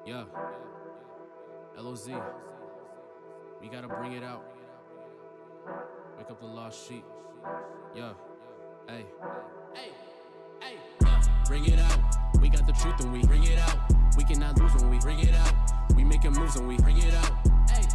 Yeah. LOZ. We gotta bring it out. Wake up the lost sheep. Yeah. Hey. Hey. Hey. Bring it out. We got the truth and we bring it out. We cannot lose when we bring it out. We making moves and we bring it out. Hey.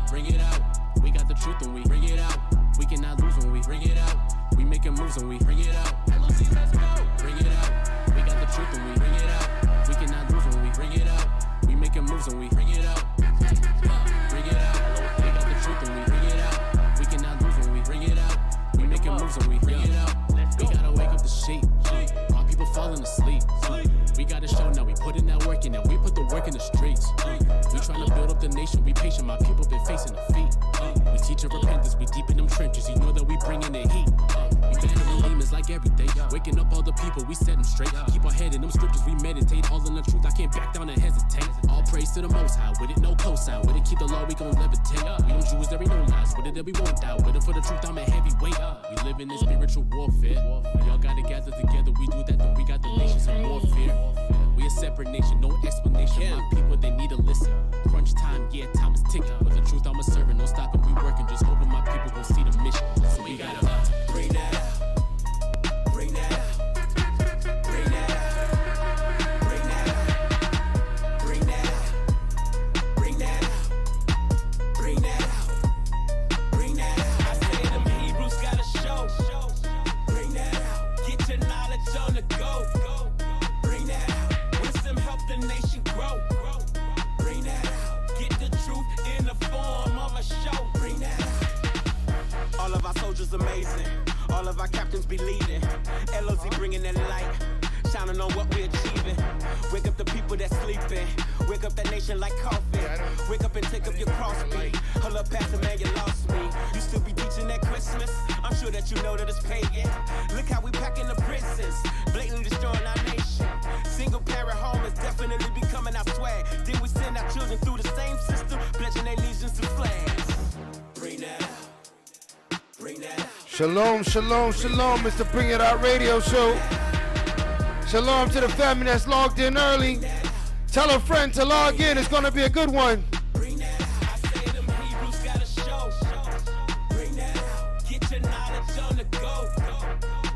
Bring it out. We got the truth and we bring it out. We cannot lose when we bring it out. We making moves and we bring it out. LOZ, let's go. Bring it out. We got the truth and we bring it out. We cannot lose when we bring it out. We making moves and we bring it out. Bring it out. We got the truth and we bring it out. We cannot lose when we bring it out. We making moves and we bring it out. We gotta wake up the sheep. Our people falling asleep. We gotta show now. We put in that work and now we put the work in the streets. We trying to build up the nation. We patient. My people been facing defeat. We teaching repentance. We deep in them trenches. You know that we bringing the heat. We battling demons like every day. Waking up all the people. We set them straight. Keep our head in them scriptures. We meditate all in the truth. I can't back down and hesitate. All praise to the Most High. With it, no cosign. With it, keep the law. We gon' levitate. We them Jews, there ain't no lies. With it, that we won't die. With it for the truth, I'm a heavyweight. We live in this spiritual warfare. We all gotta gather together. We do that, then we got the nations in warfare. We a separate nation, no explanation. My people, they need to listen. Crunch time, yeah, time is ticking. But the truth, I'm a servant, no stopping, we working. Just hoping my people gon' see the mission. So we gotta bring that out. Bring that out. Bring that out. Bring that out. Bring that out. Bring that out. Bring that out. Bring that out. I say them Hebrews gotta show. Bring that out. Get your knowledge on the go. Bring that out. Wisdom help the nation grow. Bring that out. Get the truth in the form of a show. Bring that out. All of our soldiers amazing. All of our captains be leading. LOZ bringing that light. Shining on what we're achieving. Wake up the people that's sleeping. Wake up that nation like coffee. Wake up and take up your cross beat. Hold up, Pastor, man, you lost me. You still be teaching at Christmas? I'm sure that you know that it's pagan. Look how we packing the prisons. Blatantly destroying our nation. Single parent home is definitely becoming our swag. Then we send our children through the same system, pledging their allegiance to flags. Bring that out. Bring that out. Shalom, shalom, shalom. It's the Bring It Out radio show. Shalom to the family that's logged in early. Tell a friend to log in. It's going to be a good one. Bring that out. I say them Hebrews gotta show. Bring that out. Get your knowledge on the go.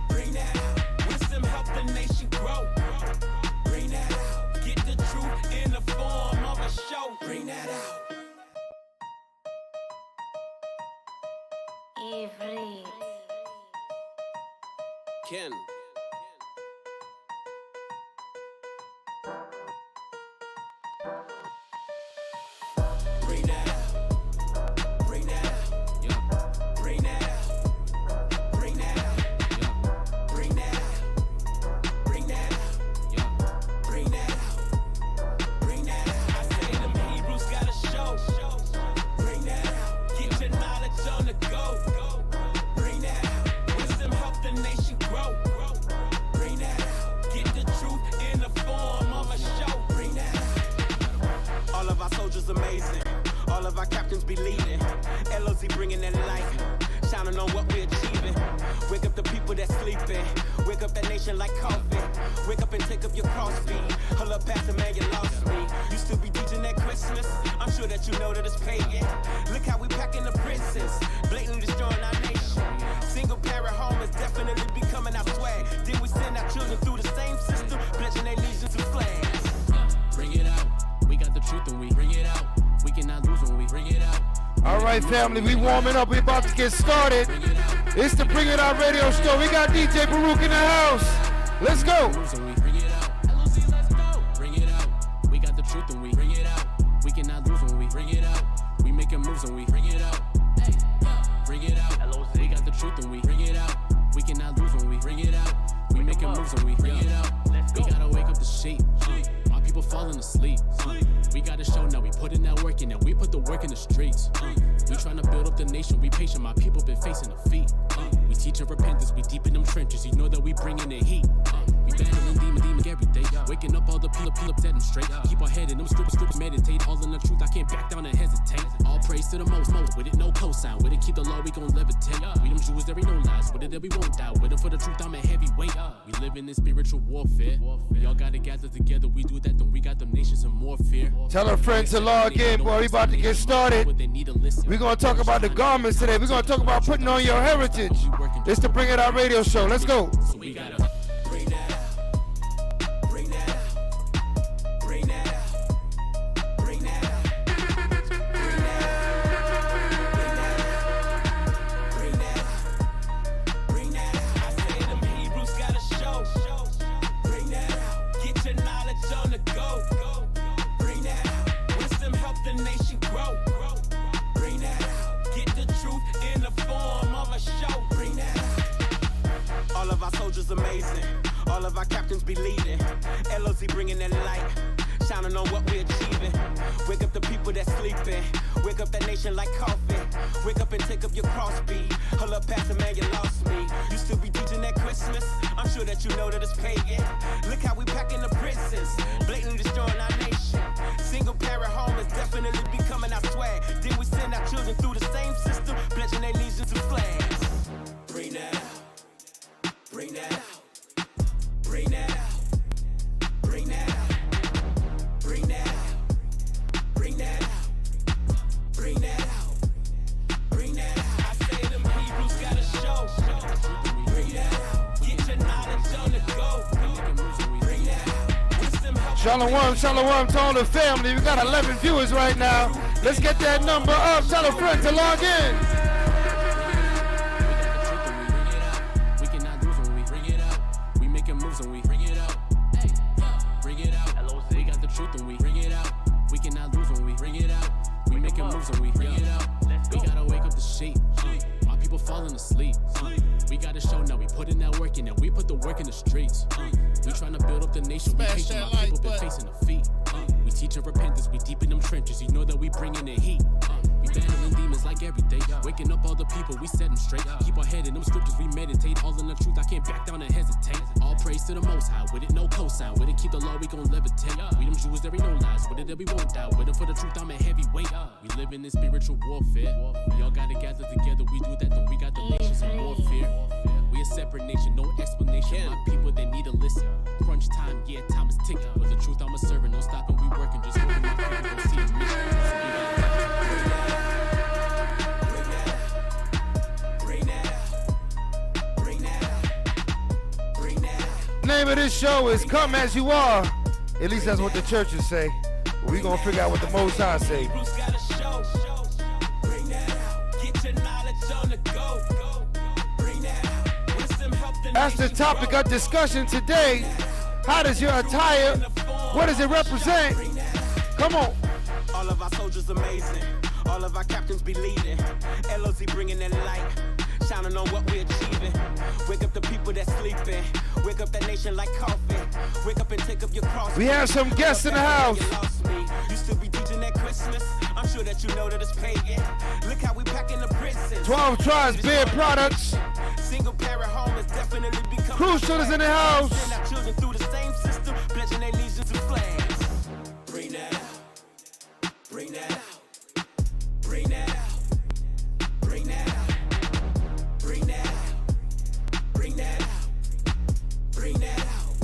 Bring that out. Wisdom help the nation grow. Bring that out. Get the truth in the form of a show. Bring that out. Ivry. Ken. Bring that out. Bring that out. Yeah. Bring that out. Bring that out. Yeah. Bring that out. Bring that out. Yeah. Bring that out. Bring that out. I say them Hebrews gotta show. Bring that out. Get your knowledge on the go. Bring that out. Wisdom help the nation grow. Bring that out. Get the truth in the form of a show. Bring that out. All of our soldiers amazing. All of our captains be leading. LOZ bringing that light. Shining on what we're achieving. Wake up the people that's sleeping. Wake up that nation like coffee. Wake up and take up your cross beat. Hold up, Pastor, man, you lost me. You still be teaching at Christmas? I'm sure that you know that it's pagan. Look how we packing the prisons. Blatantly destroying our nation. Single parent home is definitely becoming our swag. Then we send our children through the same system, pledging their allegiance to flags. Bring it out. We got the truth and we bring it out. We cannot lose when we bring it out. All right, family, we warming up. We about to get started. It's the Bring It Out radio show. We got DJ Baruch in the house. Let's go. Bring it out. LOZ, let's go. Bring it out. We got the truth and we bring it out. We cannot lose when we bring it out. We making moves and we bring it out. Bring it out. We got the truth and we bring it out. We cannot lose when we bring it out. We making moves and we bring it out. We gotta wake up the sheep. My people falling asleep. We gotta show now. We put in that work and now we put the work in the streets. We trying to build up the nation. We patient. My people been facing defeat. We teaching repentance. We deep in them trenches. You know that we bringing the heat. We battling demons. every day. Waking up all the people, set them straight. Keep our head in them strippers, meditate. All in the truth, I can't back down and hesitate. All praise to the most, with it, no cosign. With it, keep the law, we gon' levitate. We them Jews, there ain't no lies. With it, that we won't die. With it, for the truth, I'm a heavyweight. We live in this spiritual warfare. Y'all gotta gather together, we do that, then we got them nations in more fear. Tell a friend to log in, boy, we about to get started. We're gonna talk about the garments today. We're gonna talk about putting on your heritage. This to Bring It Out radio show. Let's go. So we gotta bring that out. Bring that out. Bring that out. Bring that out. Bring that out. Bring that out. Bring that out. I say them Hebrews gotta show. Bring that out. Get your knowledge on the go. Bring that out. Wisdom help the nation grow. Bring that out. Get the truth in the form of a show. Bring that out. All of our soldiers amazing. All of our captains be leading. LOZ bringing that light, shining on what we're achieving. Wake up the people that's sleeping. Wake up that nation like coffee. Wake up and take up your cross beat. Hold up, Pastor, man, you lost me. You still be teaching at Christmas? I'm sure that you know that it's pagan. Look how we packing the prisons, blatantly destroying our nation. Single parent home is definitely becoming our swag. Then we send our children through the same system, pledging their allegiance to flags. Bring that out. Bring that out. Bring that out. Bring that out. Bring that out. Bring that out. Bring that out. Bring that out. I say them Hebrews gotta show. Bring that out. Get your knowledge on the go. Bring that out. Shalom, shalom to all the family. We got 11 viewers right now. Let's get that number up. Tell a friend to log in. Moves and we bring it out. Hey, bring it out. LOZ. We got the truth and we bring it out. We cannot lose when we bring it out. We making moves and we bring it out. We gotta wake up the sheep. My people falling asleep. We gotta show now. We put in that work in and we put the work in the streets. We trying to build up the nation. We facing my people been facing defeat. We teaching repentance. We deep in them trenches. You know that we bringing the heat. We battling demons like every day. Waking up all the people, we set them straight. Keep our head in them scriptures, we meditate. All in the truth, I can't back down and hesitate. All praise to the most high, with it no cosign. With it keep the law, we gon' levitate. We them Jews, there ain't no lies. With it that we won't die. With it for the truth, I'm a heavyweight. We live in this spiritual warfare. We all gotta gather together, we do that, then we got the nations in more fear. We a separate nation, no explanation. My people, they need to listen. Crunch time, yeah, time is ticking. But the truth, I'm a servant, no stopping, we working. Just hoping my people gon' see the mission. Name of this show is Come As You Are. At least that's what the churches say. But we gonna figure out what the Most High say. That's the topic of discussion today. How does your attire, what does it represent? Come on. All of our soldiers amazing. All of our captains be leading. LOZ bringing that light, shining on what we're achieving. Wake up the people that's sleeping. Wake up that nation like coffee. Wake up and take up your cross. We have some guests in the house. You still be teaching at Christmas? I'm sure that you know that it's pagan. Look how we packing the prisons. 12 Tribes Beard Products. Single parent home is definitely becoming Crucial is in the house. Send our children through the same system, pledging their allegiance to flags. Bring that out. Bring that out. Bring that out. Bring that out. Bring that out. Bring that out. Bring that out.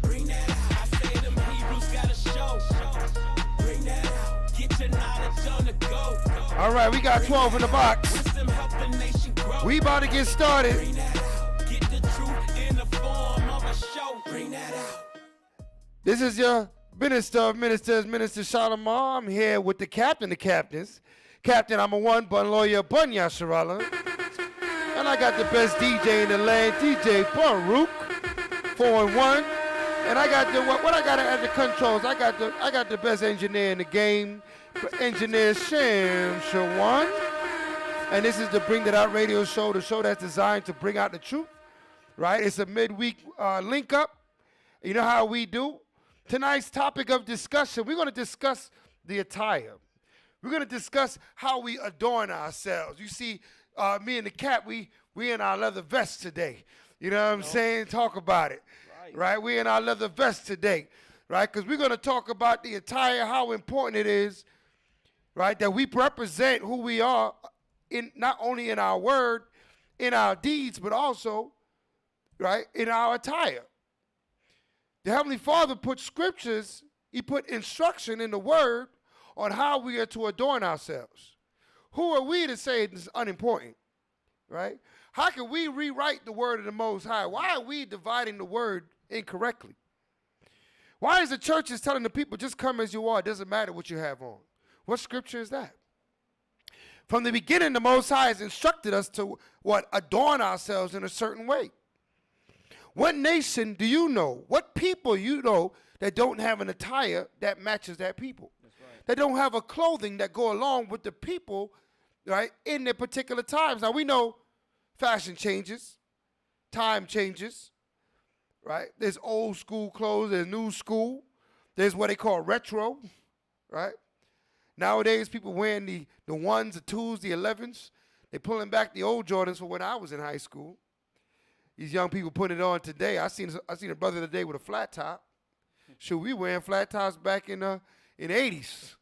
Bring that out. I say them Hebrews gotta show. Bring that out. Get your knowledge on the go. All right, we got 12 in the box. We about to get started. Bring that out. Get the truth in the form of a show. Bring that out. This is your Minister of Ministers, Minister Shalom. I'm here with the captain of captains. Captain, I'm a one-bun lawyer, Bunya Sharala. And I got the best DJ in the land, DJ Baruch, 4-1. And I got the what I got at the controls. I got the best engineer in the game, engineer Shem Shawan. And this is the Bring That Out radio show, the show that's designed to bring out the truth, right? It's a midweek link up. You know how we do. Tonight's topic of discussion, we're going to discuss the attire. We're going to discuss how we adorn ourselves. You see, me and the cat, we in our leather vests today. You know what I'm saying? Talk about it. right? We're in our leather vest today, right? Because we're going to talk about the attire, how important it is, right, that we represent who we are in not only in our word, in our deeds, but also, right, in our attire. The Heavenly Father put scriptures, he put instruction in the word on how we are to adorn ourselves. Who are we to say it's unimportant, right? How can we rewrite the word of the Most High? Why are we dividing the word incorrectly? Why is the church is telling the people, just come as you are, it doesn't matter what you have on? What scripture is that? From the beginning, the Most High has instructed us to, adorn ourselves in a certain way. What nation do you know, what people you know that don't have an attire that matches that people? That's right. That don't have a clothing that go along with the people, right, in their particular times. Now, we know fashion changes, time changes, right? There's old school clothes, there's new school, there's what they call retro, right? Nowadays, people wearing the 1s, the 2s, the 11s. They're pulling back the old Jordans from when I was in high school. These young people putting it on today. I seen a brother today with a flat top. Should we wearing flat tops back in the 80s,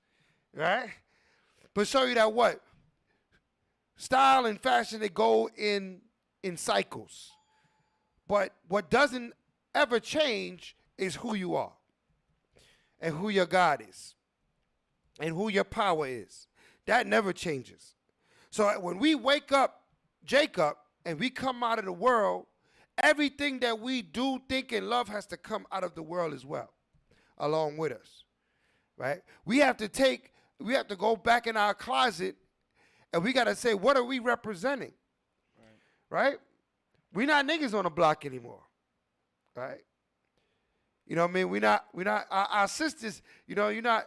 right? But show you that what? Style and fashion, they go in cycles. But what doesn't ever change is who you are and who your God is and who your power is. That never changes. So when we wake up, Jacob, and we come out of the world, everything that we do, think, and love has to come out of the world as well, along with us, right? We have to go back in our closet, and we got to say, what are we representing, right? We're not niggas on the block anymore, right? You know what I mean? We're not our sisters, you know, you're not,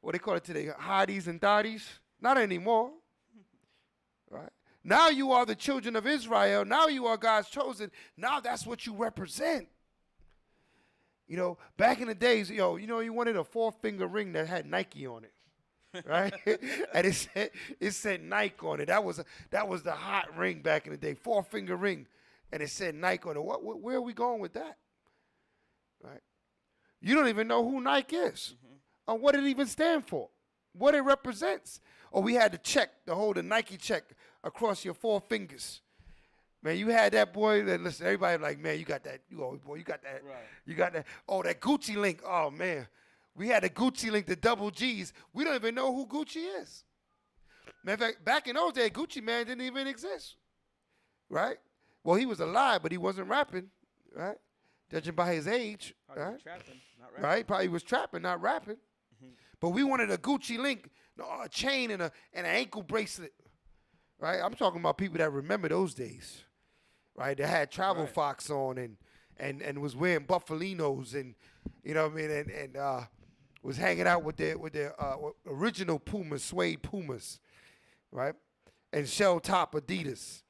what they call it today, hotties and thotties, not anymore, right? Now you are the children of Israel. Now you are God's chosen. Now that's what you represent. You know, back in the days, you wanted a 4-finger ring that had Nike on it, right? And it said Nike on it. That was the hot ring back in the day, 4-finger ring, and it said Nike on it. Where are we going with that, right? You don't even know who Nike is, or what it even stands for, what it represents. Or we had to hold a Nike check across your 4 fingers. Man, you had that, boy. Listen, everybody like, man, you got that. You got that. Right. You got that. Oh, that Gucci link. Oh, man. We had a Gucci link, the double G's. We don't even know who Gucci is. Matter of fact, back in those days, Gucci Man didn't even exist. Right? Well, he was alive, but he wasn't rapping. Right? Judging by his age. Probably right? Trapping, not rapping. Right? Probably was trapping, not rapping. But we wanted a Gucci link, a chain and an ankle bracelet. Right? I'm talking about people that remember those days. Right? They had Travel Fox on and was wearing Buffalinos and, you know what I mean, and was hanging out with their original Pumas, suede Pumas, right? And shell top Adidas.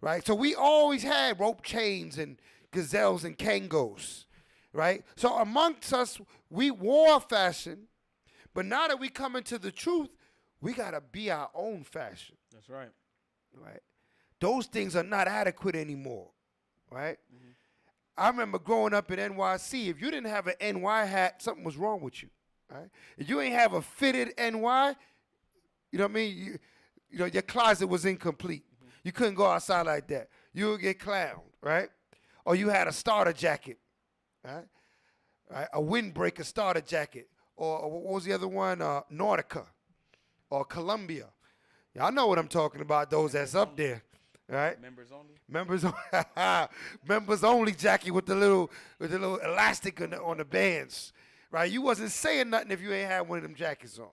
Right? So we always had rope chains and gazelles and Kangos. Right? So amongst us, we wore fashion. But now that we come into the truth, we got to be our own fashion. That's right. Right? Those things are not adequate anymore. Right? Mm-hmm. I remember growing up in NYC, if you didn't have an NY hat, something was wrong with you. Right? If you ain't have a fitted NY, you know what I mean? You know, your closet was incomplete. Mm-hmm. You couldn't go outside like that. You would get clowned, right? Or you had a starter jacket, right? A windbreaker starter jacket. Or what was the other one? Nautica or Columbia. Y'all know what I'm talking about, those that's up there, right? Members only. Members only jacket with the little elastic on the bands, right? You wasn't saying nothing if you ain't had one of them jackets on,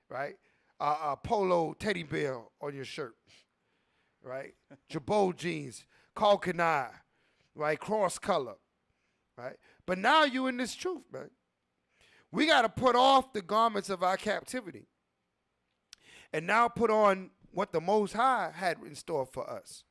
right? A polo teddy bear on your shirt, right? Jabot jeans, Calcanai, right? Cross color, right? But now you in this truth, man. We got to put off the garments of our captivity and now put on what the Most High had in store for us.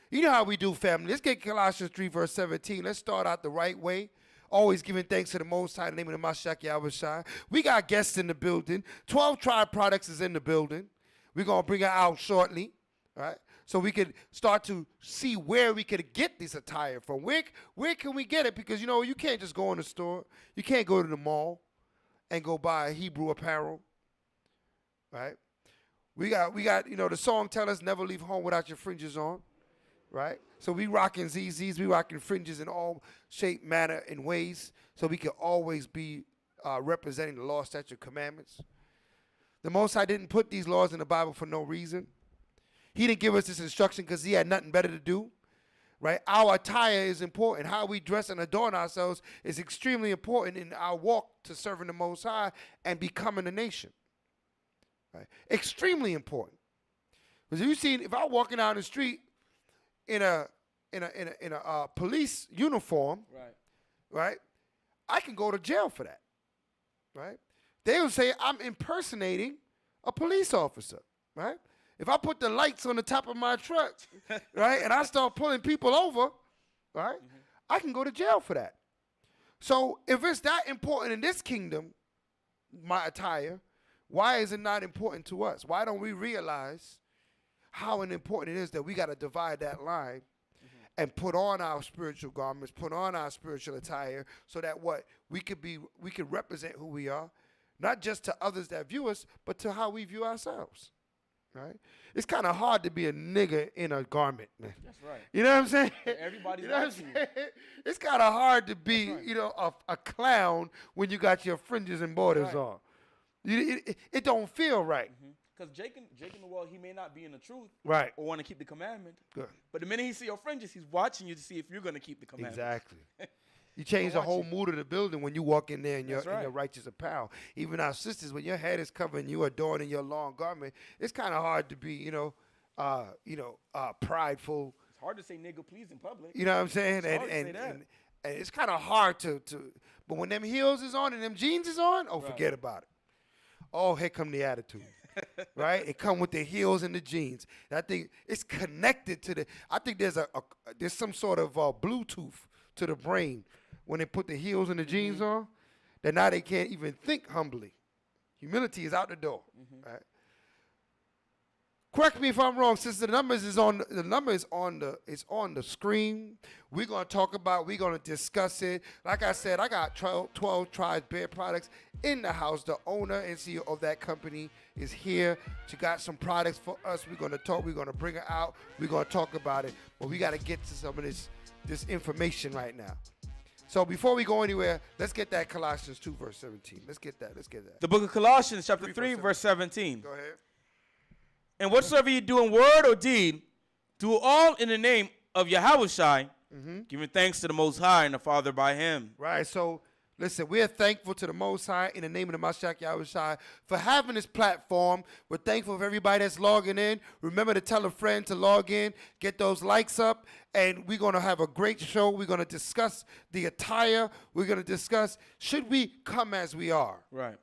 You know how we do, family. Let's get Colossians 3, verse 17. Let's start out the right way. Always giving thanks to the Most High in the name of the Mashiach Yahushua. We got guests in the building. 12 Tribe Products is in the building. We're going to bring her out shortly. All right? so we could start to see where we could get this attire from. Where can we get it? Because, you can't just go in the store. You can't go to the mall and go buy Hebrew apparel, right? We got, the song tell us never leave home without your fringes on, right? So we rocking ZZs, we rocking fringes in all shape, manner, and ways, so we can always be representing the law, statute, commandments. The Most High didn't put these laws in the Bible for no reason. He didn't give us this instruction because he had nothing better to do, right? Our attire is important. How we dress and adorn ourselves is extremely important in our walk to serving the Most High and becoming a nation, right? Extremely important. Because if I'm walking down the street in a police uniform, right, I can go to jail for that, right? They will say I'm impersonating a police officer, right? If I put the lights on the top of my truck, right, and I start pulling people over, right, I can go to jail for that. So if it's that important in this kingdom, my attire, why is it not important to us? Why don't we realize how important it is that we got to divide that line and put on our spiritual garments, put on our spiritual attire, so that we could represent who we are, not just to others that view us, but to how we view ourselves. Right? It's kind of hard to be a nigga in a garment, man. That's right. You know what I'm saying? Everybody's watching you. It's kind of hard to be, a clown when you got your fringes and borders on. It don't feel right. Because Jake in the world, he may not be in the truth, right, or want to keep the commandment. Good. But the minute he see your fringes, he's watching you to see if you're going to keep the commandment. Exactly. You change the whole mood of the building when you walk in there in your righteous apparel. Even our sisters, when your head is covered and you adorned in your long garment, it's kind of hard to be, prideful. It's hard to say nigga please in public. You know what I'm saying? It's hard to say that. And it's kind of hard to. But when them heels is on and them jeans is on, forget about it. Oh, here come the attitude. Right? It come with the heels and the jeans. I think it's connected to the. I think there's there's some sort of Bluetooth to the brain when they put the heels and the jeans on, that now they can't even think humbly. Humility is out the door. Right? Correct me if I'm wrong, sister. The number is on the screen. We're gonna talk about. We're gonna discuss it. Like I said, I got 12 Tribes Beard Products in the house. The owner and CEO of that company is here. She got some products for us. We're gonna talk. We're gonna bring it out. We're gonna talk about it. But we gotta get to some of this information right now. So before we go anywhere, let's get that Colossians 2 verse 17. Let's get that. The book of Colossians chapter 3 verse 17. Go ahead. And whatsoever you do in word or deed, do all in the name of Yahushua, giving thanks to the Most High and the Father by him. Right. So listen, we're thankful to the Most High in the name of the Mashiach Yahushua for having this platform. We're thankful for everybody that's logging in. Remember to tell a friend to log in, get those likes up, and we're going to have a great show. We're going to discuss the attire. We're going to discuss, should we come as we are? Right.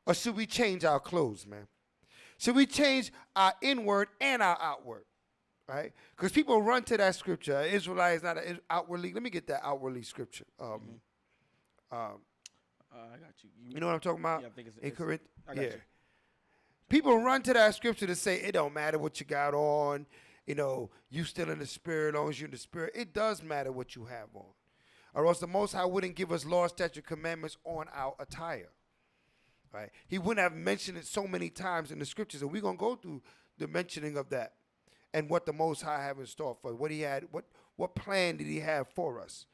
Or should we change our clothes, man? Should we change our inward and our outward? Right? Because people run to that scripture. Israelite is not an outwardly. Let me get that outwardly scripture. I got you. You know what I'm talking about? Yeah, I think it's in Corinth. I got you. People run to that scripture to say it don't matter what you got on. You still in the spirit, as long as you're in the spirit. It does matter what you have on. Or else the Most High wouldn't give us law, statute, commandments on our attire. Right? He wouldn't have mentioned it so many times in the scriptures. And we're going to go through the mentioning of that and what the Most High have in store for us. What he had, what plan did he have for us?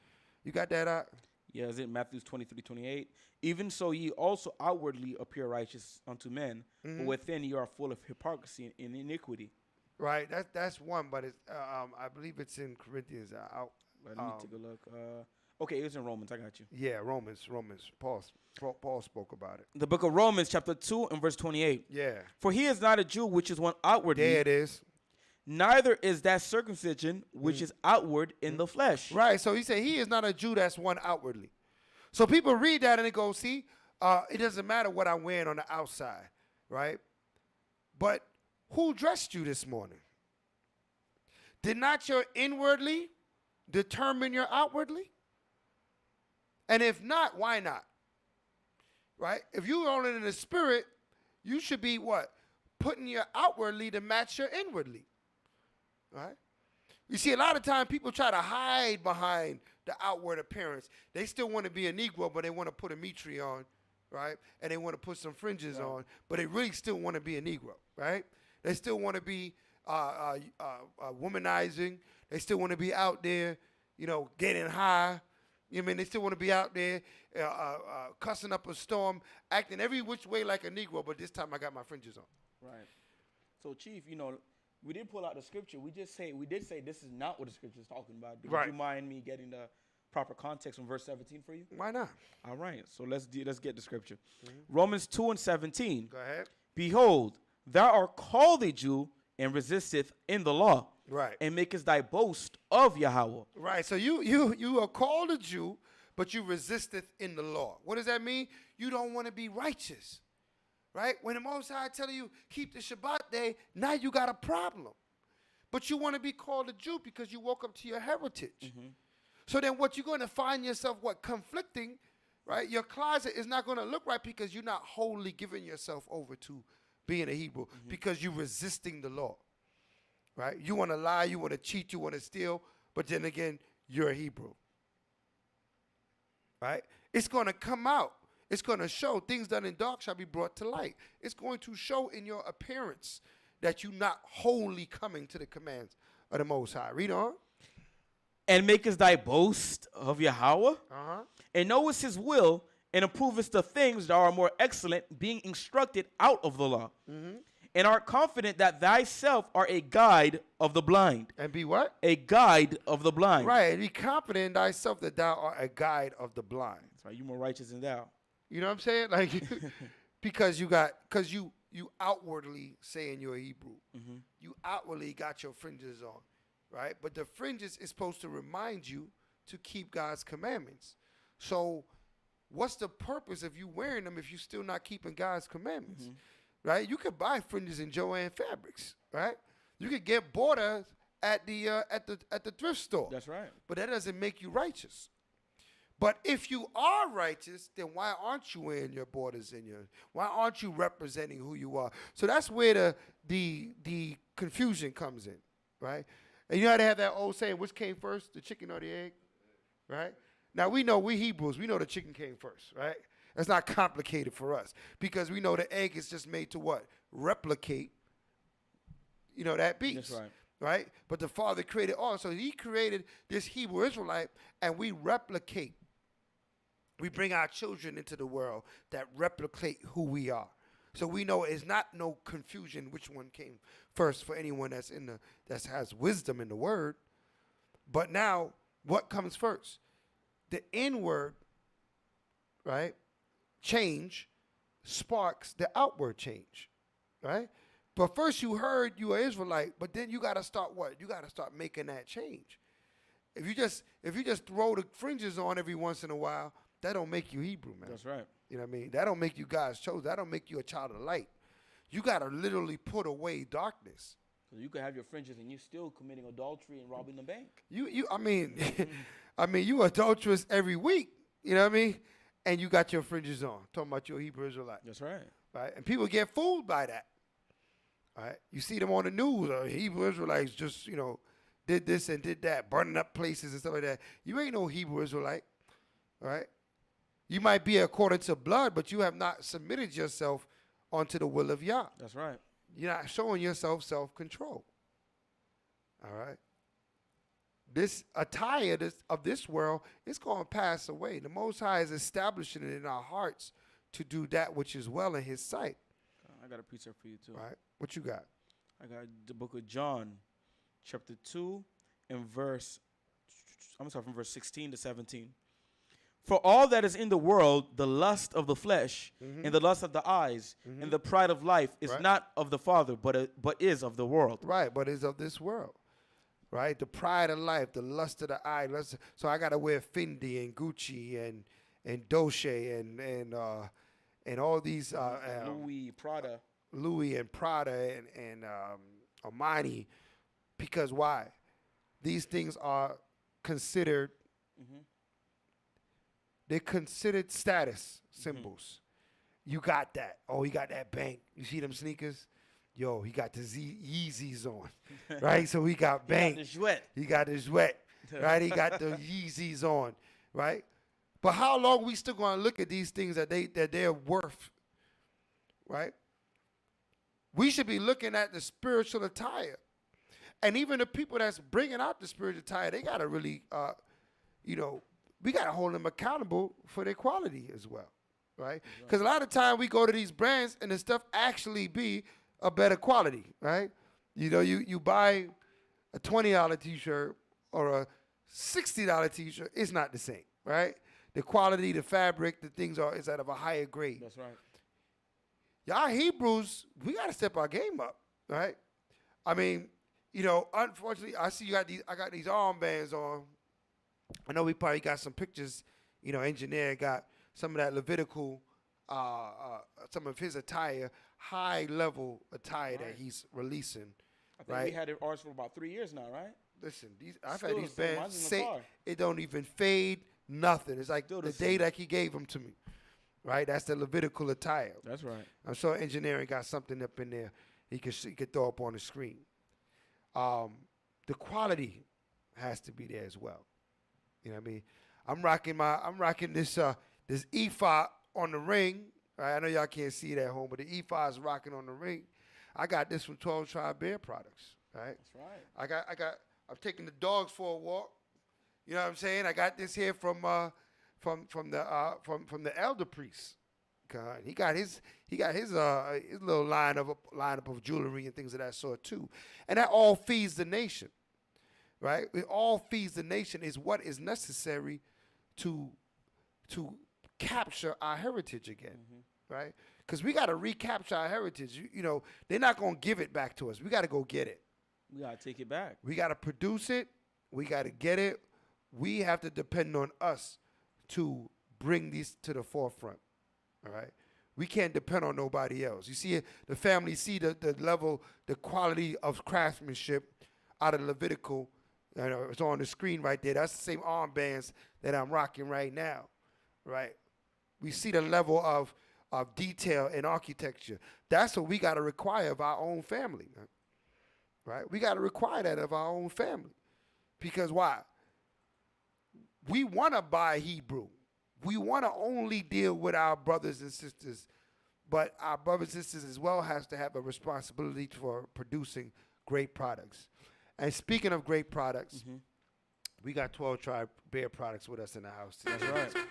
You got that out? Yeah, is it Matthew 23:28? Even so ye also outwardly appear righteous unto men, but within you are full of hypocrisy and iniquity. Right, that's one, but it's I believe it's in Corinthians. Let me take a look. Okay, it was in Romans. I got you. Yeah, Romans. Paul spoke about it. The book of Romans, chapter 2 and verse 28. Yeah. For he is not a Jew, which is one outwardly. There it is. Neither is that circumcision, which is outward in the flesh. Right, so he said he is not a Jew, that's one outwardly. So people read that and they go, see, it doesn't matter what I'm wearing on the outside, right? But who dressed you this morning? Did not your inwardly determine your outwardly? And if not, why not? Right? If you're only in the spirit, you should be what? Putting your outwardly to match your inwardly. right? You see, a lot of times people try to hide behind the outward appearance. They still want to be a Negro, but they want to put a mitre on, right? And they want to put some fringes on, but they really still want to be a Negro, right? They still want to be womanizing. They still want to be out there, you know, getting high. You know what I mean? They still want to be out there cussing up a storm, acting every which way like a Negro, but this time I got my fringes on. Right. So, Chief, you know, we did pull out the scripture. We did say this is not what the scripture is talking about. Would Right. you mind me getting the proper context from verse 17 for you? Why not? All right. So let's get the scripture. Romans 2:17. Go ahead. Behold, thou art called a Jew and resisteth in the law, Right. and makest thy boast of Yahweh. Right. So you are called a Jew, but you resisteth in the law. What does that mean? You don't want to be righteous. Right? When the Most High tell you keep the Shabbat day, now you got a problem. But you want to be called a Jew because you woke up to your heritage. So then what you're going to find yourself, conflicting, right? Your closet is not going to look right because you're not wholly giving yourself over to being a Hebrew because you're resisting the law, right? You want to lie, you want to cheat, you want to steal, but then again, you're a Hebrew, right? It's going to come out. It's going to show things done in dark shall be brought to light. It's going to show in your appearance that you're not wholly coming to the commands of the Most High. Read on. And makest thy boast of Yahweh, and knowest his will, and approvest the things that are more excellent, being instructed out of the law, and art confident that thyself art a guide of the blind. And be what? A guide of the blind. Right. And be confident in thyself that thou art a guide of the blind. That's right. You more righteous than thou. You know what I'm saying? Like, because you outwardly saying you're a Hebrew. You outwardly got your fringes on, right? But the fringes is supposed to remind you to keep God's commandments. So what's the purpose of you wearing them if you're still not keeping God's commandments, right? You could buy fringes in Joann Fabrics, right? You could get borders at the thrift store. That's right. But that doesn't make you righteous. But if you are righteous, then why aren't you wearing your borders in your? Why aren't you representing who you are? So that's where the confusion comes in, right? And you know how they have that old saying, which came first, the chicken or the egg, right? Now we know we Hebrews, we know the chicken came first, right? That's not complicated for us because we know the egg is just made to what? Replicate, you know, that beast. That's right. Right? But the Father created all. So he created this Hebrew Israelite, and we replicate. We bring our children into the world that replicate who we are. So we know it's not no confusion which one came first for anyone that has wisdom in the word. But now, what comes first? The inward, right, change sparks the outward change, right? But first you heard you are Israelite, but then you got to start what? You got to start making that change. If you just throw the fringes on every once in a while, that don't make you Hebrew, man. That's right. You know what I mean? That don't make you God's chosen. That don't make you a child of light. You got to literally put away darkness. So you could have your fringes and you're still committing adultery and robbing the bank. I mean, you adulterous every week. You know what I mean? And you got your fringes on. Talking about your Hebrew Israelite. That's right. Right? And people get fooled by that. All right? You see them on the news. Hebrew Israelites just, did this and did that, burning up places and stuff like that. You ain't no Hebrew Israelite. All right? You might be according to blood, but you have not submitted yourself onto the will of Yah. That's right. You're not showing yourself self-control. All right? This attire of this world is going to pass away. The Most High is establishing it in our hearts to do that which is well in His sight. I got a precept for you, too. All right? What you got? I got the book of John, chapter 2, and I'm going to start from verse 16 to 17. For all that is in the world, the lust of the flesh, and the lust of the eyes, and the pride of life is not of the Father, but is of the world. Right, but is of this world. Right? The pride of life, the lust of the eye. So I got to wear Fendi and Gucci and Dolce and all these Louis and Prada and Armani, because why? These things are considered. They're considered status symbols. You got that. Oh, you got that bank. You see them sneakers? Yo, he got the Yeezys on, right? So he got bank. The Jouet. He got his wet, right? He got the Yeezys on, right? But how long we still gonna look at these things that they're worth, right? We should be looking at the spiritual attire, and even the people that's bringing out the spiritual attire, they gotta really, we gotta hold them accountable for their quality as well, right? Because a lot of time we go to these brands and the stuff actually be a better quality, right? You buy a $20 T-shirt or a $60 T-shirt, it's not the same, right? The quality, the fabric, the things is at of a higher grade. That's right. Y'all Hebrews, we gotta step our game up, right? I mean, unfortunately, I see I got these armbands on. I know we probably got some pictures, engineer got some of that Levitical, some of his attire, high level attire that he's releasing. I think right? we had it ours for about 3 years now, right? Listen, I've Still had these the same. bands Mine's in the say car. it don't even fade, nothing. It's like Still the the day same. that he gave them to me, right? That's the Levitical attire. That's right. I'm sure engineering got something up in there he could throw up on the screen. The quality has to be there as well. You know what I mean? I'm rocking this ephod on the ring. Right? I know y'all can't see it at home, but the ephod is rocking on the ring. I got this from 12 Tribe Bear Products. Right? That's right. I'm taking the dogs for a walk. You know what I'm saying? I got this here from the elder priest. He got his little lineup of jewelry and things of that sort too, and that all feeds the nation, right? It all feeds the nation is what is necessary to capture our heritage again, right? Because we got to recapture our heritage. They're not gonna give it back to us. We got to go get it. We gotta take it back. We got to produce it. We got to get it. We have to depend on us to bring these to the forefront. All right, we can't depend on nobody else. You see, the family see the level, the quality of craftsmanship out of Levitical. It's on the screen right there. That's the same armbands that I'm rocking right now, right? We see the level of detail and architecture. That's what we got to require of our own family, right? We got to require that of our own family, because why? We want to buy Hebrew. We want to only deal with our brothers and sisters, but our brothers and sisters as well has to have a responsibility for producing great products. And speaking of great products, we got 12 Tribe Bear Products with us in the house today. That's right.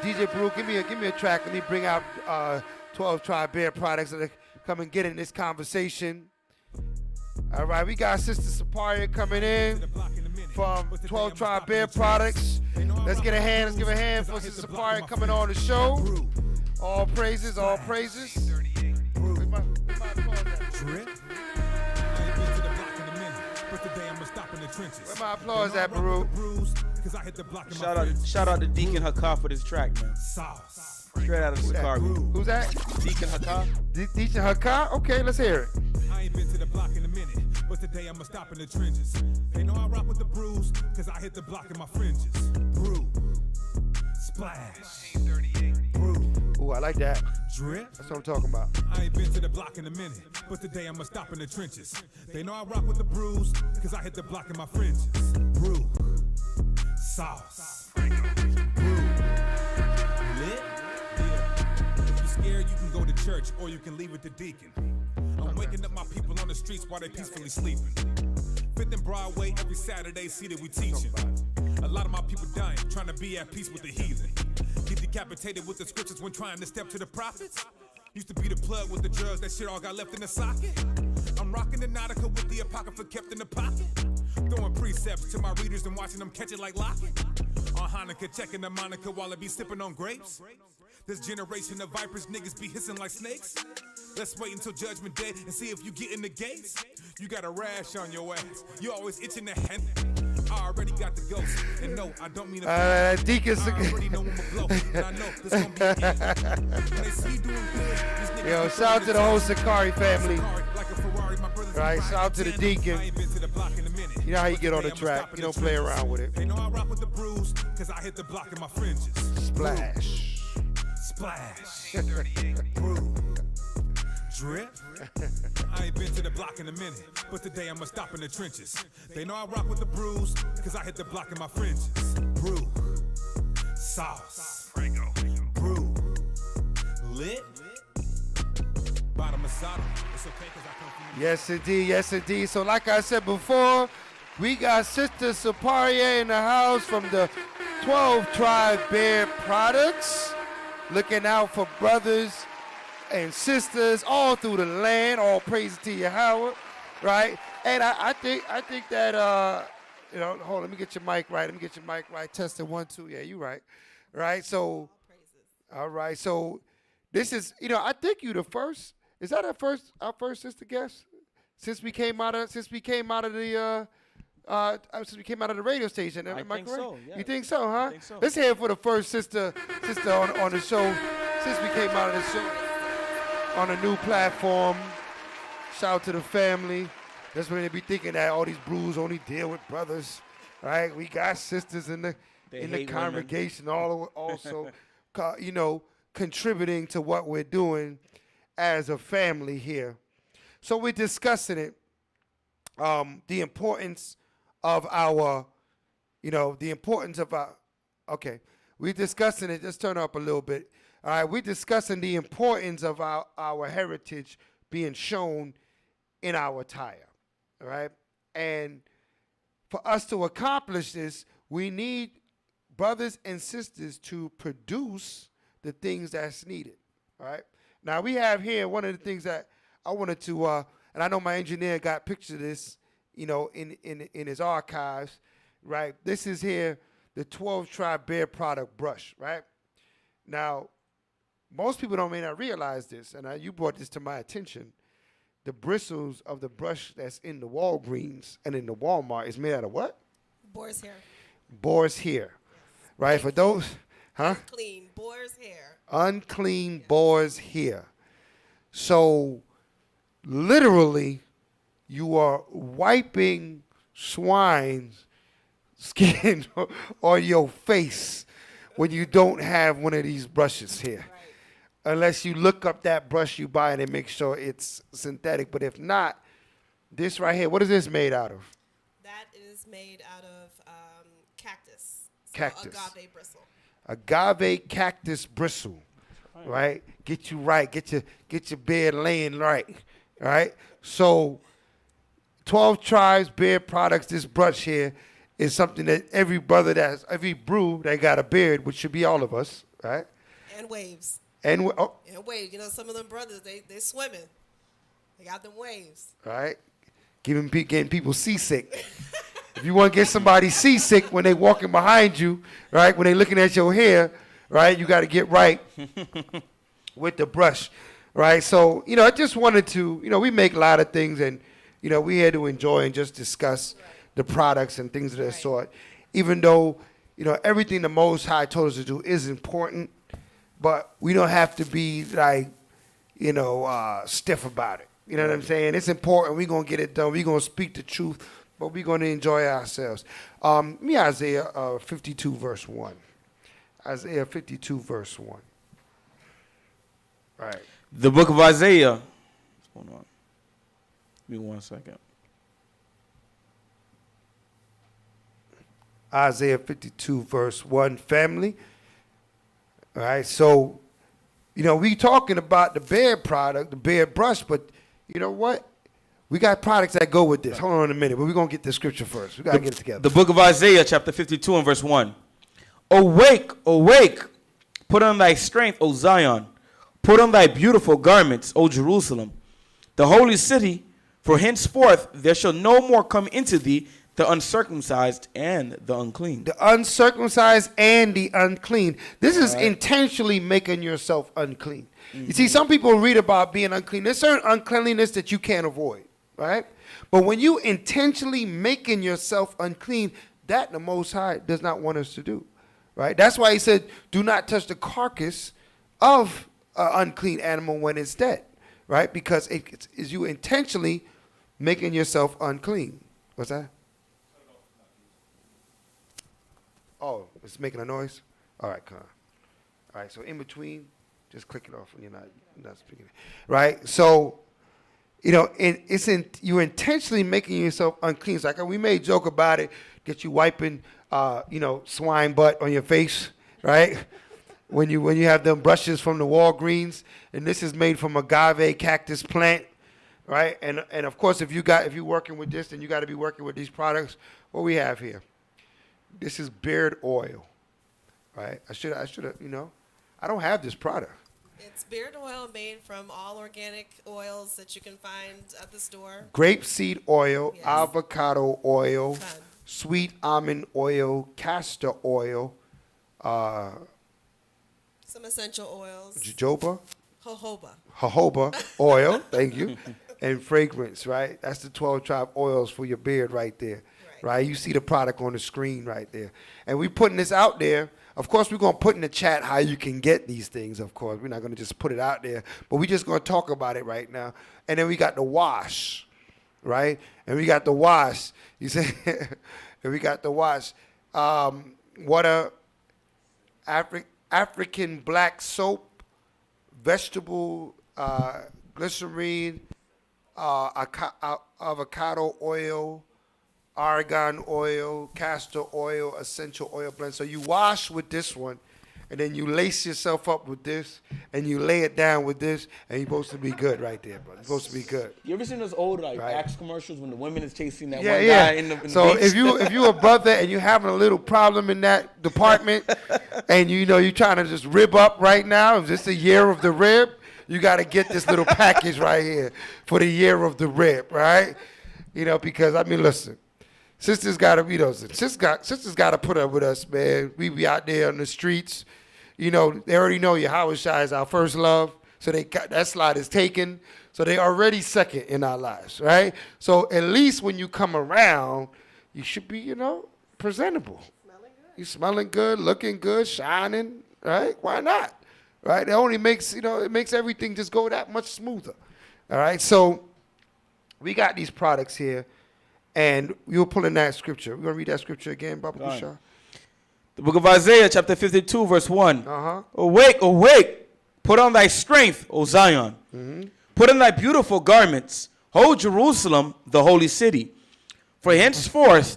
DJ Brew, give me a track. Let me bring out 12 Tribe Bear Products that come and get in this conversation. All right, we got Sister Saparia coming in from 12 Tribe Bear Products. Let's give a hand for Sister Saparia coming on the show. All praises, all praises. Where's my applause at? Where my applause at, Baru? Shout out to Deacon Hakka for this track, man. Straight out of Sakari. Who's that? Deacon Hakka. Deacon Hakka? Okay, let's hear it. I ain't been to the block in a minute, but today I'ma stop in the trenches. They know I rock with the brews, cause I hit the block in my fringes. Brew, splash, brew, Ooh, I like that. drip. That's what I'm talking about. I ain't been to the block in a minute, but today I'ma stop in the trenches. They know I rock with the brews, cause I hit the block in my fringes. Brew, sauce, brew, lit. Yeah. If you're scared, you can go to church or you can leave it to Deacon. I'm waking up my people on the streets while they peacefully sleeping. Fifth and Broadway every Saturday, see that we teaching. A lot of my people dying, trying to be at peace with the heathen. Get decapitated with the scriptures when trying to step to the prophets. Used to be the plug with the drugs, that shit all got left in the socket. I'm rocking the Nautica with the Apocrypha kept in the pocket. Throwing precepts to my readers and watching them catch it like Lockett. On Hanukkah, checking the Monica while I be sipping on grapes. This generation of vipers, niggas be hissing like snakes. Let's wait until Judgment Day and see if you get in the gates. You got a rash on your ass. You always itching the hand. I already got the ghost. And no, I don't mean to Deacon. I already know I'ma blow. And I know this gonna be it. When they see you doing good, these niggas Yo, be shout out to the whole Sakari family. like a Ferrari, my brothers Right, be shout out to the riding Deacon. I ain't been to the block in a minute. You know how you get on the Today I'ma track. stop in You the don't play trenches. around with it. They know I rock with the brews, cause I hit the block in my fringes. Splash. Splash. Brew. Drip. the block in a minute, but today I'ma stop in the trenches. They know I rock with the brews, cause I hit the block in my fringes. Brew, sauce, brew, lit, bottom of Sodom. It's okay cause I come from the Yes, indeed. Yes, indeed. So like I said before, we got Sister Saparia in the house from the 12 Tribe Beard Products, looking out for brothers and sisters all through the land. All praise to Yahweh, right? And I think that hold on, let me get your mic right. Let me get your mic right. Testing 1, 2. Yeah, you right. Right. So, all right. So, this is I think you the first. Is that our first sister guest since we came out of the since we came out of the radio station? Am I think correct? so, yeah. You think so, huh? I think so. Let's hear it for the first sister on the show since we came out of the show on a new platform. Shout out to the family. That's when they be thinking that all these brews only deal with brothers, right? We got sisters in the hate congregation also, contributing to what we're doing as a family here. So we're discussing it, the importance of our, we're discussing it. Just turn up a little bit. All right, we're discussing the importance of our heritage being shown in our attire, all right? And for us to accomplish this, we need brothers and sisters to produce the things that's needed, all right? Now, we have here one of the things that I wanted to, and I know my engineer got pictures of this, in his archives, right? This is here, the 12 Tribe Beard Product brush, right? Now, most people may not realize this, and you brought this to my attention. The bristles of the brush that's in the Walgreens and in the Walmart is made out of what? Boar's hair. Boar's hair, right? For those, huh? Clean boar's hair. Unclean boar's hair. So, literally, you are wiping swine's skin on your face when you don't have one of these brushes here. Right. Unless you look up that brush you buy and make sure it's synthetic. But if not, this right here, what is this made out of? That is made out of cactus. So Cactus. Agave bristle. Agave cactus bristle, right? Get you right. Get your beard laying right, right? So, 12 Tribes Beard Products. This brush here is something that every brew that got a beard, which should be all of us, right? And waves. And And waves. Some of them brothers, they swimming. They got them waves. right, getting people seasick. If you want to get somebody seasick when they walking behind you, right, when they looking at your hair, right, you got to get right with the brush, right? So, I just wanted to, we make a lot of things and, we here to enjoy and just discuss the products and things of that sort. Even though, everything the Most High told us to do is important, but we don't have to be like, stiff about it. You know what I'm saying? It's important. We're going to get it done. We're going to speak the truth, but we're going to enjoy ourselves. Isaiah 52, verse 1. Isaiah 52, verse 1. Right. The book of Isaiah. What's going on? Give me 1 second. Isaiah 52, verse 1, family. All right, so, we talking about the beard product, the beard brush, but you know what? We got products that go with this. Hold on a minute, but we're going to get the scripture first. We got to get it together. The book of Isaiah, chapter 52 and verse 1. Awake, awake, put on thy strength, O Zion. Put on thy beautiful garments, O Jerusalem. The holy city, for henceforth there shall no more come into thee the uncircumcised and the unclean. The uncircumcised and the unclean. This is intentionally making yourself unclean. Mm-hmm. You see, some people read about being unclean. There's certain uncleanliness that you can't avoid, right? But when you intentionally making yourself unclean, that the Most High does not want us to do, right? That's why he said, do not touch the carcass of an unclean animal when it's dead, right? Because it is you intentionally making yourself unclean. What's that? Oh, it's making a noise? All right, come on. All right, so in between, just click it off when you're not speaking. Right? So, you know, you're intentionally making yourself unclean. It's like we made joke about it, get you wiping, you know, swine butt on your face, right? when you have them brushes from the Walgreens, and this is made from agave cactus plant, right? And of course, if you're working with this, then you got to be working with these products. What we have here, this is beard oil, right? I should have, you know, I don't have this product. It's beard oil made from all organic oils that you can find at the store. Grapeseed oil, Yes. avocado oil, Fun. sweet almond oil, castor oil, Some essential oils. jojoba, Jojoba. jojoba oil, thank you, and fragrance, right? That's the 12 tribe oils for your beard right there, right? You see the product on the screen right there. And we putting this out there. Of course, we're going to put in the chat how you can get these things, of course. We're not going to just put it out there, but we're just going to talk about it right now. And then we got the wash, right? And we got the wash. You say, and we got the wash. Water, African black soap, vegetable glycerine, avocado oil, argan oil, castor oil, essential oil blend. So you wash with this one, and then you lace yourself up with this, and you lay it down with this, and you're supposed to be good right there, bro. You're supposed to be good. You ever seen those old Right. Axe commercials when the women is chasing that Yeah, one yeah. guy in the So beach? if you a brother and you're having a little problem in that department, and you know you're trying to just rib up right now, if it's the year of the rib, you got to get this little package right here for the year of the rib, right? You know, because I mean, listen. Sisters gotta, you know, sisters gotta put up with us, man. We be out there on the streets, you know. They already know Yahweh Shai is our first love, so they got that slot is taken, so they already second in our lives, right? So at least when you come around, you should be, you know, presentable. You smelling good, looking good, shining, right? Why not, right? It only makes, you know, it makes everything just go that much smoother, all right? So we got these products here. And you were pulling that scripture. We're going to read that scripture again, Baba Kusha. The book of Isaiah, chapter 52, verse 1. Uh-huh. Awake, awake, put on thy strength, O Zion. Put on thy beautiful garments, O Jerusalem, the holy city. For henceforth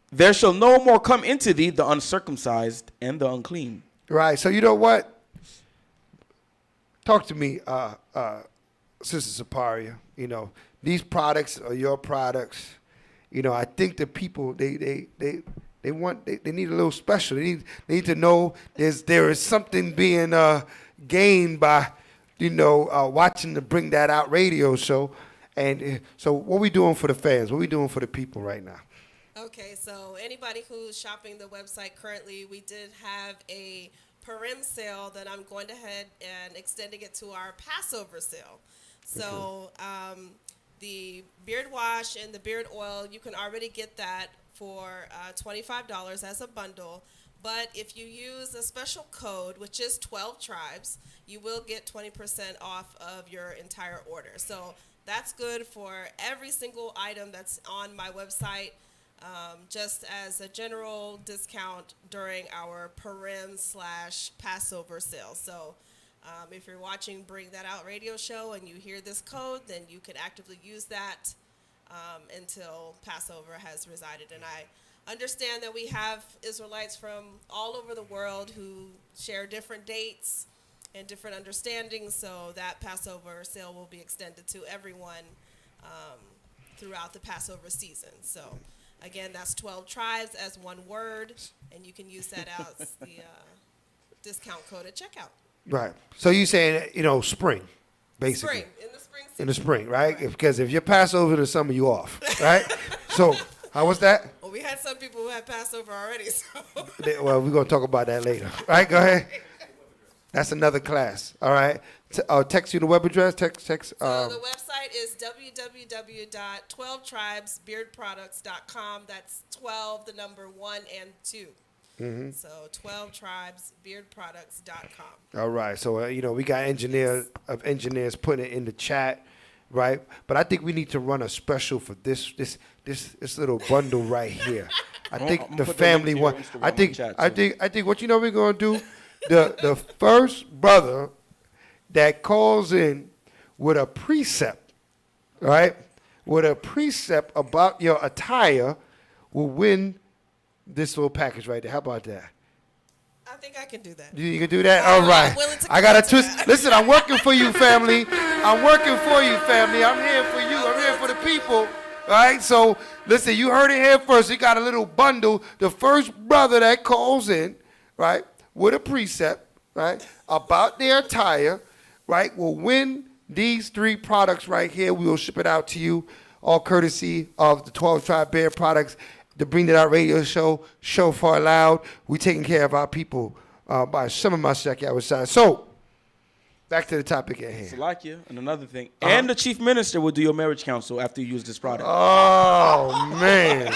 there shall no more come into thee the uncircumcised and the unclean. Right. So you know what? Talk to me, Sister Saparia. You know, these products are your products. You know, I think the people they need a little special. They need to know there is something being gained by, you know, watching the Bring That Out radio show. And so what we doing for the fans? What we doing for the people right now? Okay, so anybody who's shopping the website currently, we did have a Purim sale that I'm going ahead and extending it to our Passover sale. So the beard wash and the beard oil, you can already get that for $25 as a bundle. But if you use a special code, which is 12 tribes, you will get 20% off of your entire order. So that's good for every single item that's on my website, just as a general discount during our Purim/Passover sale. So if you're watching Bring That Out radio show and you hear this code, then you can actively use that until Passover has resided. And I understand that we have Israelites from all over the world who share different dates and different understandings, so that Passover sale will be extended to everyone throughout the Passover season. So again, that's 12 tribes as one word, and you can use that as the discount code at checkout. Right. So you saying, you know, spring, basically. Spring, in the spring season. In the spring, right? Because if you're Passover to summer, you off, right? So how was that? Well, we had some people who had Passover already, so. Well, we're going to talk about that later. Right? Go ahead. That's another class. All right. I'll text you the web address. Text. So the website is www.12tribesbeardproducts.com. That's 12, the number 1 and 2. So 12tribesbeardproducts.com. All right. So, you know, we got engineers putting it in the chat, right? But I think we need to run a special for this little bundle right here. I think I'm the put family link to one. your Instagram I in think the chat, I too. think I think what you know we're gonna do. The first brother that calls in with a precept, right? With a precept about your attire will win this little package right there. How about that? I think I can do that. You can do that? All right. I'm willing to I got to commit to twist. that. Listen, I'm working for you, family. I'm working for you, family. I'm here for you. I'm here for the people. All right? So, listen, you heard it here first. You got a little bundle. The first brother that calls in, right, with a precept, right, about their attire, right, will win these 3 products right here. We will ship it out to you, all courtesy of the 12 Tribe Bear products. The Bring It Out radio show, Shofar Loud. We taking care of our people by some of my shack outside. So, back to the topic at hand. Salakia, and another thing. And the chief minister will do your marriage counsel after you use this product. Oh, man.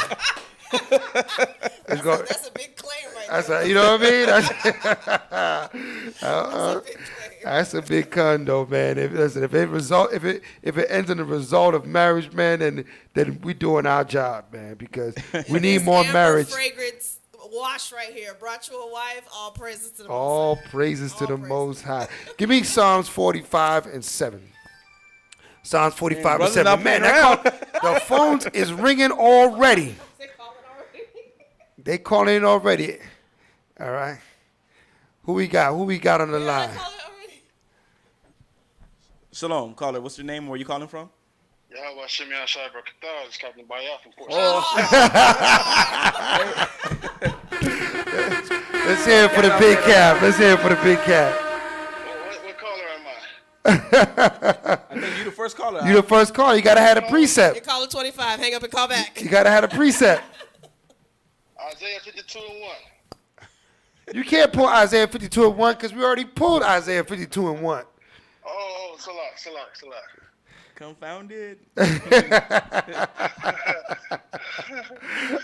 Let's go. That's a big claim right That's there. a, you know what I mean? That's a big claim. That's a big condo, man. If it ends in the result of marriage, man, then we doing our job, man, because we need This more amber marriage. fragrance wash right here brought you a wife. All praises to the All Most High. praises to All the praises. Most High. Give me Psalms 45 and 7. Psalms 45 and brother's 7. not Man, playing the phones is ringing already. They call it already. They calling in already. All right. Who we got? Who we got on the Yeah, line? they call it already. Shalom, caller. What's your name? Where are you calling from? Yahweh Shemiah Shai Barakatah. It's Captain Bayaf, of course. Let's hear it for the big cap. Let's hear it for the big cap. What color am I? I think you the first caller. You the first call. You gotta have a You precept. call it 25. Hang up and call back. You gotta have a precept. Isaiah 52 and 1. You can't pull Isaiah 52 and 1 because we already pulled Isaiah 52 and 1. Oh, Salah. Confounded.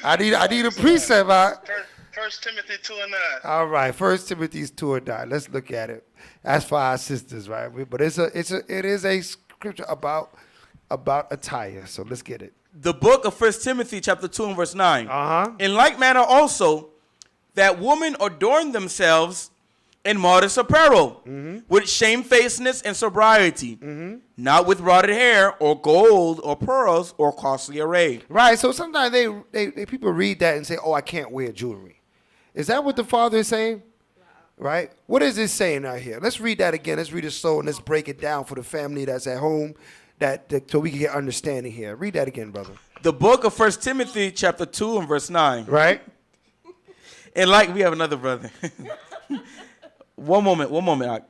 I need a precept. First Timothy 2 and 9. All right, 1 Timothy 2 and 9. Let's look at it. That's for our sisters, right? But it is a scripture about attire. So let's get it. The book of 1 Timothy chapter 2 and verse 9. Uh-huh. In like manner also, that women adorn themselves in modest apparel, with shamefacedness and sobriety, not with rotted hair or gold or pearls or costly array. Right. So sometimes they people read that and say, "Oh, I can't wear jewelry." Is that what the Father is saying? Right. What is it saying out here? Let's read that again. Let's read it slow and let's break it down for the family that's at home, so we can get understanding here. Read that again, brother. The book of 1 Timothy chapter 2 and verse 9. Right. And like, we have another brother. One moment. Ak.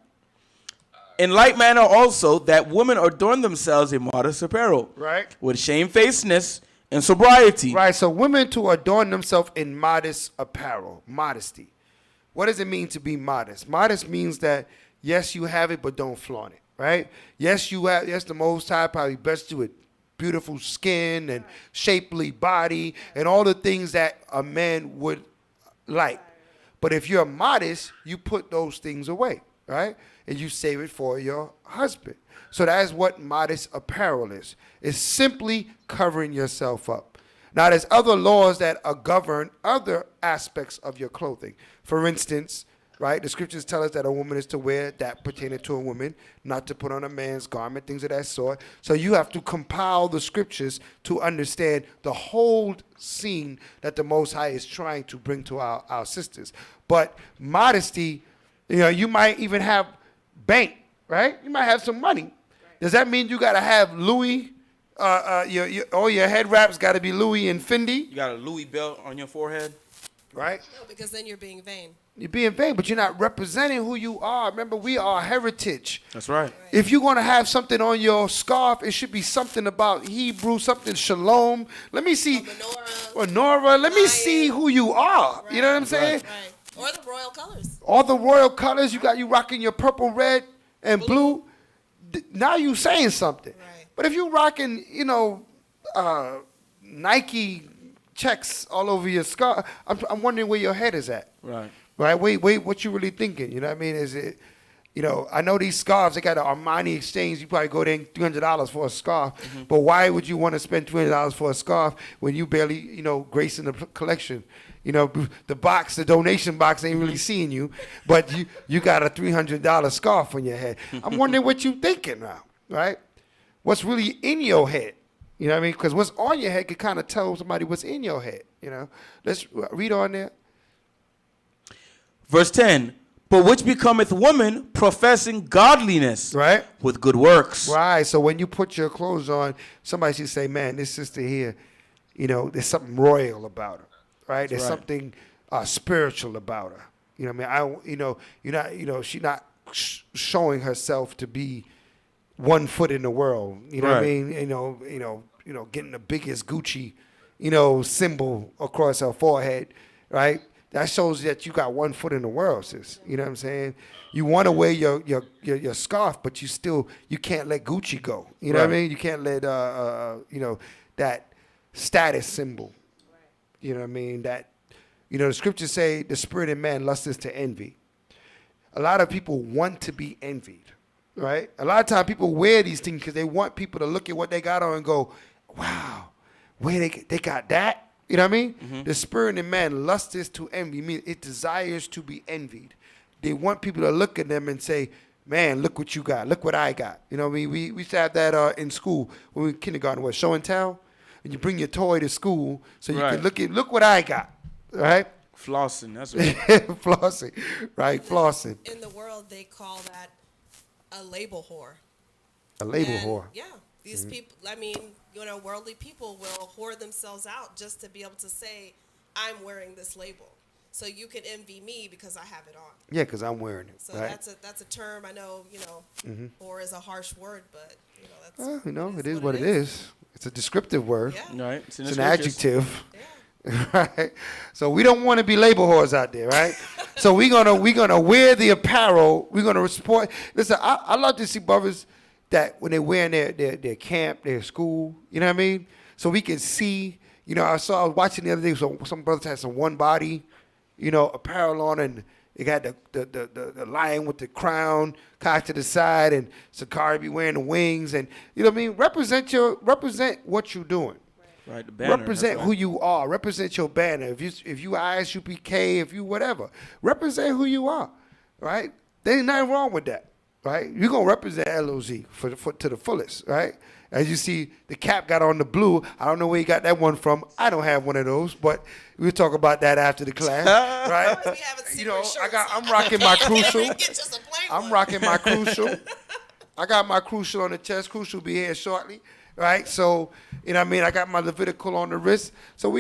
In like manner also, that women adorn themselves in modest apparel, Right. with shamefacedness and sobriety. Right. So women to adorn themselves in modest apparel, modesty. What does it mean to be modest? Modest means that yes, you have it, but don't flaunt it. Right. Yes, you have. Yes, the Most High probably blessed you with beautiful skin and shapely body and all the things that a man would like. But if you're modest, you put those things away, right? And you save it for your husband. So that's what modest apparel is. It's simply covering yourself up. Now, there's other laws that govern other aspects of your clothing. For instance, right, the scriptures tell us that a woman is to wear that pertaining to a woman, not to put on a man's garment, things of that sort. So you have to compile the scriptures to understand the whole scene that the Most High is trying to bring to our sisters. But modesty, you might even have bank, right? You might have some money. Does that mean you got to have Louis? All your head wraps got to be Louis and Fendi, You got a Louis belt on your forehead. right? No, because then you're being vain. You're being vain, but you're not representing who you are. Remember, we are heritage. That's right. If you're going to have something on your scarf, it should be something about Hebrew, something shalom. Let me see. Menorah. Let me Lion. see who you are. You know what I'm saying? Right. Or the royal colors. All the royal colors, you rocking your purple, red, and blue. Now you saying something. Right. But if you rocking, Nike checks all over your scarf, I'm wondering where your head is at. Right. Right? Wait, what you really thinking? You know what I mean? Is it, I know these scarves, they got an Armani exchange. You probably go there and $300 for a scarf. But why would you want to spend $200 for a scarf when you barely, gracing the collection? The box, the donation box ain't really seeing you, but you got a $300 scarf on your head. I'm wondering what you thinking now, right? What's really in your head. You know what I mean? Because what's on your head can kind of tell somebody what's in your head, you know? Let's read on there. Verse 10, but which becometh woman professing godliness Right? with good works. Right. So when you put your clothes on, somebody should say, man, this sister here, you know, there's something royal about her, right? There's right. something spiritual about her. You know what I mean? You're not, she's not showing herself to be 1 foot in the world. You know what I Right. mean? Getting the biggest Gucci, symbol across her forehead, right? That shows that you got 1 foot in the world, sis. You know what I'm saying? You want to wear your scarf, but you can't let Gucci go. You know what I Right. mean? You can't let that status symbol. You know what I mean? That the scriptures say the spirit in man lusteth to envy. A lot of people want to be envied, right? A lot of times people wear these things because they want people to look at what they got on and go, wow, where they got that? You know what I mean? Mm-hmm. The spirit in man lusteth to envy. Means it desires to be envied. They want people to look at them and say, man, look what you got. Look what I got. You know what I mean? We used to have that in school when we were in kindergarten, show and tell. And you bring your toy to school so you Right. can look what I got, right? Flossing, that's right. Flossing, right? Flossing. In the world, they call that a label whore. A label And, whore. Yeah, these people. I mean, worldly people will whore themselves out just to be able to say, "I'm wearing this label," so you can envy me because I have it on. Yeah, because I'm wearing it, So right? that's a term. I know, whore is a harsh word, but that's. Well, it is what it is. It's a descriptive word. Yeah. Right? It's in the It's an scriptures. adjective. Yeah. Right? So we don't want to be label whores out there, right? So we're gonna wear the apparel. We're gonna support. Listen, I love to see brothers that when they're wearing their camp, their school, you know what I mean? So we can see, I was watching the other day, so some brothers had some one body, apparel on, and they got the lion with the crown cocked to the side, and Sakari be wearing the wings, and you know what I mean? Represent what you're doing. Right, the banner. Represent that's who right. you are. Represent your banner. If you ISUPK, if you whatever, represent who you are, right? There ain't nothing wrong with that, right? You're gonna represent LOZ to the fullest, right? As you see, the cap got on the blue. I don't know where you got that one from. I don't have one of those, but we'll talk about that after the class, right? We having secret shirts. I'm rocking my crucial. Get just a plain I'm one. rocking my crucial. I got my crucial on the chest. Crucial will be here shortly, right? So, you know what I mean? I got my Levitical on the wrist. So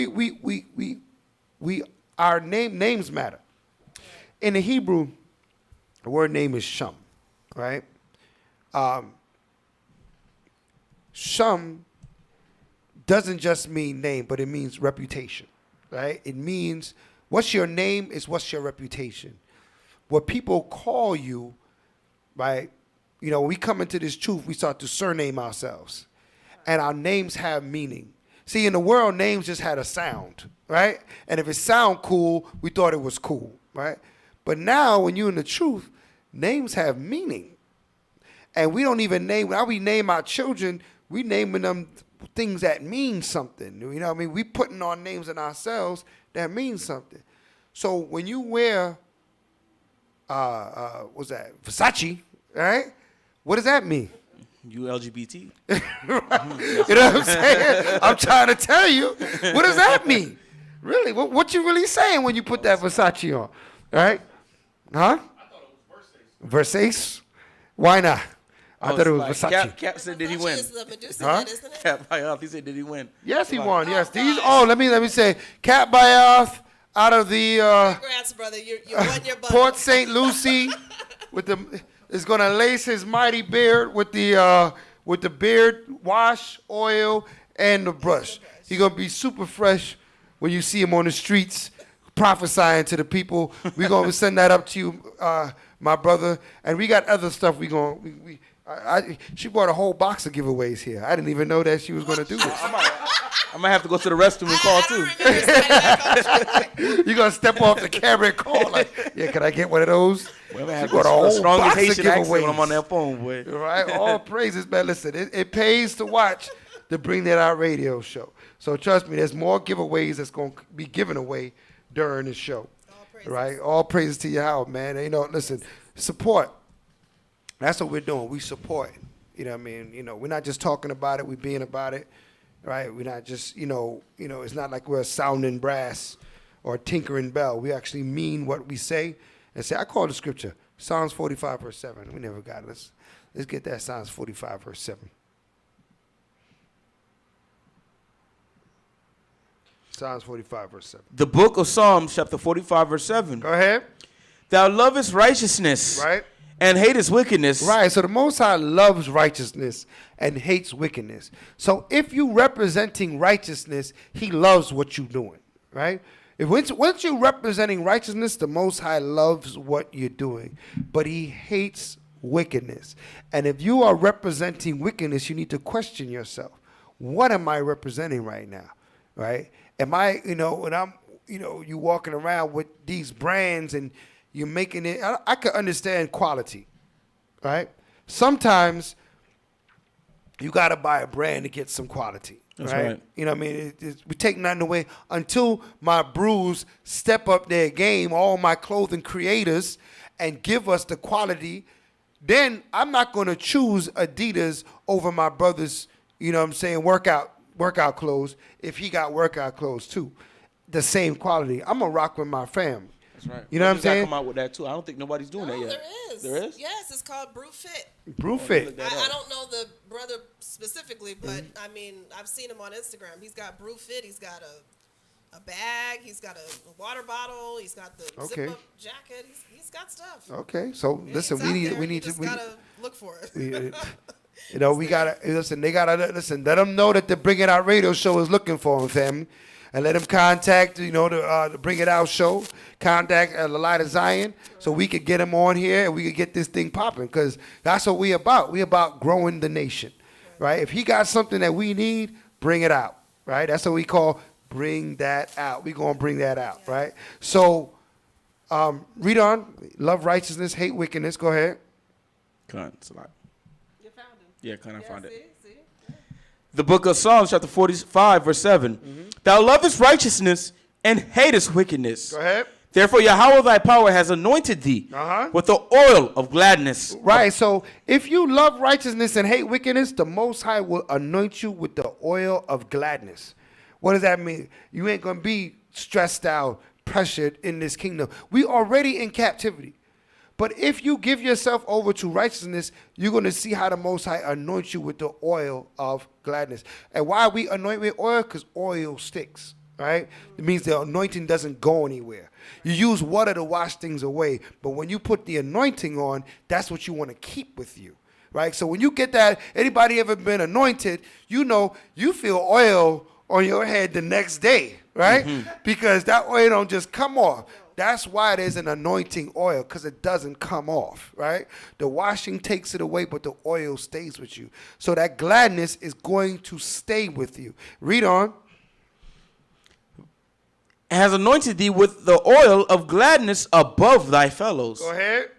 our names matter. In the Hebrew, the word name is Shum, right? Shum doesn't just mean name, but it means reputation, right? It means what's your name is what's your reputation. What people call you, right? When we come into this truth, we start to surname ourselves. And our names have meaning. See, in the world, names just had a sound, right? And if it sound cool, we thought it was cool, right? But now, when you're in the truth, names have meaning. And we don't even name, how we name our children, we naming them things that mean something. You know what I mean? We putting on names in ourselves that mean something. So when you wear, what's that, Versace, right? What does that mean? You LGBT. You know what I'm saying? I'm trying to tell you. What does that mean? Really? What you really saying when you put that Versace on? Right? Huh? I thought it was Versace. Why not? I thought it was Versace. Cap said, did he Versace win? is the Medusa Huh? head, isn't it? Cap by off. He said, did he win? Yes, he won. Yes. right. Let me say, Cat Bayoff out of the Congrats, brother. You won your bundle. Port St. Lucie is gonna lace his mighty beard with the beard wash, oil, and the brush. He's gonna be super fresh when you see him on the streets prophesying to the people. We're gonna send that up to you, my brother. And we got other stuff she brought a whole box of giveaways here. I didn't even know that she was gonna do this. I might have to go to the restroom and call I too. don't remember saying that, Coach. You're gonna step off the camera and call like, yeah, can I get one of those? Well, I have She brought a the whole strongest box of Haitian accent when I'm giveaways. on that phone, boy. Right? All praises, man. Listen, it pays to watch the Bring That Out radio show. So trust me, there's more giveaways that's going to be given away during the show. All praises. Right? All praises to your house, man. Listen, support. That's what we're doing. We support. You know what I mean? You know, we're not just talking about it, we're being about it, right? We're not just, it's not like we're a sounding brass or a tinkering bell. We actually mean what we say and say, I call the scripture Psalms 45 verse 7. We never got it. Let's get that Psalms 45 verse 7. Psalms 45 verse 7. The book of Psalms, chapter 45, verse 7. Go ahead. Thou lovest righteousness Right. and hatest wickedness. Right. So the Most High loves righteousness and hates wickedness. So if you representing righteousness, he loves what you're doing. Right. If once you're representing righteousness, the Most High loves what you're doing, but he hates wickedness. And if you are representing wickedness, you need to question yourself. What am I representing right now? Right. Am I, when I'm, you walking around with these brands and you're making it, I could understand quality, right? Sometimes you got to buy a brand to get some quality, right? You know what I mean? We take nothing away. Until my brews step up their game, all my clothing creators, and give us the quality, then I'm not going to choose Adidas over my brother's, workout clothes if he got workout clothes too. The same quality. I'm going to rock with my family. That's right. You know what I'm saying? Come out with that too. I don't think nobody's doing that yet. There is. There is? Yes, it's called Brew Fit. Brew Fit. I don't know the brother specifically, but I mean, I've seen him on Instagram. He's got Brew Fit. He's got a bag. He's got a water bottle. He's got the zip-up jacket. He's got stuff. Okay, so listen, we need to gotta look for it. We gotta listen. They gotta listen. Let them know that the Bring It Out radio show is looking for them, family, and let them contact the Bring It Out show. Contact the Light of Zion so we could get them on here and we could get this thing popping, because that's what we about. We about growing the nation, right? If he got something that we need, bring it out, right? That's what we call bring that out. We gonna bring that out, right? So, read on. Love righteousness, hate wickedness. Go ahead. It's a lot. You found him. Yeah, kind of found it. See? The book of Psalms, chapter 45, verse 7. Thou lovest righteousness and hatest wickedness. Go ahead. Therefore, Yahweh thy power has anointed thee with the oil of gladness. Right. So if you love righteousness and hate wickedness, the Most High will anoint you with the oil of gladness. What does that mean? You ain't going to be stressed out, pressured in this kingdom. We already in captivity. But if you give yourself over to righteousness, you're going to see how the Most High anoints you with the oil of gladness. And why we anoint with oil? Because oil sticks, right? It means the anointing doesn't go anywhere. You use water to wash things away, but when you put the anointing on, that's what you want to keep with you, right? So when you get that, anybody ever been anointed, you feel oil on your head the next day, right? Because that oil don't just come off. That's why there's an anointing oil, because it doesn't come off, right? The washing takes it away, but the oil stays with you. So that gladness is going to stay with you. Read on. Has anointed thee with the oil of gladness above thy fellows. Go ahead.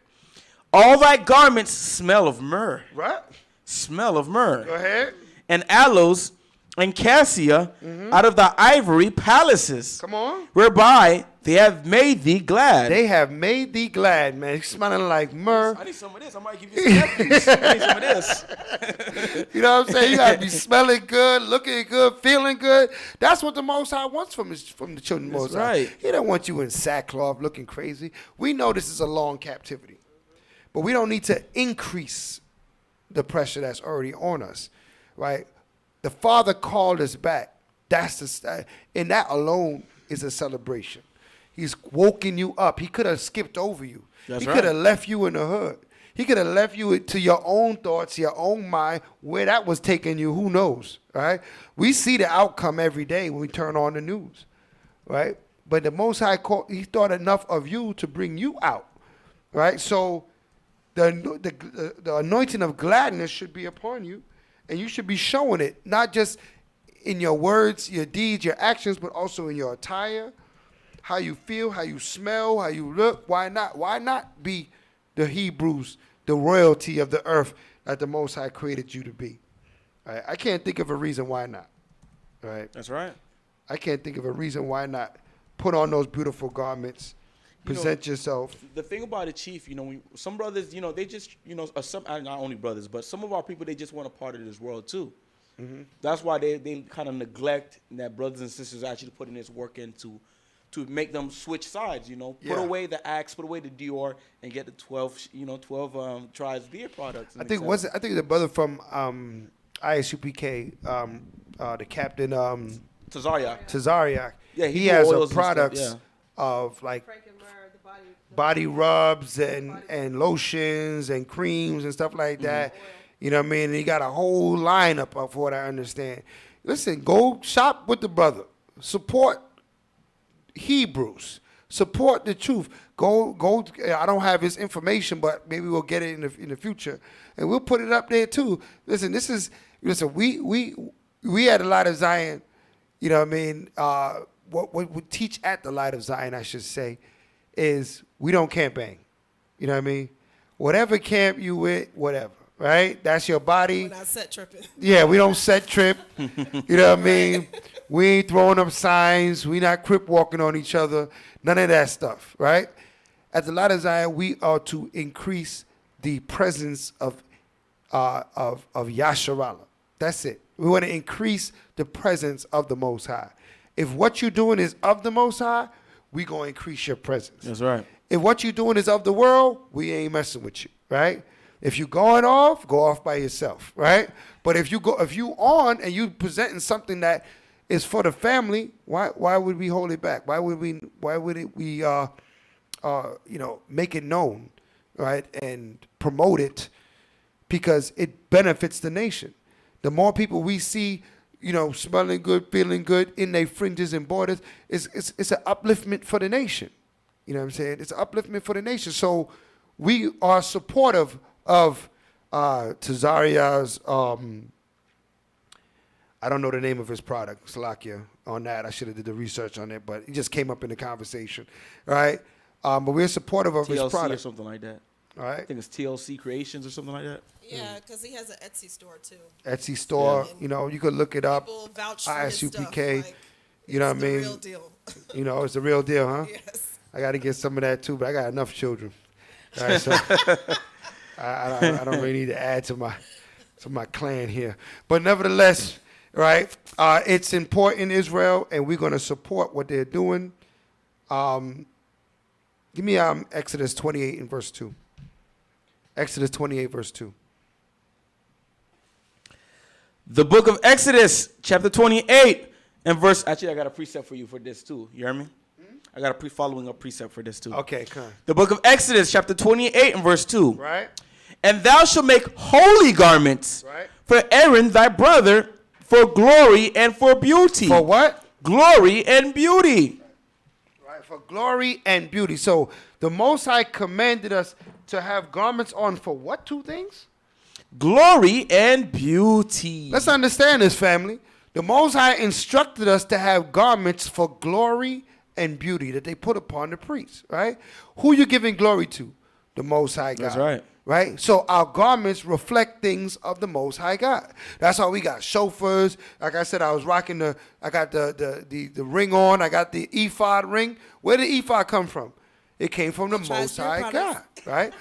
All thy garments smell of myrrh. What? Smell of myrrh. Go ahead. And aloes and cassia out of thy ivory palaces. Come on. Whereby they have made thee glad. They have made thee glad, man. Smelling like myrrh. I need some of this. I might give you some napkins. I need some of this. You know what I'm saying? You gotta be smelling good, looking good, feeling good. That's what the Most High wants from the children of the Most High. Right. He don't want you in sackcloth looking crazy. We know this is a long captivity, but we don't need to increase the pressure that's already on us, right? The Father called us back. And that alone is a celebration. He's woken you up. He could have skipped over you. He could have left you in the hood. He could have left you to your own thoughts, your own mind. Where that was taking you, who knows, right? We see the outcome every day when we turn on the news, right? But the Most High, he thought enough of you to bring you out, right? So the anointing of gladness should be upon you, and you should be showing it, not just in your words, your deeds, your actions, but also in your attire, how you feel, how you smell, how you look. Why not? Why not be the Hebrews, the royalty of the earth that the Most High created you to be? Right? I can't think of a reason why not. Right? That's right. I can't think of a reason why not put on those beautiful garments present yourself. The thing about it, Chief, when some brothers, they just, not only brothers, but some of our people, they just want a part of this world too. That's why they kind of neglect that brothers and sisters actually putting this work into to make them switch sides, put away the Axe, put away the Dior, and get the 12 Tribes beer products. I think the brother from ISUPK, the captain Tazariak. Yeah, he has oils and products stuff, of like Frank and Myrrh, the body rubs and lotions and creams and stuff like that. You know what I mean? And he got a whole lineup of what I understand. Listen, go shop with the brother. Support Hebrews. Support the truth. Go. I don't have his information, but maybe we'll get it in the future, and we'll put it up there too. Listen, we at the Light of Zion. You know what I mean? What we teach at the Light of Zion, I should say, is we don't camp bang. You know what I mean? Whatever camp you with, whatever. Right? That's your body. We're not set tripping. Yeah, we don't set trip. You know what I mean? We ain't throwing up signs. We not crip walking on each other. None of that stuff, right? At the Light of Zion, we are to increase the presence of Yasharallah. That's it. We want to increase the presence of the Most High. If what you're doing is of the Most High, we going to increase your presence. That's right. If what you're doing is of the world, we ain't messing with you, right? If you're going off, go off by yourself, right? But if you on and you presenting something that is for the family, why would we hold it back? Why would we make it known, right? And promote it because it benefits the nation. The more people we see, smelling good, feeling good in their fringes and borders, it's an upliftment for the nation. You know what I'm saying? It's an upliftment for the nation. So we are supportive of Tazaria's, I don't know the name of his product, Salakia, on that. I should have did the research on it, but it just came up in the conversation, right? But we're supportive of his TLC product. or something like that. All right? I think it's TLC Creations or something like that. Yeah, because he has an Etsy store too. Etsy store, Yeah. You could look it up. People vouch for his stuff. ISUPK, Like, you know what I it's mean? the real deal. It's the real deal, huh? Yes. I got to get some of that too, but I got enough children. All right, so I don't really need to add to my clan here. But nevertheless, right, it's important in Israel, and we're going to support what they're doing. Give me Exodus 28 and verse 2. Exodus 28, verse 2. The book of Exodus, chapter 28, and verse. Actually, I got a precept for you for this too. You hear me? I got a following up precept for this too. Okay, come on. The book of Exodus, chapter 28, and verse 2. Right? And thou shalt make holy garments Right. for Aaron thy brother, for glory and for beauty. For what? Glory and beauty. Right, for glory and beauty. So the Most High commanded us to have garments on for what two things? Glory and beauty. Let's understand this, family. The Most High instructed us to have garments for glory and beauty that they put upon the priests, right? Who you giving glory to? The Most High God. That's right. Right? So our garments reflect things of the Most High God. That's why we got chauffeurs. Like I said, I got the ring on. I got the ephod ring. Where did ephod come from? It came from the Most High God, right?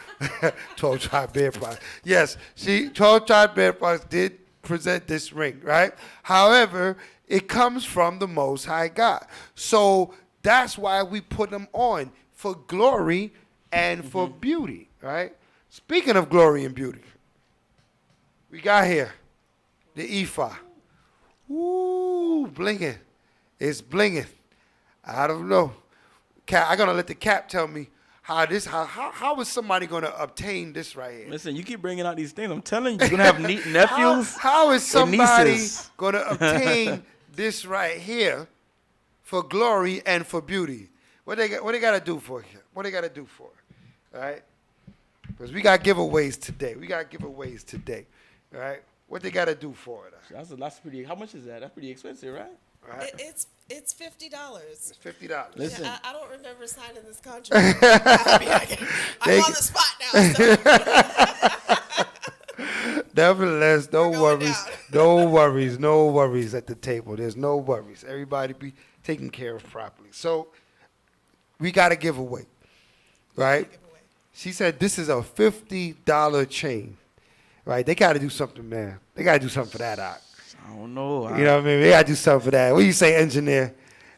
12 tribe bear products. Yes, 12 tribe bear products did present this ring, right? However, it comes from the Most High God. So that's why we put them on, for glory and for beauty, right? Speaking of glory and beauty, we got here the ephod. Ooh, blinging. It's blinging. I don't know. I'm going to let the cap tell me how is somebody going to obtain this right here? Listen, you keep bringing out these things. I'm telling you, you're going to have nephews. How is somebody nieces. going to obtain this right here for glory and for beauty? What they got to do for you? What they got to do for it? All right? Because we got giveaways today. All right? What they got to do for it? That's pretty. How much is that? That's pretty expensive, right? All right? It's $50. It's $50. Listen. Yeah, I don't remember signing this contract. I'm on the spot now. So. Nevertheless, no We're going worries. No worries at the table. There's no worries. Everybody be taken care of properly. So we got a giveaway. right? She said this is a $50 chain, right? They got to do something, man. They got to do something for that, Doc. I don't know. You know what I mean? They got to do something for that. What do you say, engineer?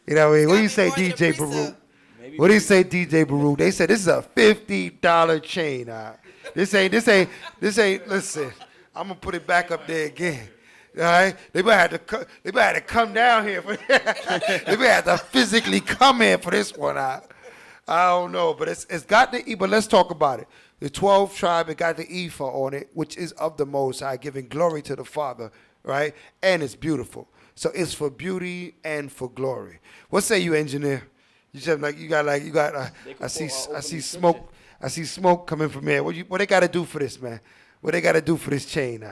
You know what I mean? What do you say, Gotta be more than a DJ Baruch? precept. What do you say, DJ Baruch? They said this is a $50 chain. This ain't. Listen, I'm gonna put it back up there again. All right, they might have to come down here. They might have to physically come in for this one. I don't know, but it's got the E. But let's talk about it. The 12 tribe, it got the ephah on it, which is of the Most High, giving glory to the Father, right? And it's beautiful. So it's for beauty and for glory. What say you, engineer? You said you got. I see smoke. I see smoke coming from here. What they got to do for this, man? What they got to do for this chain?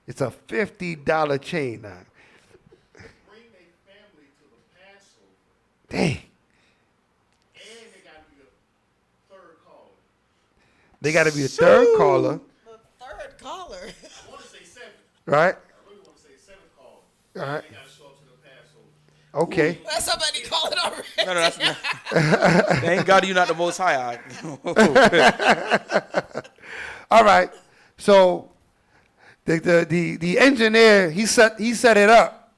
It's a $50 chain. Bring a family to the Passover. Dang. And they got to be the third caller. They got to be the third caller, The third caller. I want to say seven. right? I really want to say seventh caller. All right. They got to show up to the Passover. Okay. That's somebody calling already. No, that's not. Thank God you're not the Most High. All right. So the engineer, he set it up.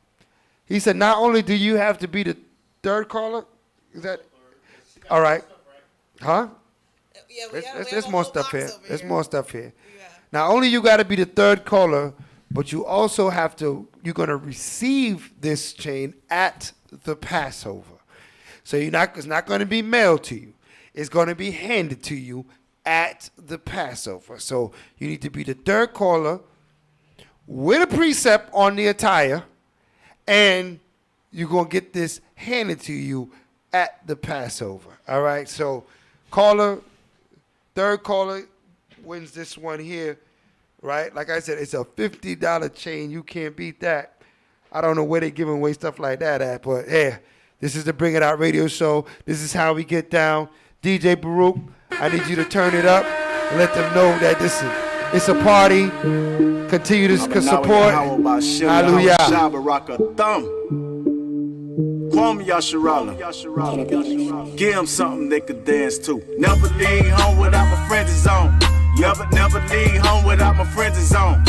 He said not only do you have to be the third caller, is that all right? Huh? Yeah, we have There's a more whole stuff box here. over There's here. more stuff here. Yeah. Not only you got to be the third caller, but you also have to. You're gonna receive this chain at the Passover. So it's not going to be mailed to you. It's going to be handed to you at the Passover. So you need to be the third caller with a precept on the attire, and you're going to get this handed to you at the Passover. All right? So third caller wins this one here, right? Like I said, it's a $50 chain. You can't beat that. I don't know where they're giving away stuff like that at, but yeah, this is the Bring It Out radio show. This is how we get down. DJ Baruch, I need you to turn it up and let them know that it's a party. Continue to support. Hallelujah. Kwame Yasharala. Give them something they could dance to. Never leave home without my friends is on. Never leave home without my friends is on.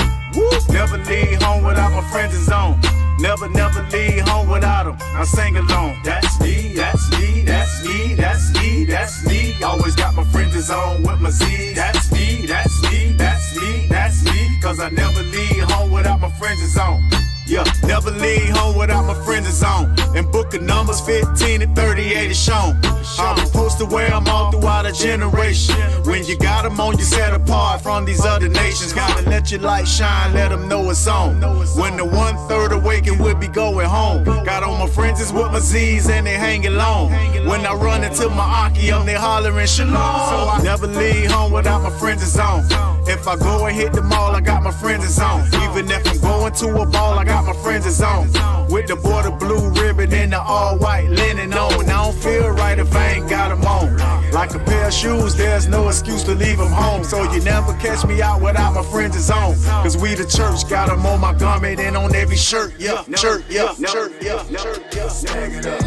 Never leave home without my friends is on. Never leave home without them. I sing along. That's me, that's me, that's me, that's me, that's me. Always got my friends is on with my Z's. That's me, that's me, that's me, that's me. Cause I never leave home without my friends is on. Yeah, never leave home without my friends is on. And book of numbers 15 and 38 is shown. I'll be posted where I'm all throughout a generation. When you got them on, you set apart from these other nations. Gotta let your light shine, let them know it's on. When the 1/3 awaken, we'll be going home. Got on my friends is with my Z's and they hanging long. When I run into my Aki, they hollering shalom. So I never leave home without my friends is on. If I go and hit the mall, I got my friends is on. Even if I'm going to a ball, I got my friends is on. With the border blue ribbon and the all white linen on. I don't feel right if I ain't got them on. Like a pair of shoes, there's no excuse to leave them home. So you never catch me out without my friends is on. Cause we the church, got them on my garment and on every shirt. Yeah, shirt, yeah, shirt, yeah, shirt, yeah. Stag it up.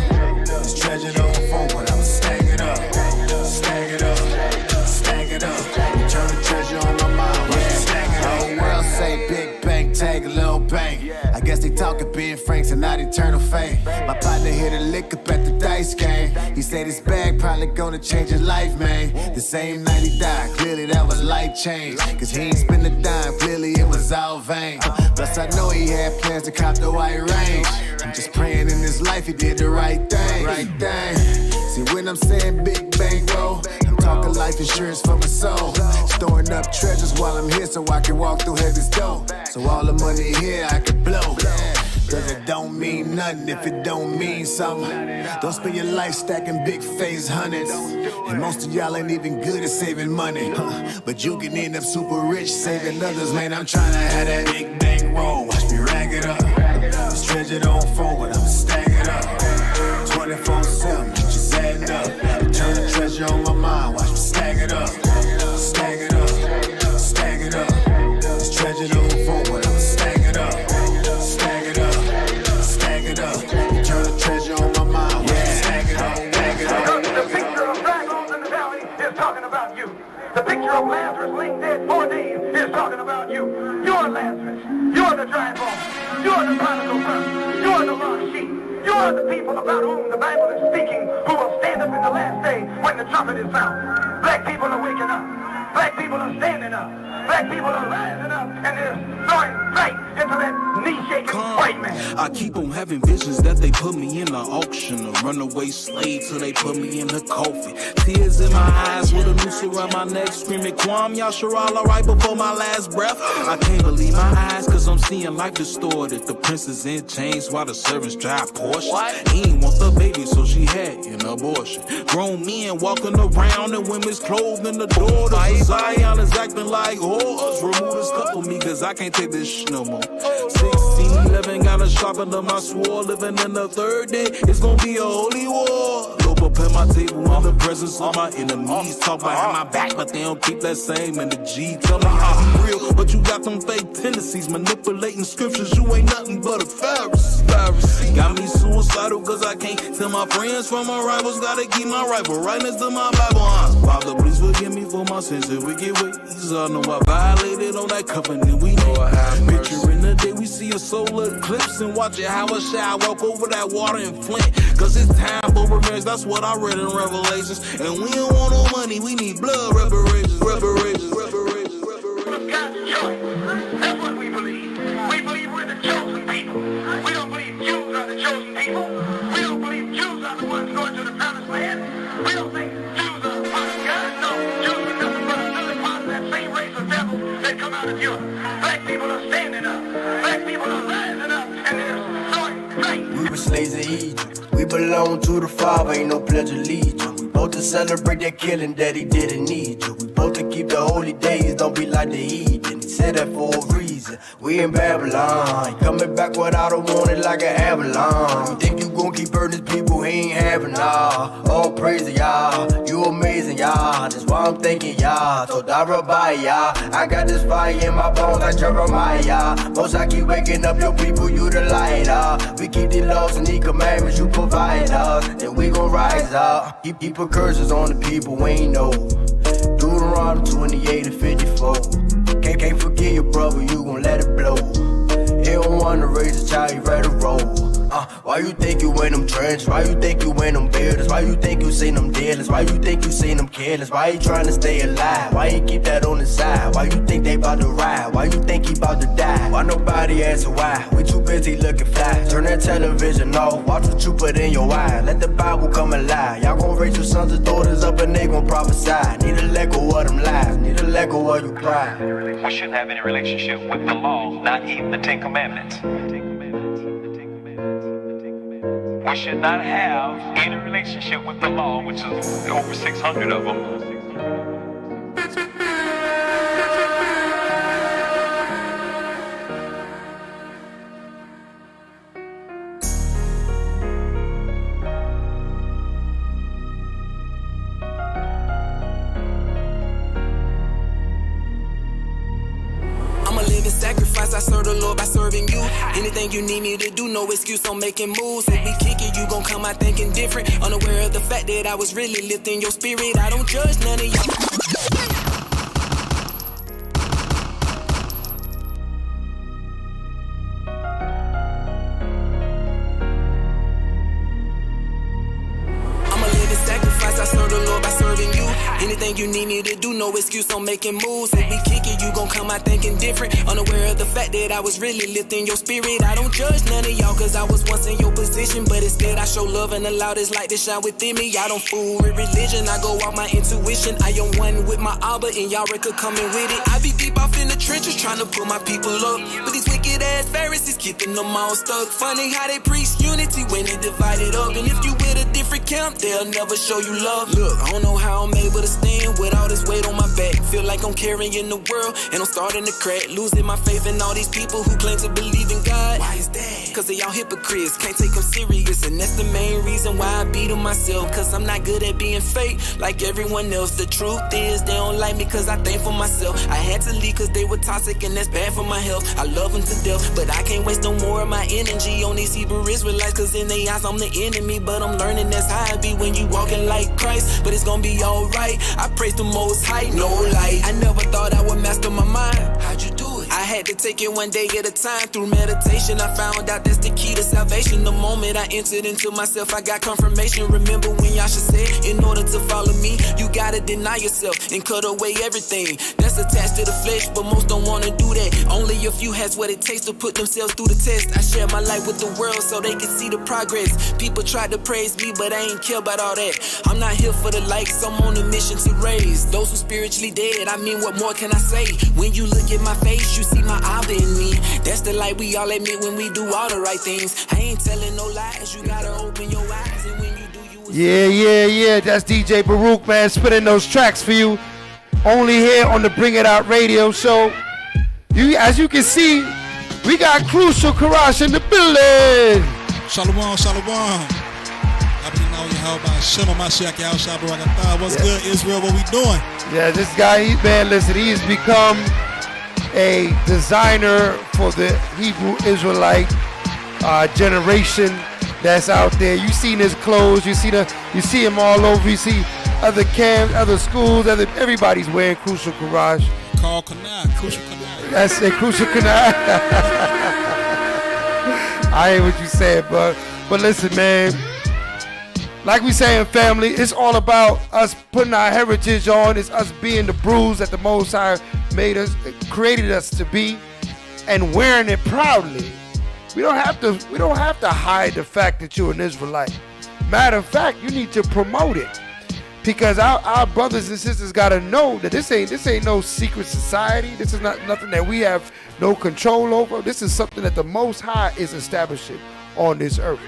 This treasure don't phone, but I'ma stag it up. Stag it up. Stag it up. Turn the treasure on my mind. Yeah. Stag it up. The world say big bang, tag a little bang. I guess they talking Ben Franks and not eternal fame. My partner hit a lick up at the dice game. He said his bag probably gonna change his life, man. The same night he died, clearly that was life change. Cause he ain't spend a dime, clearly it was all vain. Plus I know he had plans to cop the white range. I'm just praying in his life he did the right thing. Right thing. See when I'm saying big bang roll, I'm talking life insurance for my soul. Storing up treasures while I'm here so I can walk through heaven's door. So all the money here I can blow. Cause it don't mean nothing if it don't mean something. Don't spend your life stacking big face hundreds. And most of y'all ain't even good at saving money. But you can end up super rich saving others. Man, I'm trying to have that big bang roll. Watch me rag it up. This treasure don't fold, but I'm stack it up. 24/7, just adding up. Turn the treasure on my mind. Watch me stack it up. Stack it up. Stack it up. This treasure don't fold, but I'm stack it up. Stack it up. Stack it up. Turn the treasure on my mind. Watch me stack it up. Stack it up. are Lazarus. You are the dry bones. You are the prodigal son. You are the lost sheep. You are the people about whom the Bible is speaking, who will stand up in the last day when the trumpet is sounded. Black people are waking up. Black people are standing up. Black people are rising up, and they're throwing sight into that knee-shaking white man. I keep on having visions that they put me in the auction, a runaway slave till they put me in the coffin. Tears in my eyes with a noose around my neck, screaming Kwam Yasharala right before my last breath. I can't believe my eyes, cause I'm seeing life distorted. The princess in chains while the servants drive Porsche. He ain't want the baby, so she had an abortion. Grown men walking around in women's clothes in the door. Zion is acting like whores. Remove this cup of me, cause I can't take this shit no more. 1611 got a sharpen up my sword. Living in the third day, it's gonna be a holy war. Lope up at my table in the presence of my enemies. Talk behind my back, but they don't keep that same energy. Tell me how you real, but you got them fake tendencies. Manipulating scriptures, you ain't nothing but a Pharisee. Got me suicidal, cause I can't tell my friends from my rivals. Gotta keep my rifle right next to my Bible. Father, please forgive me for my sins and wicked ways. I know I violated on that covenant. We know I have picture in the day we see a solar eclipse and watch it how a shall walk over that water in Flint. Cause it's time for revenge, that's what I read in Revelations. And we don't want no money, we need blood reparations. God's choice. That's what we believe. We believe we're the chosen people. We don't believe Jews are the chosen people. We don't believe Jews are the ones going to the promised land. We don't think Jews are the part of God. No, Jews are nothing but another part of that same race of devils that come out of Europe. Black people are standing up. Black people are rising up, and they're throwing sight. We were slaves in Egypt. We belong to the Father, ain't no pledge of allegiance. We both to celebrate that killing that he didn't need you. We both to keep the holy days, don't be like the heathen. He said that for a reason. We in Babylon, coming back without a warning like an avalanche. You think you gon' keep hurting these people, he ain't having all. All praise to y'all, you amazing y'all. That's why I'm thanking y'all. Toda Rabbi y'all. I got this fire in my bones like Jeremiah. Most I keep waking up your people, you the lighter. We keep the laws and the commandments you provide us. Then we gon' rise up. Keep curses on the people we ain't know. Deuteronomy 28 and 54. Can't forget your brother, you gon' let it blow. He don't wanna raise a child, he ready to roll. Why you think you in them trenches? Why you think you in them buildings? Why you think you seen them dealers? Why you think you seen them careless? Why you trying to stay alive? Why you keep that on the side? Why you think they bout to ride? Why you think he bout to die? Why nobody answer why? We too busy looking fly. Turn that television off, watch what you put in your eye. Let the Bible come alive. Y'all gon' raise your sons and daughters up and they gon' prophesy. Need to let go of them lies, need to let go of your pride. We shouldn't have any relationship with the law, not even the Ten Commandments. We should not have any relationship with the law, which is over 600 of them. Sacrifice, I serve the Lord by serving you. Anything you need me to do, no excuse on making moves. If we kick it, you gon' come out thinking different. Unaware of the fact that I was really lifting your spirit. I don't judge none of y'all. I serve the Lord by serving you. Anything you need me to do, no excuse on making moves. If we kick it, you gon' come out thinking different. Unaware of the fact that I was really lifting your spirit. I don't judge none of y'all, cause I was once in your position. But instead I show love and allow this light to shine within me. I don't fool with religion, I go off my intuition. I am one with my Abba and y'all could come in with it. I be deep off in the trenches trying to pull my people up, but these wicked ass Pharisees keeping them all stuck. Funny how they preach unity when they divided up. And if you with a different camp, they'll never show you love. Look, I don't know how I'm able to stand with all this weight on my back. Feel like I'm carrying the world and I'm starting to crack. Losing my faith in all these people who claim to believe in God. Why is that? Cause they all hypocrites, can't take them serious. And that's the main reason why I beat on myself. Cause I'm not good at being fake like everyone else. The truth is they don't like me cause I think for myself. I had to leave cause they were toxic and that's bad for my health. I love them to death, but I can't waste no more of my energy on these Hebrew Israelites. Cause in their eyes I'm the enemy. But I'm learning that's how I be when you walking like Christ. But it's gonna be alright, I praise the Most High, no light. I never thought I would master my mind. How'd you do it? I had to take it one day at a time. Through meditation, I found out that's the key to salvation. The moment I entered into myself, I got confirmation. Remember when Yasha said, in order to follow me, you gotta deny yourself and cut away everything that's attached to the flesh, but most don't wanna do that. Only a few has what it takes to put themselves through the test. I share my life with the world so they can see the progress. People try to praise me, but I ain't care about all that. I'm not here for the likes, I'm on a mission to raise those who spiritually dead. I mean, what more can I say? When you look at my face, you see my Abba in me. That's the light we all admit when we do all the right things. I ain't telling no lies, you gotta open your eyes, and when you do, Yeah. That's DJ Baruch, man, spinning those tracks for you. Only here on the Bring It Out radio show. As you can see, we got Crucial Karash in the building. Shalom, shalom. What's good, Israel? What we doing? Yeah, this guy, man, listen, he has become a designer for the Hebrew Israelite generation that's out there. You seen his clothes, you see him all over. You see other camps, other schools, everybody's wearing Crucial Karash. Carl Kanai, Crucial Kanai. That's it, Crucial Kanai. I hear what you said, but listen, man. Like we say in family, it's all about us putting our heritage on. It's us being the bruise that the Most High created us to be, and wearing it proudly. We don't have to hide the fact that you're an Israelite. Matter of fact, you need to promote it, because our brothers and sisters gotta know that this ain't no secret society. This is not nothing that we have no control over. This is something that the Most High is establishing on this earth.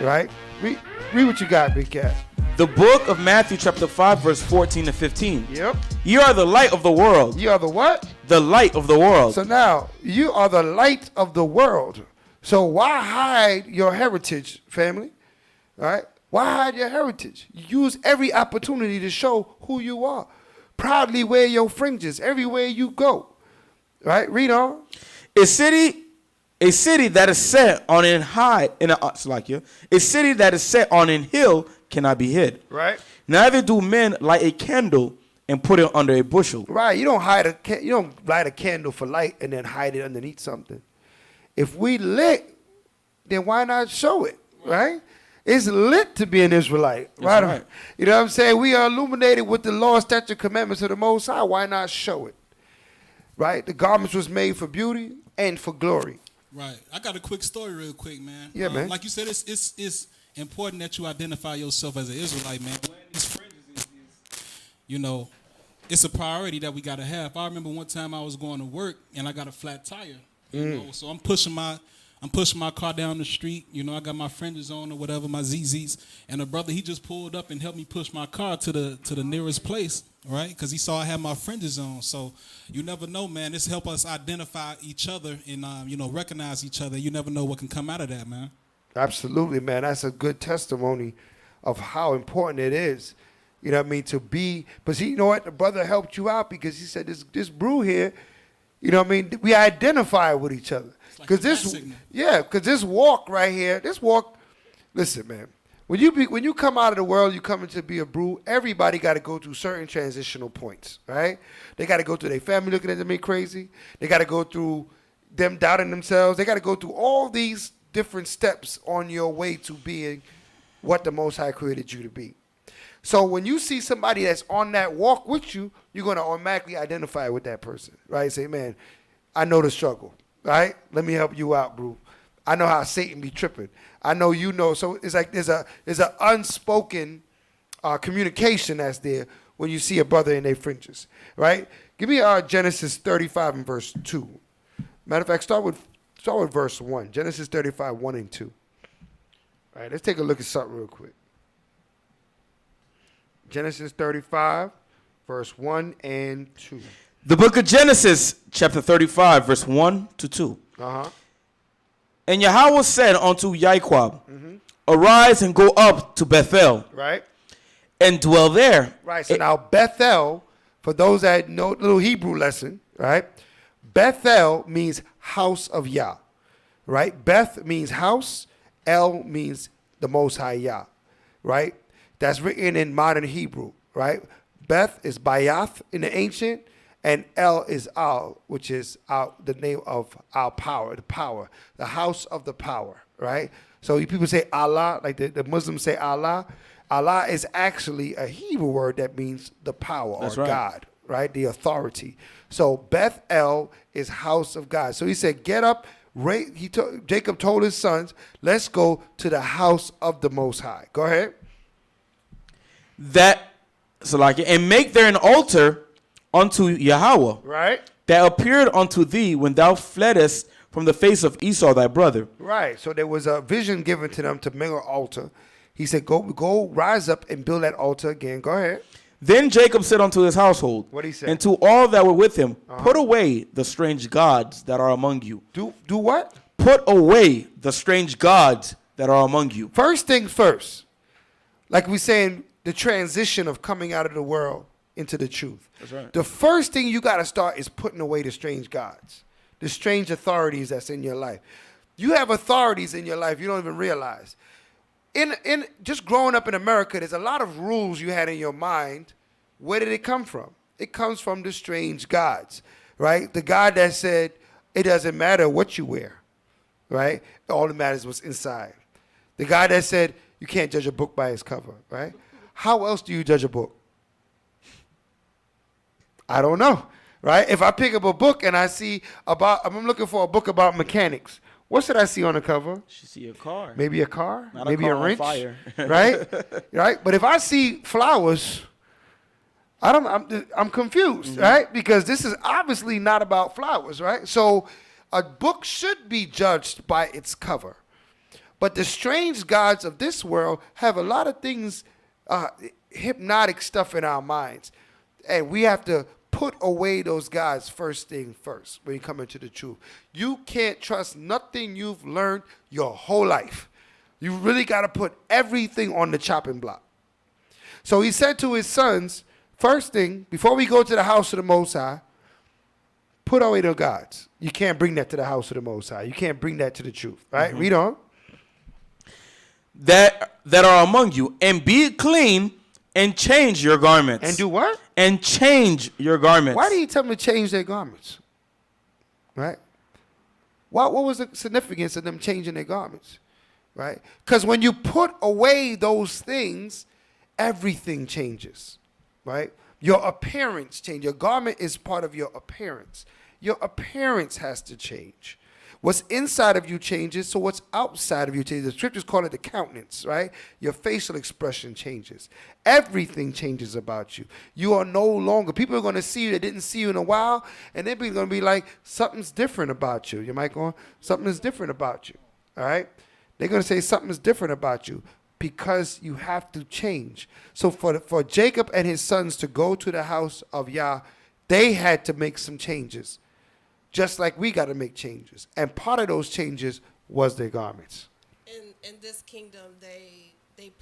Right? Read what you got, Big Cat. The book of Matthew chapter 5 verse 14 to 15. Yep. You are the light of the world. You are the what? The light of the world. So now, you are the light of the world. So why hide your heritage, family? All right? Why hide your heritage? Use every opportunity to show who you are. Proudly wear your fringes everywhere you go. Right? Read on. A city that is set on a city that is set on an hill cannot be hid. Right. Neither do men light a candle and put it under a bushel. Right. You don't light a candle for light and then hide it underneath something. If we lit, then why not show it? Right. It's lit to be an Israelite. Right. You know what I'm saying? We are illuminated with the law, statute, commandments of the Most High. Why not show it? Right. The garments was made for beauty and for glory. Right. I got a quick story real quick, man. Yeah, man. Like you said, it's important that you identify yourself as an Israelite, man. Wearing these fringes is it's a priority that we got to have. I remember one time I was going to work and I got a flat tire. You know, so I'm pushing my car down the street. You know, I got my fringes on or whatever, my ZZs. And a brother, he just pulled up and helped me push my car to the nearest place, right? Because he saw I had my fringes on. So you never know, man. This help us identify each other and, recognize each other. You never know what can come out of that, man. Absolutely, man. That's a good testimony of how important it is. You know what I mean? To be, but see, you know what? The brother helped you out because he said this brew here, you know what I mean? We identify with each other. Because this walk right here, listen, man. When you come out of the world, you come into be a brew, everybody got to go through certain transitional points, right? They got to go through their family looking at them crazy. They got to go through them doubting themselves. They got to go through all these different steps on your way to being what the Most High created you to be. So when you see somebody that's on that walk with you, you're going to automatically identify with that person, right? Say, man, I know the struggle, right? Let me help you out, bro. I know how Satan be tripping. I know you know. So it's like there's an unspoken communication that's there when you see a brother in their fringes, right? Give me Genesis 35 and verse 2. Matter of fact, start with verse 1. Genesis 35, 1 and 2. All right, let's take a look at something real quick. Genesis 35, verse 1 and 2. The book of Genesis, chapter 35, verse 1 to 2. Uh-huh. And Yahweh said unto Yaquab, arise and go up to Bethel. Right. And dwell there. Right. So now Bethel, for those that know little Hebrew lesson, right? Bethel means house of Yah. Right? Beth means house. El means the Most High Yah. Right? That's written in modern Hebrew. Right? Beth is Bayath in the ancient. And El is Al, which is the name of our power, the house of the power, right? So people say Allah, like the Muslims say Allah. Allah is actually a Hebrew word that means the power That's or right. God, right? The authority. So Beth El is house of God. So he said, get up. Jacob told his sons, let's go to the house of the Most High. Go ahead. And make there an altar unto Yahweh, right? That appeared unto thee when thou fleddest from the face of Esau thy brother. Right. So there was a vision given to them to make an altar. He said, go rise up and build that altar again. Go ahead. Then Jacob said unto his household, what he said? And to all that were with him, put away the strange gods that are among you. Do what? Put away the strange gods that are among you. First thing first. Like we're saying, the transition of coming out of the world into the truth. That's right. The first thing you got to start is putting away the strange gods, the strange authorities that's in your life. You have authorities in your life you don't even realize. In just growing up in America, there's a lot of rules you had in your mind. Where did it come from? It comes from the strange gods, right? The God that said it doesn't matter what you wear, right? All that matters what's inside. The God that said you can't judge a book by its cover, right? How else do you judge a book? I don't know, right? If I pick up a book and I see I'm looking for a book about mechanics. What should I see on the cover? Should see a car. Maybe a car. Not maybe a car a on wrench. fire. Right? Right? But if I see flowers, I'm confused, right? Because this is obviously not about flowers, right? So a book should be judged by its cover. But the strange gods of this world have a lot of things, hypnotic stuff in our minds. And we have to put away those gods first thing first when you come into the truth. You can't trust nothing you've learned your whole life. You really got to put everything on the chopping block. So he said to his sons, first thing, before we go to the house of the Most High, put away the gods. You can't bring that to the house of the Most High. You can't bring that to the truth, right? Read on. That are among you, and be clean, and change your garments. And do what? And change your garments. Why did he tell them to change their garments? Right? What was the significance of them changing their garments? Right? Because when you put away those things, everything changes. Right? Your appearance changes. Your garment is part of your appearance. Your appearance has to change. What's inside of you changes, so what's outside of you changes. The scriptures call it the countenance, right? Your facial expression changes. Everything changes about you. You are no longer, people are going to see you that didn't see you in a while, and they're going to be like, something's different about you. Your mic on? Something is different about you, all right? They're going to say something's different about you because you have to change. So for Jacob and his sons to go to the house of Yah, they had to make some changes. Just like we got to make changes. And part of those changes was their garments. In this kingdom, they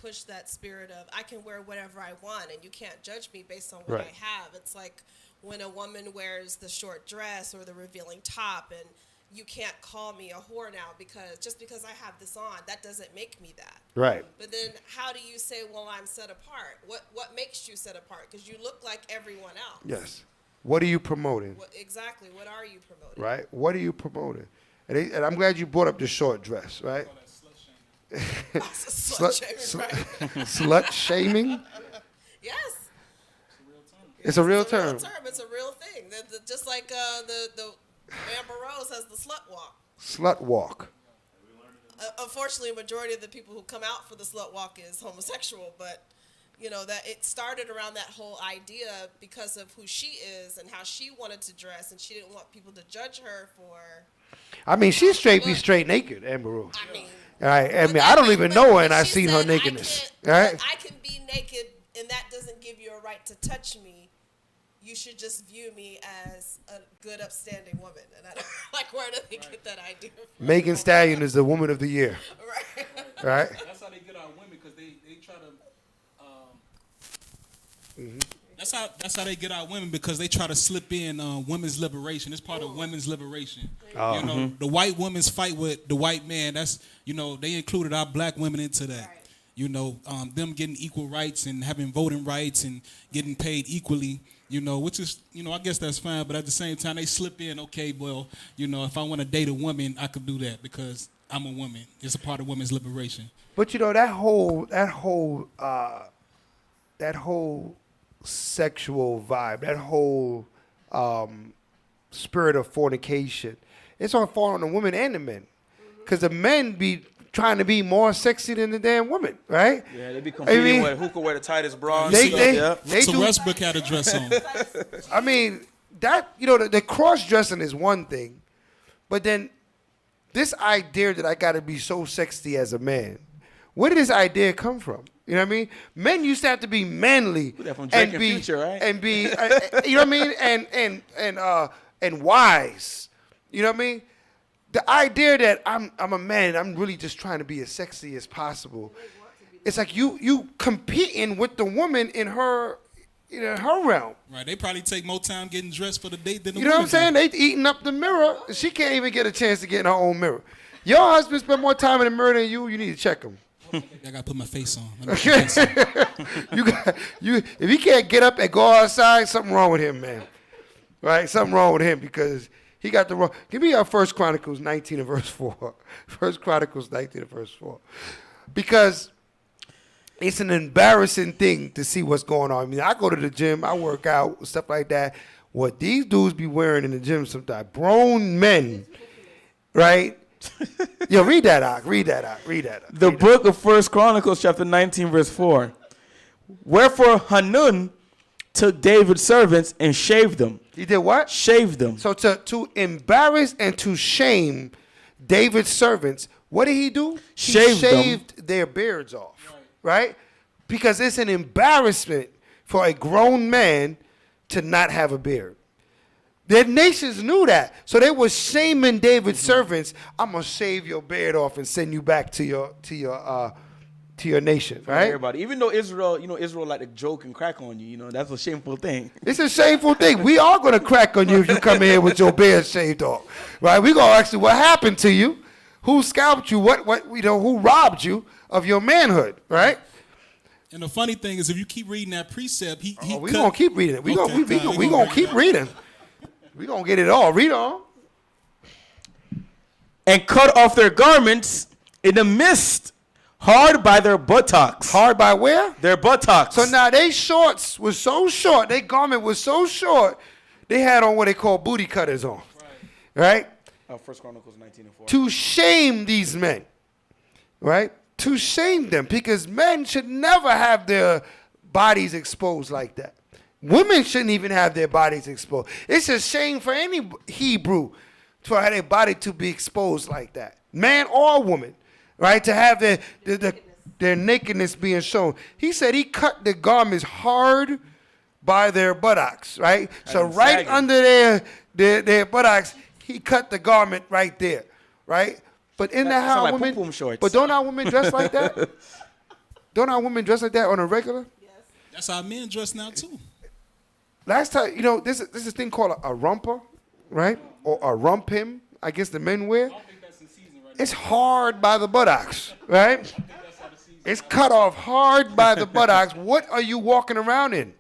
push that spirit of, I can wear whatever I want, and you can't judge me based on what I have. It's like when a woman wears the short dress or the revealing top, and you can't call me a whore now just because I have this on. That doesn't make me that. Right. But then how do you say, well, I'm set apart? What makes you set apart? Because you look like everyone else. Yes. What are you promoting? Exactly. What are you promoting? Right? What are you promoting? And I'm glad you brought up the short dress, right? Slut shaming? Yes. It's a real term. It's a real thing. Just like the Amber Rose has the slut walk. Slut walk. Unfortunately, a majority of the people who come out for the slut walk is homosexual, but that it started around that whole idea because of who she is and how she wanted to dress, and she didn't want people to judge her for. I mean, she's straight naked, Amber Rose. I don't even know her, and I've seen her nakedness. Right? I can be naked, and that doesn't give you a right to touch me. You should just view me as a good, upstanding woman. And I don't like, where do they get that idea from? Megan Stallion is the woman of the year. Right? That's how they get our women, because they try to. That's how they get our women, because they try to slip in women's liberation. It's part of women's liberation. Oh. You know, the white women's fight with the white man. That's they included our black women into that. You know, them getting equal rights and having voting rights and getting paid equally, you know, which is, you know, I guess that's fine. But at the same time, they slip in, okay, well, you know, if I want to date a woman, I could do that because I'm a woman. It's a part of women's liberation. But, you know, that whole sexual vibe, that whole spirit of fornication, it's on fall on the women and the men. Because the men be trying to be more sexy than the damn woman, right? Yeah, they be competing with who can wear the tightest bra. They So do. Westbrook had a dress on. I mean, that, you know, the cross-dressing is one thing, but then this idea that I got to be so sexy as a man, where did this idea come from? You know what I mean? Men used to have to be manly From Drake and and be Future, right? and be, you know what I mean, and wise. You know what I mean? The idea that I'm a man, I'm really just trying to be as sexy as possible. It's like you competing with the woman in her realm. Right, they probably take more time getting dressed for the date than the You know what I'm women saying? They eating up the mirror. She can't even get a chance to get in her own mirror. Your husband spend more time in the mirror than you. You need to check him. I gotta put my face on. Let me put my face on. If he can't get up and go outside, something wrong with him, man. Right? Something wrong with him because he got the wrong. Give me 1 Chronicles 19 and verse 4. 1 Chronicles 19 and verse 4. Because it's an embarrassing thing to see what's going on. I mean, I go to the gym, I work out, stuff like that. What these dudes be wearing in the gym sometimes, grown men, right? Yo, read that out. The book of 1 Chronicles chapter 19 verse 4. Wherefore Hanun took David's servants and shaved them. He did what? Shaved them. So to embarrass and to shame David's servants, what did he do? He shaved their beards off, right? Because it's an embarrassment for a grown man to not have a beard. Their nations knew that. So they were shaming David's servants. I'm going to shave your beard off and send you back to your nation, right? Everybody. Even though Israel like to joke and crack on you, you know, that's a shameful thing. It's a shameful thing. We are going to crack on you if you come in here with your beard shaved off, right? We're going to ask you what happened to you, who scalped you, who robbed you of your manhood, right? And the funny thing is, if you keep reading that precept, we're going to keep reading it. We're going to keep reading. We're going to get it all. Read on. And cut off their garments in the midst, hard by their buttocks. Hard by where? Their buttocks. So now they shorts was so short, their garment was so short, they had on what they call booty cutters on. Right? 1 Chronicles 19 and 4. To shame these men. Right? To shame them. Because men should never have their bodies exposed like that. Women shouldn't even have their bodies exposed. It's a shame for any Hebrew for their body to be exposed like that. Man or woman, right? To have their nakedness being shown. He said he cut the garments hard by their buttocks, right? So right under their buttocks, he cut the garment right there, right? But in that how women, but don't our women dress like that? Don't our women dress like that on a regular? Yes. That's how men dress now too. Last time, you know, there's this thing called a romper, right? Or a rumpim, I guess the men wear. It's hard by the buttocks, right? It's cut off hard by the buttocks. What are you walking around in?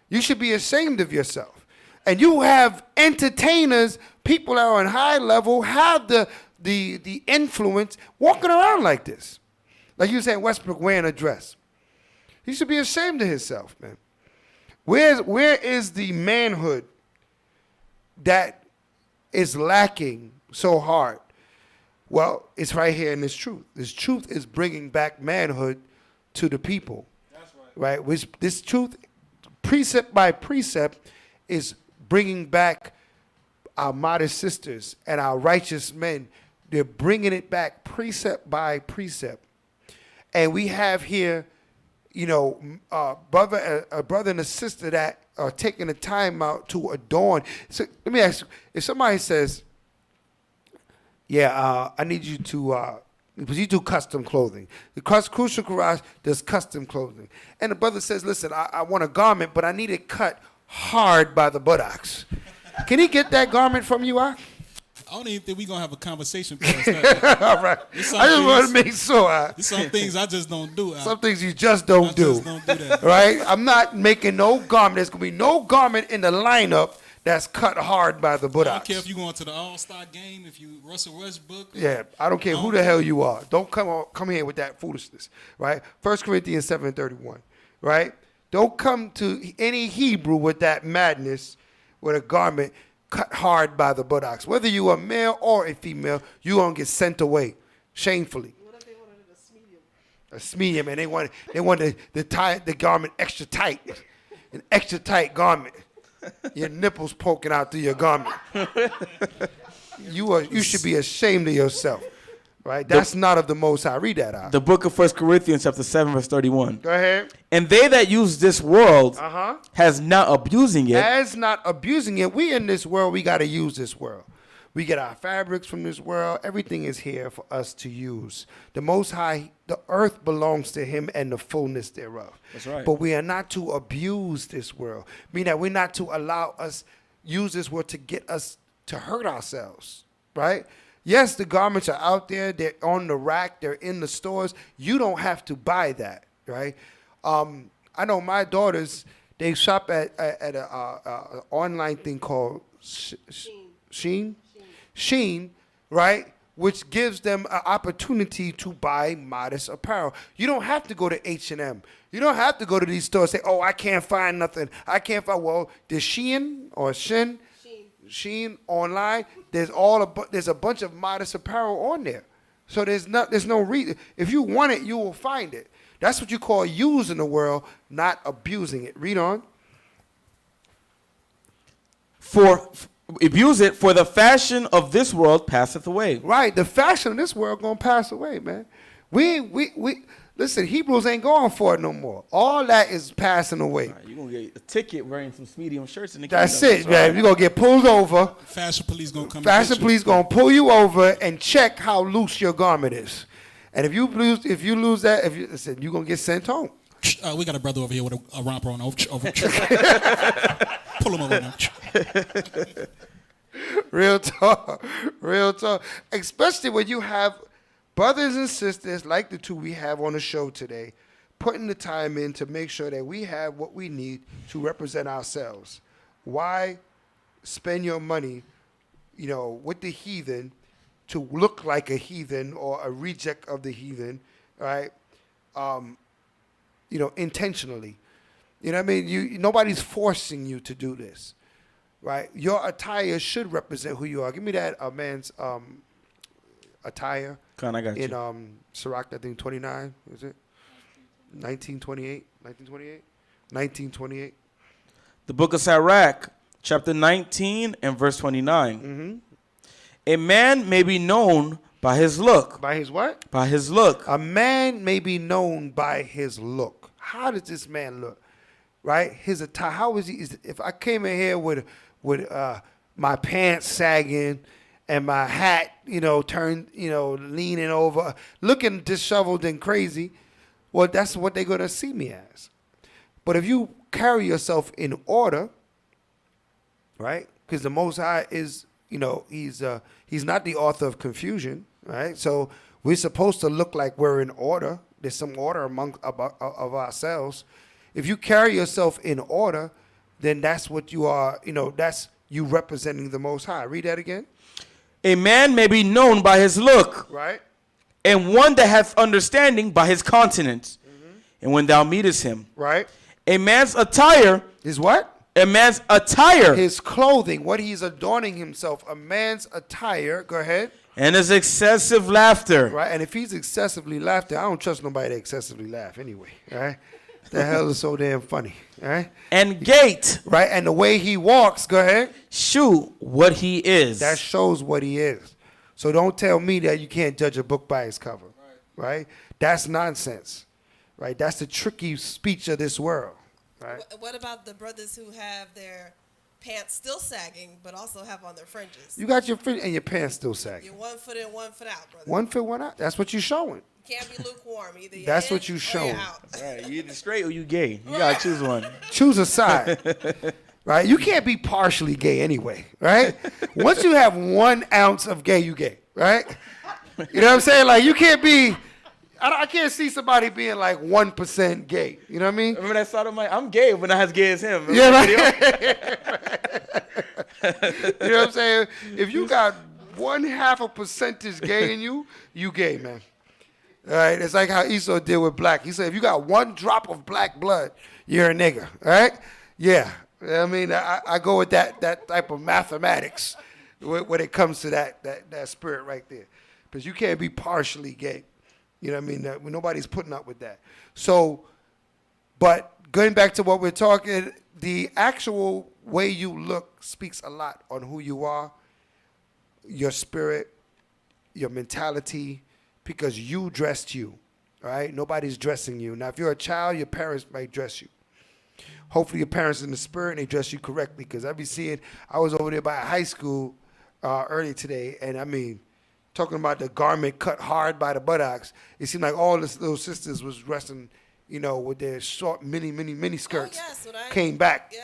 You should be ashamed of yourself. And you have entertainers, people that are on high level, have the influence walking around like this. Like you saying Westbrook wearing a dress. He should be ashamed of himself, man. Where is the manhood that is lacking so hard? Well, it's right here in this truth. This truth is bringing back manhood to the people. That's right. Which this truth, precept by precept, is bringing back our modest sisters and our righteous men. They're bringing it back precept by precept. And we have here, you know, a brother and a sister that are taking the time out to adorn. So let me ask you, if somebody says, I need you to, because you do custom clothing. The Crucial Garage does custom clothing. And the brother says, listen, I want a garment, but I need it cut hard by the buttocks. Can he get that garment from you, Ak? I don't even think we're going to have a conversation past that. All right. I just want to make sure. There's some things I just don't do. Some things you just don't do. Just don't do that. Right? I'm not making no garment. There's going to be no garment in the lineup that's cut hard by the I buttocks. don't care if you're going to the All-Star game, if you Russell Westbrook. Yeah, I don't care who the hell you are. Don't come here with that foolishness, right? 1 Corinthians 7:31, right? Don't come to any Hebrew with that madness with a garment cut hard by the buttocks. Whether you are male or a female, you're going to get sent away shamefully. What if they wanted a smedium? A medium, and they want the tie the garment extra tight, an extra tight garment. Your nipples poking out through your garment. You should be ashamed of yourself, right? That's not of the Most High. Read that out. The book of 1 Corinthians chapter 7 verse 31. Go ahead. And they that use this world has not abusing it. As not abusing it. We in this world, we got to use this world. We get our fabrics from this world. Everything is here for us to use. The Most High, the earth belongs to him and the fullness thereof. That's right. But we are not to abuse this world. Meaning that we're not to allow us use this world to get us to hurt ourselves, right? Yes, the garments are out there. They're on the rack. They're in the stores. You don't have to buy that, right? I know my daughters, they shop at an online thing called Shein, right? Which gives them an opportunity to buy modest apparel. You don't have to go to H&M. You don't have to go to these stores and say, oh, I can't find nothing. I can't find, well, there's Shein online. There's a bunch of modest apparel on there. So there's no reason. If you want it, you will find it. That's what you call using the world, not abusing it. Read on. Abuse it, for the fashion of this world passeth away. Right, the fashion of this world gonna pass away, man. We listen. Hebrews ain't going for it no more. All that is passing away. Right, you're gonna get a ticket wearing some medium shirts in the That's kingdom. it, man. You're gonna get pulled over. Fashion police gonna come. Fashion police gonna pull you over and check how loose your garment is. And if you lose that, listen, you're gonna get sent home. We got a brother over here with a romper on over. Pull him over now. Real talk. Especially when you have brothers and sisters like the two we have on the show today, putting the time in to make sure that we have what we need to represent ourselves. Why spend your money, with the heathen to look like a heathen or a reject of the heathen, right? Intentionally. You know what I mean? Nobody's forcing you to do this. Right, your attire should represent who you are. Give me that man's attire. Con, I got you. In Sirach, I think 29. Is it 1928? 1928. The book of Sirach, chapter 19 and verse 29. Mm-hmm. A man may be known by his look. By his what? By his look. A man may be known by his look. How does this man look? Right, his attire. How is he? If I came in here with my pants sagging and my hat, turned, leaning over, looking disheveled and crazy, well, that's what they're gonna see me as. But if you carry yourself in order, right? Because the Most High is, he's not the author of confusion, right? So we're supposed to look like we're in order. There's some order of ourselves. If you carry yourself in order, then that's what you are, that's you representing the Most High. Read that again. A man may be known by his look. Right. And one that hath understanding by his countenance. Mm-hmm. And when thou meetest him. Right. A man's attire. Is what? A man's attire. His clothing, what he's adorning himself. A man's attire. Go ahead. And his excessive laughter. Right. And if he's excessively laughter, I don't trust nobody that excessively laugh anyway. Right. The hell is so damn funny, all right? And gait. Right, and the way he walks, go ahead. Shoot what he is. That shows what he is. So don't tell me that you can't judge a book by its cover, right? That's nonsense, right? That's the tricky speech of this world, right? What about the brothers who have their pants still sagging, but also have on their fringes? You got your fringe and your pants still sagging. You're 1 foot in, 1 foot out, brother. 1 foot, 1 out. That's what you're showing. Can't be lukewarm either. That's what you showing. Right, you either straight or you gay. You gotta choose one. Choose a side. right? You can't be partially gay anyway, right? Once you have 1 ounce of gay, you gay, right? You know what I'm saying? Like, you can't be, I can't see somebody being like 1% gay. You know what I mean? Remember that song of mine? I'm gay, but not as gay as him. Remember Yeah, that right. You know what I'm saying? If you got 0.5 percentage gay in you, you gay, man. All right? It's like how Esau did with black. He said, if you got 1 drop of black blood, you're a nigga. All right? Yeah. I mean, I go with that type of mathematics when it comes to that spirit right there. Because you can't be partially gay. You know what I mean? Nobody's putting up with that. So, but going back to what we're talking, the actual way you look speaks a lot on who you are, your spirit, your mentality, because you dressed you, right? Nobody's dressing you. Now, if you're a child, your parents might dress you. Hopefully your parents in the spirit and they dress you correctly, because I was over there by a high school earlier today, and I mean, talking about the garment cut hard by the buttocks, it seemed like all the little sisters was dressing, you know, with their short mini skirts. Oh, yes, came back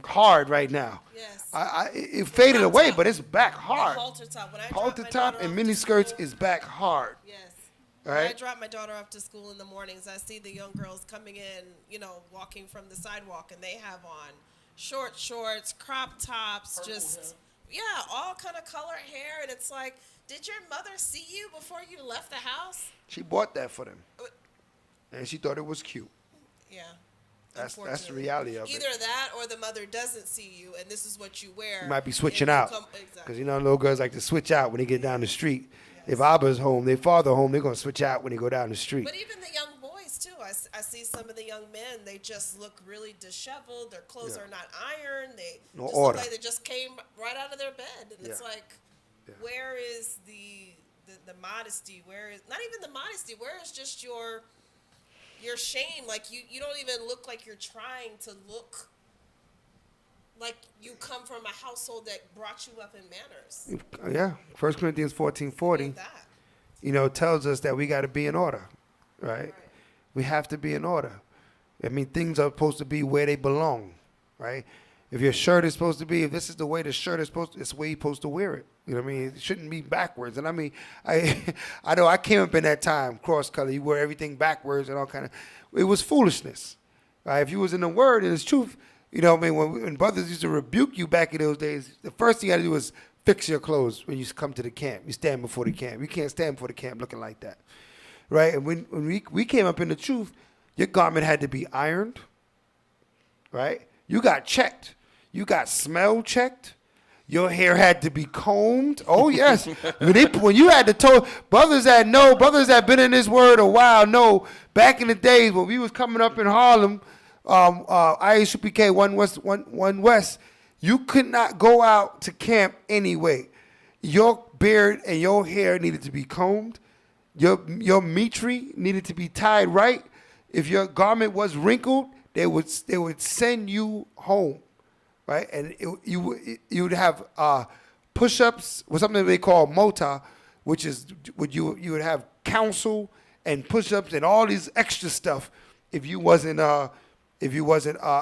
hard right now. Yes. It faded away, but it's back hard. The halter top. When I Halter drop my top daughter and off mini to skirts school- is back hard. Yes. All When I right? drop my daughter off to school in the mornings, I see the young girls coming in, you know, walking from the sidewalk, and they have on short shorts, crop tops, all kind of color hair, and it's like, did your mother see you before you left the house? She bought that for them, and she thought it was cute. Yeah. That's the Unfortunately. reality of it. Either that or the mother doesn't see you, and this is what you wear. You might be switching and you out, Exactly. because you know little girls like to switch out when they get down the street. If Abba's home, their father home, they're gonna switch out when they go down the street. But even the young boys too. I see some of the young men. They just look really disheveled. Their clothes are not ironed. They No just order. look like they just came right out of their bed. And it's Yeah. like, where is the modesty? Where is not even the modesty? Where is just your shame? Like you don't even look like you're trying to look like you come from a household that brought you up in manners. Yeah, 1 Corinthians 14:40, you know, tells us that we got to be in order, right? We have to be in order. I mean, things are supposed to be where they belong, right? If your shirt is supposed to be, if this is the way the shirt is supposed to, it's the way you're supposed to wear it. You know what I mean? It shouldn't be backwards. And I mean, I know I came up in that time, cross color, you wear everything backwards and all kind of, it was foolishness, right? If you was in the word and it's truth, you know what I mean? When brothers used to rebuke you back in those days, the first thing you had to do was fix your clothes when you come to the camp. You stand before the camp. You can't stand before the camp looking like that, right? And when we came up in the truth, your garment had to be ironed, right? You got checked. You got smell checked. Your hair had to be combed. Oh, yes. when you had to brothers that been in this word a while know, back in the days when we was coming up in Harlem, ISUPK 1 West, you could not go out to camp anyway. Your beard and your hair needed to be combed. Your mitre needed to be tied right. If your garment was wrinkled, they would send you home, right? And you would have push-ups with something they call mota, which is you would have counsel and push-ups and all these extra stuff if you wasn't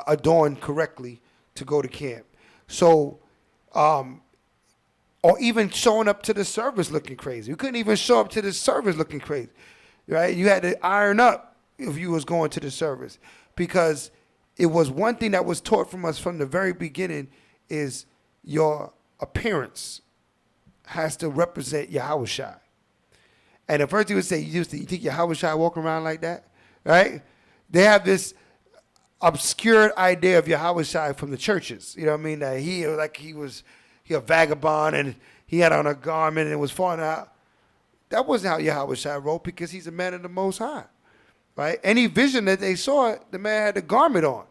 adorned correctly to go to camp. So, or even showing up to the service looking crazy. You couldn't even show up to the service looking crazy, right? You had to iron up if you was going to the service, because it was one thing that was taught from us from the very beginning is your appearance has to represent Yahushua. And the first thing would say, you think Yahushua walking around like that, right? They have this obscured idea of Yahushua from the churches. You know what I mean? That he was a vagabond and he had on a garment and was falling out. That wasn't how Yahushua wrote, because he's a man of the Most High, right? Any vision that they saw, the man had the garment on,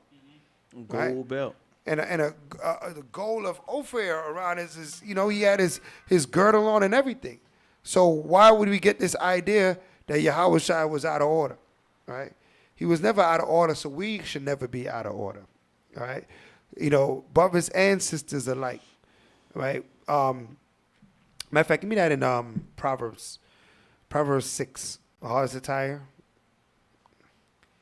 right? Gold belt. And the gold of Ophir around his, you know, he had his girdle on and everything. So why would we get this idea that Yahushua was out of order, right? He was never out of order, so we should never be out of order, all right? You know, brothers and sisters alike, right? Matter of fact, give me that in Proverbs 6, heart's attire.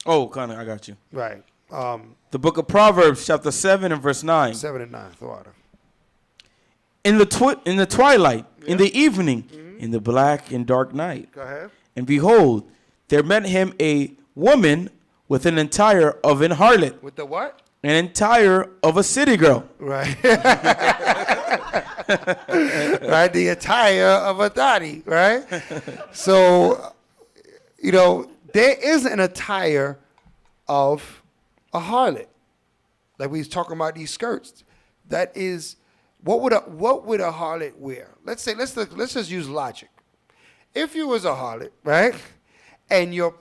Oh, Connor, I got you. Right. The book of Proverbs, chapter 7 and verse 9. 7 and 9. Throw out. In the twilight, in the evening, in the black and dark night. Go ahead. And behold, there met him a woman with an attire of an harlot. With the what? An attire of a city girl. Right. Right, the attire of a thotty, right? So, there is an attire of a harlot. Like we was talking about these skirts. That is, what would a harlot wear? Let's just use logic. If you was a harlot, right, and your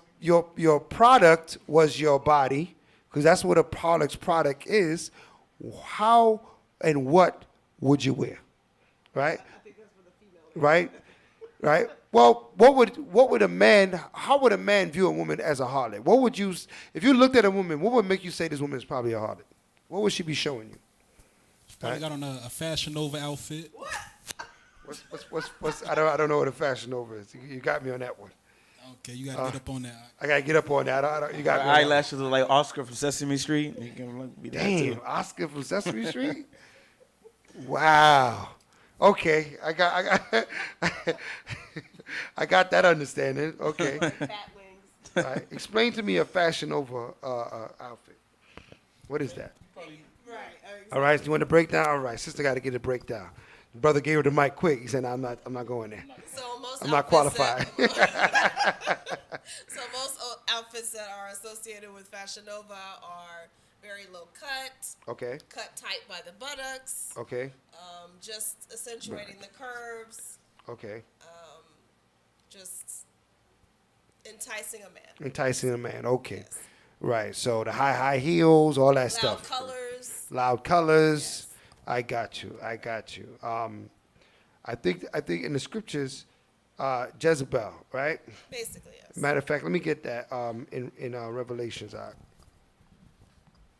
product was your body, because that's what a harlot's product is, how and what would you wear? Right? Right? Right? Well, how would a man view a woman as a harlot? What would you, if you looked at a woman, what would make you say this woman is probably a harlot? What would she be showing you? Probably got on a Fashion Nova outfit. What's I don't know what a Fashion Nova is. You got me on that one. Okay, you gotta get up on that. I gotta get up on that. You got me. Eyelashes are like Oscar from Sesame Street. You can be that Damn, too. Oscar from Sesame Street. Wow. Okay, I got that understanding. Okay. Bat wings. All right. Explain to me a Fashion Nova outfit. What is that? Right. All right. You want to break down? All right. Sister got to get a breakdown. Brother gave her the mic quick. He said, "No, I'm not going there. So most I'm not qualified." So most outfits that are associated with Fashion Nova are very low cut. Okay. Cut tight by the buttocks. Okay. Just accentuating the curves. Okay. Just enticing a man. Enticing a man. Okay. Yes. Right. So the high heels, all that stuff. Loud colors. Yes. I got you. I think in the scriptures, Jezebel, right? Basically, yes. Matter of fact, let me get that in Revelations.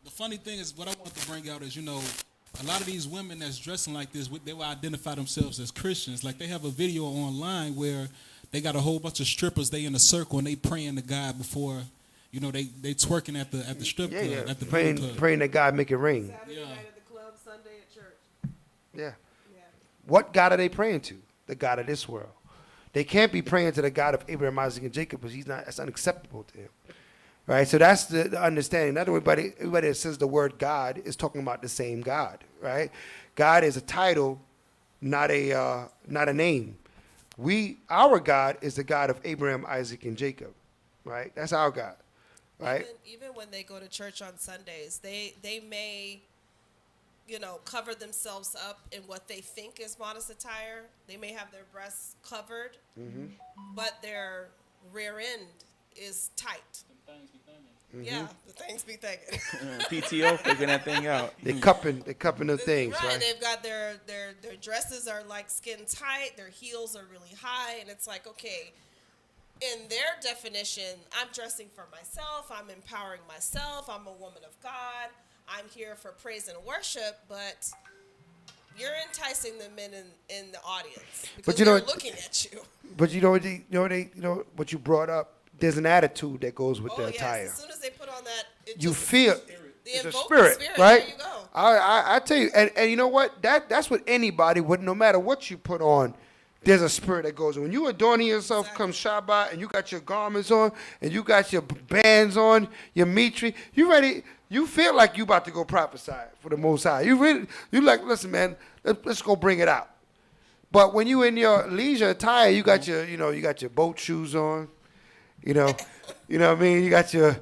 The funny thing is, what I want to bring out is, a lot of these women that's dressing like this, they will identify themselves as Christians. Like they have a video online where they got a whole bunch of strippers. They in a circle and they praying to God before, they twerking at the strip club. Yeah. At the praying that God make it rain. Saturday night at the club, Sunday at church. Yeah. What God are they praying to? The God of this world. They can't be praying to the God of Abraham, Isaac, and Jacob because that's unacceptable to him. Right? So that's the understanding. Not everybody that says the word God is talking about the same God. Right? God is a title, not a name. Our God is the God of Abraham, Isaac, and Jacob. Right? That's our God. Right? Even when they go to church on Sundays, they may cover themselves up in what they think is modest attire. They may have their breasts covered, but their rear end is tight. Yeah, the things be thinking. PTO figuring that thing out. They cupping the things, right? And they've got their dresses are like skin tight. Their heels are really high, and it's like, okay, in their definition, I'm dressing for myself. I'm empowering myself. I'm a woman of God. I'm here for praise and worship, but you're enticing the men in the audience because they're looking at you. But what you brought up. There's an attitude that goes with the attire. As soon as they put on that, you feel it's a spirit, right? There you go. I tell you, and you know what? That's what anybody would. No matter what you put on, there's a spirit that goes. When you adorning yourself, come Shabbat, and you got your garments on, and you got your bands on, your mitri, you ready? You feel like you about to go prophesy for the Most High. You like, listen, man, let's go bring it out. But when you in your leisure attire, you got your, you got your boat shoes on. You know what I mean? You got your,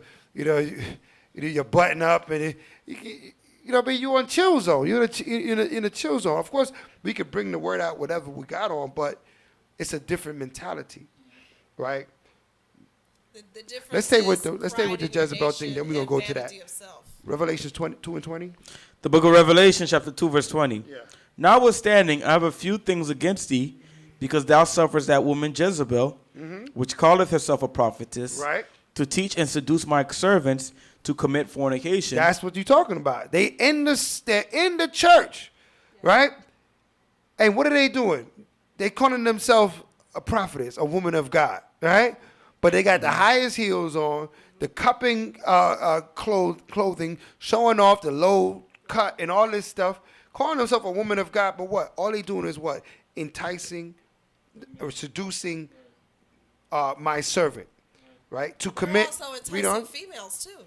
your button up, and you on chill zone. You're in a chill zone. Of course, we could bring the word out whatever we got on, but it's a different mentality, right? The difference. Let's stay with the Jezebel thing. Then we're gonna go to that. Revelations 2 and 20. The book of Revelation, chapter 2, verse 20. Yeah. Notwithstanding, I have a few things against thee, because thou sufferest that woman Jezebel, which calleth herself a prophetess, right, to teach and seduce my servants to commit fornication. That's what you're talking about. They're in the church, right? And what are they doing? They calling themselves a prophetess, a woman of God, right? But they got the highest heels on. the cupping clothing, showing off the low cut and all this stuff, calling themselves a woman of God, but what? All they doing is what? Enticing or seducing my servant, right? To commit. Also Read on. enticing females too.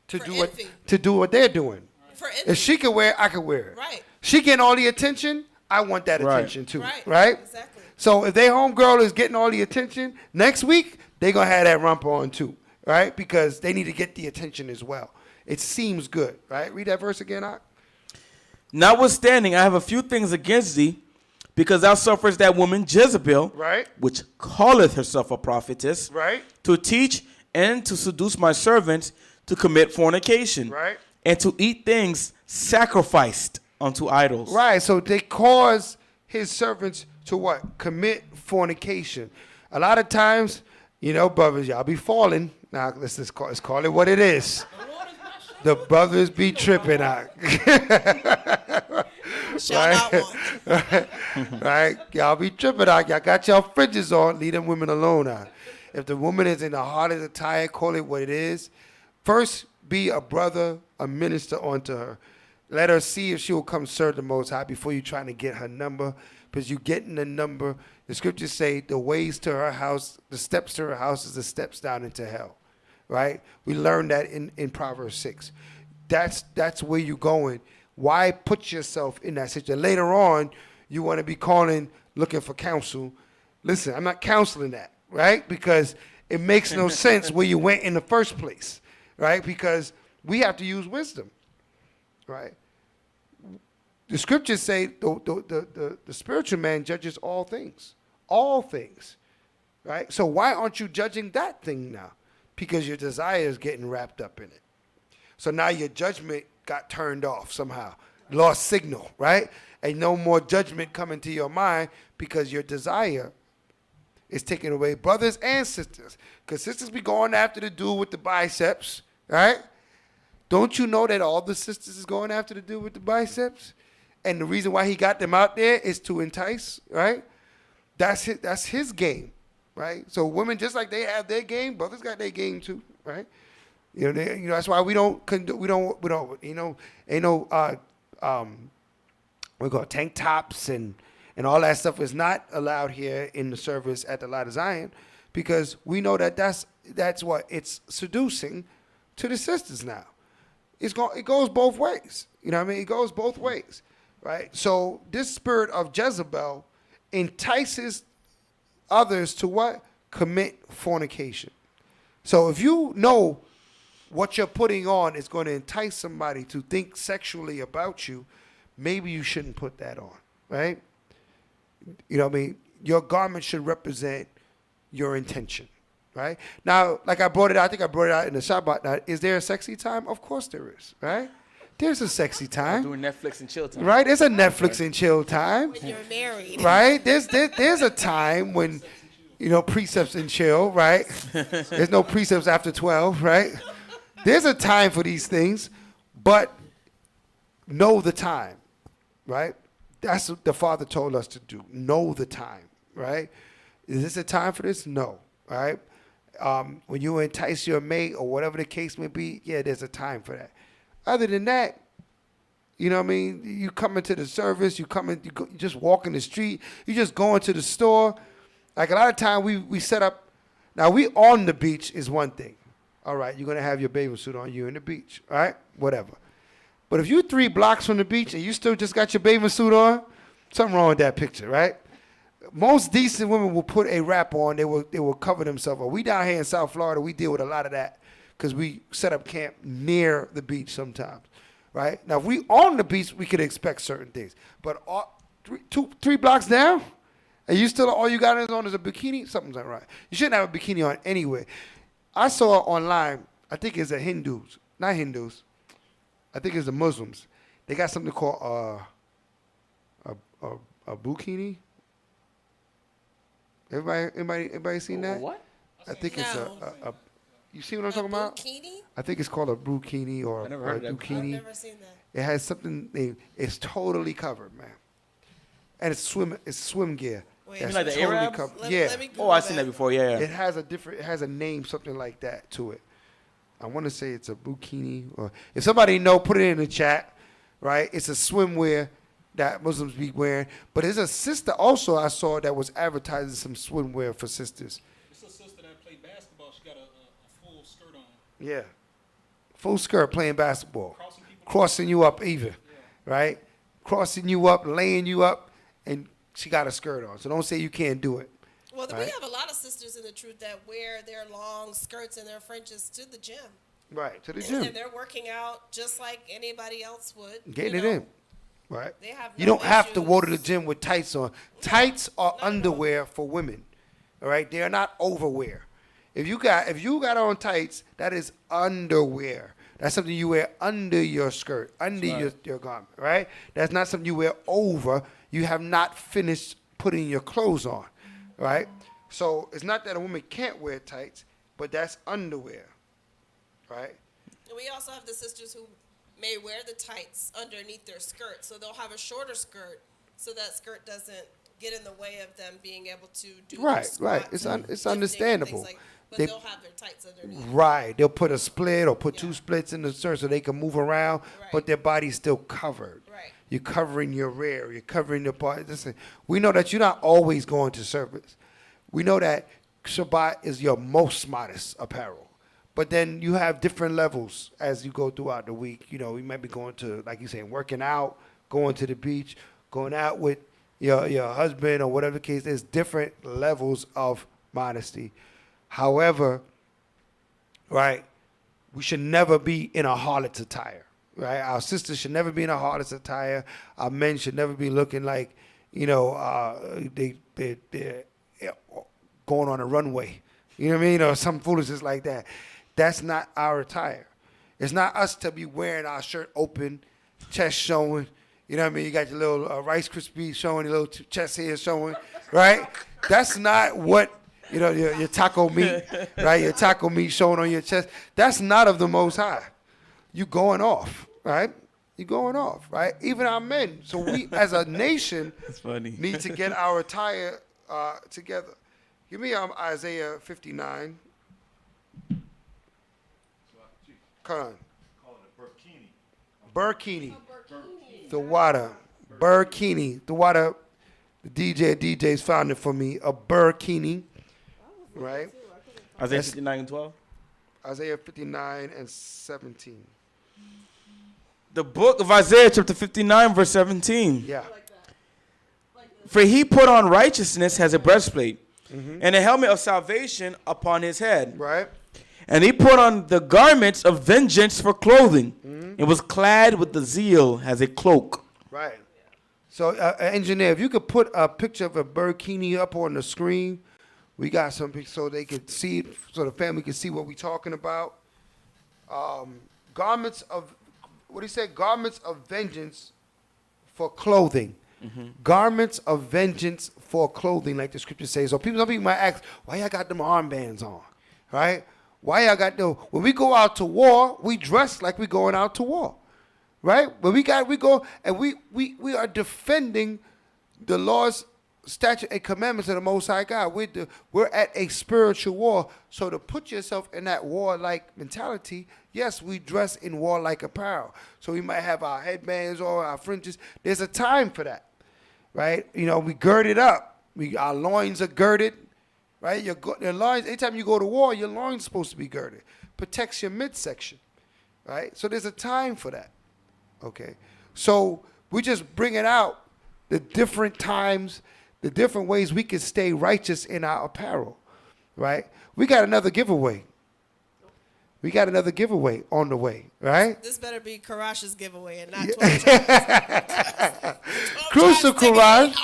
To for do what? envy. To do what they're doing. For If envy. she can wear it, I can wear it. Right. She getting all the attention. I want that Right. attention too. Right. Right. Exactly. So if their homegirl is getting all the attention, next week they gonna have that rump on too, right? Because they need to get the attention as well. It seems good, right? Read that verse again, Ak. Notwithstanding, I have a few things against thee, because thou sufferest that woman Jezebel, right, which calleth herself a prophetess, right, to teach and to seduce my servants to commit fornication, right, and to eat things sacrificed unto idols. Right. So they cause his servants to what? Commit fornication. A lot of times, you know, brothers, y'all be falling. Now let's call it what it is. The brothers be tripping out. right? Right? Y'all be tripping out. Y'all got y'all fringes on. Leave them women alone now. If the woman is in the hardest attire, call it what it is. First, be a brother, a minister unto her. Let her see if she will come serve the Most High before you trying to get her number. Because you getting the number. The scriptures say the ways to her house, the steps to her house is the steps down into hell. Right? We learned that in Proverbs 6. That's where you're going. Why put yourself in that situation? Later on, you want to be calling, looking for counsel. Listen, I'm not counseling that, right? Because it makes no sense where you went in the first place, right? Because we have to use wisdom, right? The scriptures say the spiritual man judges all things, right? So why aren't you judging that thing now? Because your desire is getting wrapped up in it. So now your judgment got turned off somehow, lost signal, right? And no more judgment coming to your mind because your desire is taken away. Brothers and sisters, because sisters be going after the dude with the biceps, right? Don't you know that all the sisters is going after the dude with the biceps? And the reason why he got them out there is to entice, right? That's his game. Right, so women, just like they have their game, brothers got their game too, right? You know, that's why we don't, you know, ain't no, we got tank tops and all that stuff is not allowed here in the service at the Light of Zion, because we know that that's what it's seducing to the sisters now. It goes both ways, you know what I mean? It goes both ways, right? So this spirit of Jezebel entices others to what? Commit fornication. So if you know what you're putting on is going to entice somebody to think sexually about you, maybe you shouldn't put that on, right? You know what I mean? Your garment should represent your intention, right? Now, like I think I brought it out in the Shabbat. Now, is there a sexy time? Of course there is, right? There's a sexy time. Doing Netflix and chill time. Right? There's a Netflix and chill time. When you're married. Right? There's a time when, you know, precepts and chill, right? There's no precepts after 12, right? There's a time for these things, but know the time, right? That's what the Father told us to do. Know the time, right? Is this a time for this? No, right? When you entice your mate or whatever the case may be, yeah, there's a time for that. Other than that, you know what I mean? You come into the service, you just walk in the street, you just go into the store. Like a lot of time we set up, now we on the beach is one thing. All right, you're going to have your bathing suit on, you in the beach, all right? Whatever. But if you're 3 blocks from the beach and you still just got your bathing suit on, something wrong with that picture, right? Most decent women will put a wrap on, they will cover themselves. We down here in South Florida, we deal with a lot of that, because we set up camp near the beach sometimes, right? Now, if we on the beach, we could expect certain things. But 3 blocks down, and you still, all you got on is a bikini, something's not right. You shouldn't have a bikini on anyway. I saw online, I think it's not Hindus, I think it's the Muslims. They got something called a bikini. Everybody seen that? What? I think it's a you see what I'm talking about? Bikini? I think it's called a burkini or a dukini. I've never seen that. It has something. It's totally covered, man. And it's swim gear. Wait, you mean like the Arabs? covered. Let yeah. me Oh, I've seen that before. Yeah. It has a name, something like that to it. I want to say it's a bikini, or if somebody know, put it in the chat, right? It's a swimwear that Muslims be wearing. But there's a sister also I saw that was advertising some swimwear for sisters. It's a sister that played basketball. She got a full skirt on. Yeah. Full skirt playing basketball. Crossing you up even, right? Crossing you up, laying you up, and she got a skirt on. So don't say you can't do it. Well, we right? have a lot of sisters in the truth that wear their long skirts and their fringes to the gym. Right, to the gym. And they're working out just like anybody else would. Getting it in. Right. They have You no don't have to issues. go to the gym with tights on. Tights are underwear for women. All right? They are not overwear. If you got on tights, that is underwear. That's something you wear under your skirt, under your garment, right? That's not something you wear over. You have not finished putting your clothes on, right? So it's not that a woman can't wear tights, but that's underwear, right? And we also have the sisters who may wear the tights underneath their skirt, so they'll have a shorter skirt, so that skirt doesn't get in the way of them being able to do their Right. squats It's and lifting and understandable. things but They- they'll have their tights underneath. Right. They'll put a split or put two splits in the skirt so they can move around, but their body's still covered. Right. You're covering your rear. You're covering your body. Listen, we know that you're not always going to service. We know that Shabbat is your most modest apparel. But then you have different levels as you go throughout the week. You know, you might be going to, like you saying, working out, going to the beach, going out with your husband or whatever the case. There's different levels of modesty. However, right, we should never be in a harlot's attire, right? Our sisters should never be in a harlot's attire. Our men should never be looking like, you know, they're going on a runway. You know what I mean? Or some foolishness like that. That's not our attire. It's not us to be wearing our shirt open, chest showing. You know what I mean? You got your little Rice Krispies showing, your little chest hair showing, right? That's not what... You know, your taco meat, right? Your taco meat showing on your chest. That's not of the Most High. You going off, right? You going off, right? Even our men. So we, as a nation, need to get our attire together. Give me Isaiah 59. Come on. Burkini. The water. Burkini. The water. The DJ's found it for me. A burkini. Right? Isaiah 59 and 12. Isaiah 59 and 17. The book of Isaiah, chapter 59, verse 17. Yeah. For he put on righteousness as a breastplate, and a helmet of salvation upon his head. Right. And he put on the garments of vengeance for clothing, and was clad with the zeal as a cloak. Right. So, engineer, if you could put a picture of a burkini up on the screen. We got some pictures so they could see it, so the family can see what we're talking about. Garments of, what he said, garments of vengeance for clothing. Garments of vengeance for clothing, like the scripture says. So some people might ask, why y'all got them armbands on, right? Why y'all got the, when we go out to war, we dress like we going out to war, right? When we go, and we are defending the laws, statute and commandments of the Most High God. We're at a spiritual war. So to put yourself in that warlike mentality, yes, we dress in warlike apparel. So we might have our headbands or our fringes. There's a time for that, right? You know, we gird it up. Our loins are girded, right? Your loins. Anytime you go to war, your loins supposed to be girded. Protects your midsection, right? So there's a time for that. Okay, so we just bring it out the different times. The different ways we can stay righteous in our apparel, right? We got another giveaway. We got another giveaway on the way, right? This better be Karash's giveaway and not 12 Crucial Karash.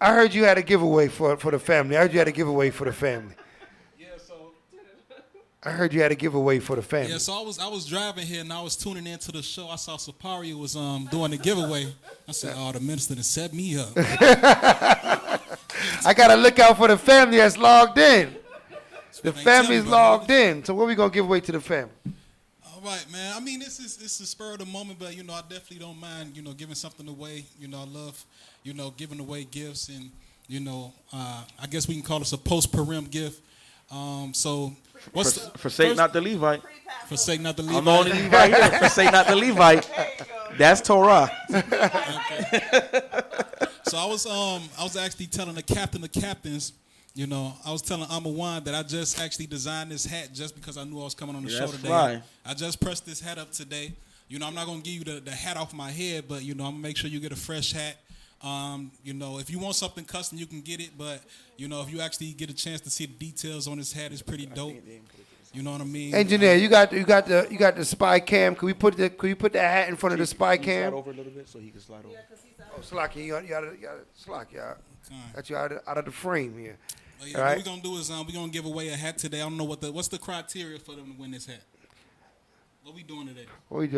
I heard you had a giveaway for the family. I heard you had a giveaway for the family. I heard you had a giveaway for the family. Yeah, so I was driving here and I was tuning into the show. I saw Saparia was doing the giveaway. I said, "Oh, the minister done set me up." I gotta look out for the family that's logged in. The family's logged in. So what we gonna give away to the family? All right, man. I mean, it's the spur of the moment, but you know, I definitely don't mind, you know, giving something away. You know, I love, you know, giving away gifts, and you know, I guess we can call this a post-Purim gift. So what's Forsake not the Levite. Forsake not the Levite. I'm the only Levite here. Forsake not the Levite. That's Torah. So I was actually telling the captain of captains, you know, I was telling Amawan that I just actually designed this hat just because I knew I was coming on the show today. Right. I just pressed this hat up today. You know, I'm not gonna give you the hat off my head, but you know, I'm gonna make sure you get a fresh hat. You know, if you want something custom, you can get it. But you know, if you actually get a chance to see the details on this hat, it's pretty dope. You know what I mean? Engineer, you got the spy cam. Can we put that hat in front of the spy cam? Slide over a little bit so he can slide over. Oh, Slocky, you got Slocky, got you out of the frame here. Well, yeah, all what right. we're gonna do is we're gonna give away a hat today. I don't know what's the criteria for them to win this hat. What we doing today? What we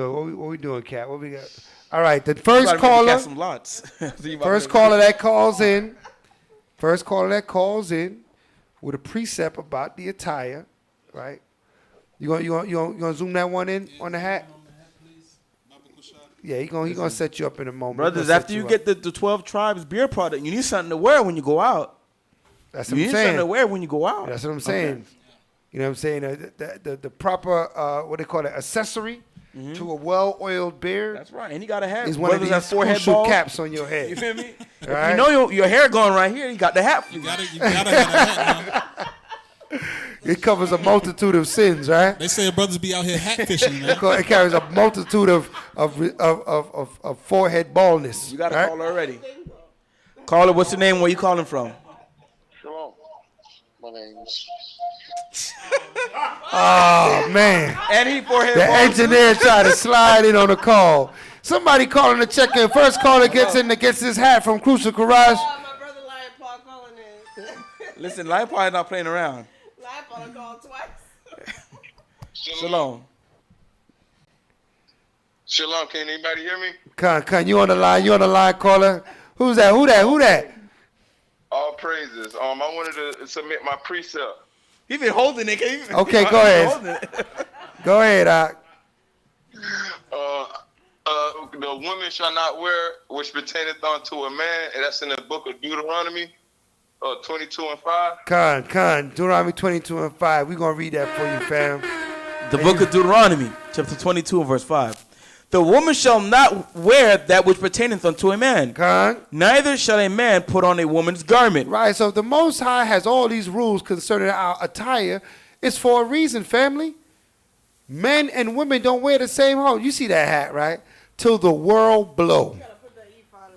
doing, Cat? What we got? All right, the first caller. First caller that calls in. First caller that calls in with a precept about the attire, right? You gonna zoom that one in on the hat? Yeah, he gonna set you up in a moment. Brothers, after you get the 12 Tribes beer product, you need something to wear when you go out. That's what you I'm need saying. something to wear when you go out. That's what I'm saying. Okay. You know what I'm saying? The proper what they call it, accessory to a well-oiled beard. That's right, and you gotta have is one of brothers these have forehead crucial balls. caps on your head. You feel me? If Right? you know your hair going right here, you got the hat for you. You gotta have a hat now. It covers a multitude of sins, right? They say brothers be out here hat fishing, man. It carries a multitude of forehead baldness. You got a right? caller already. Caller, what's your name? Where you calling from? Shalom. My name's. Oh man! And he forehead The bald. engineer tried to slide in on the call. Somebody calling to check in. First caller gets his hat from Crucial Garage. My brother Lion Paul calling in. Listen, Lion Paul is not playing around. Lion Paul called twice. Shalom. Shalom. Can anybody hear me? Con, you on the line? You on the line, caller? Who's that? Who that? All praises. I wanted to submit my precept. He been holding it. Okay, go ahead. Go ahead, The woman shall not wear which pertaineth unto a man, and that's in the book of Deuteronomy, 22:5. Con, Deuteronomy 22:5. We're going to read that for you, fam. The book of Deuteronomy, chapter 22 and verse 5. The woman shall not wear that which pertaineth unto a man. Neither shall a man put on a woman's garment. Right, so the Most High has all these rules concerning our attire. It's for a reason, family. Men and women don't wear the same hat. You see that hat, right? Till the world blow.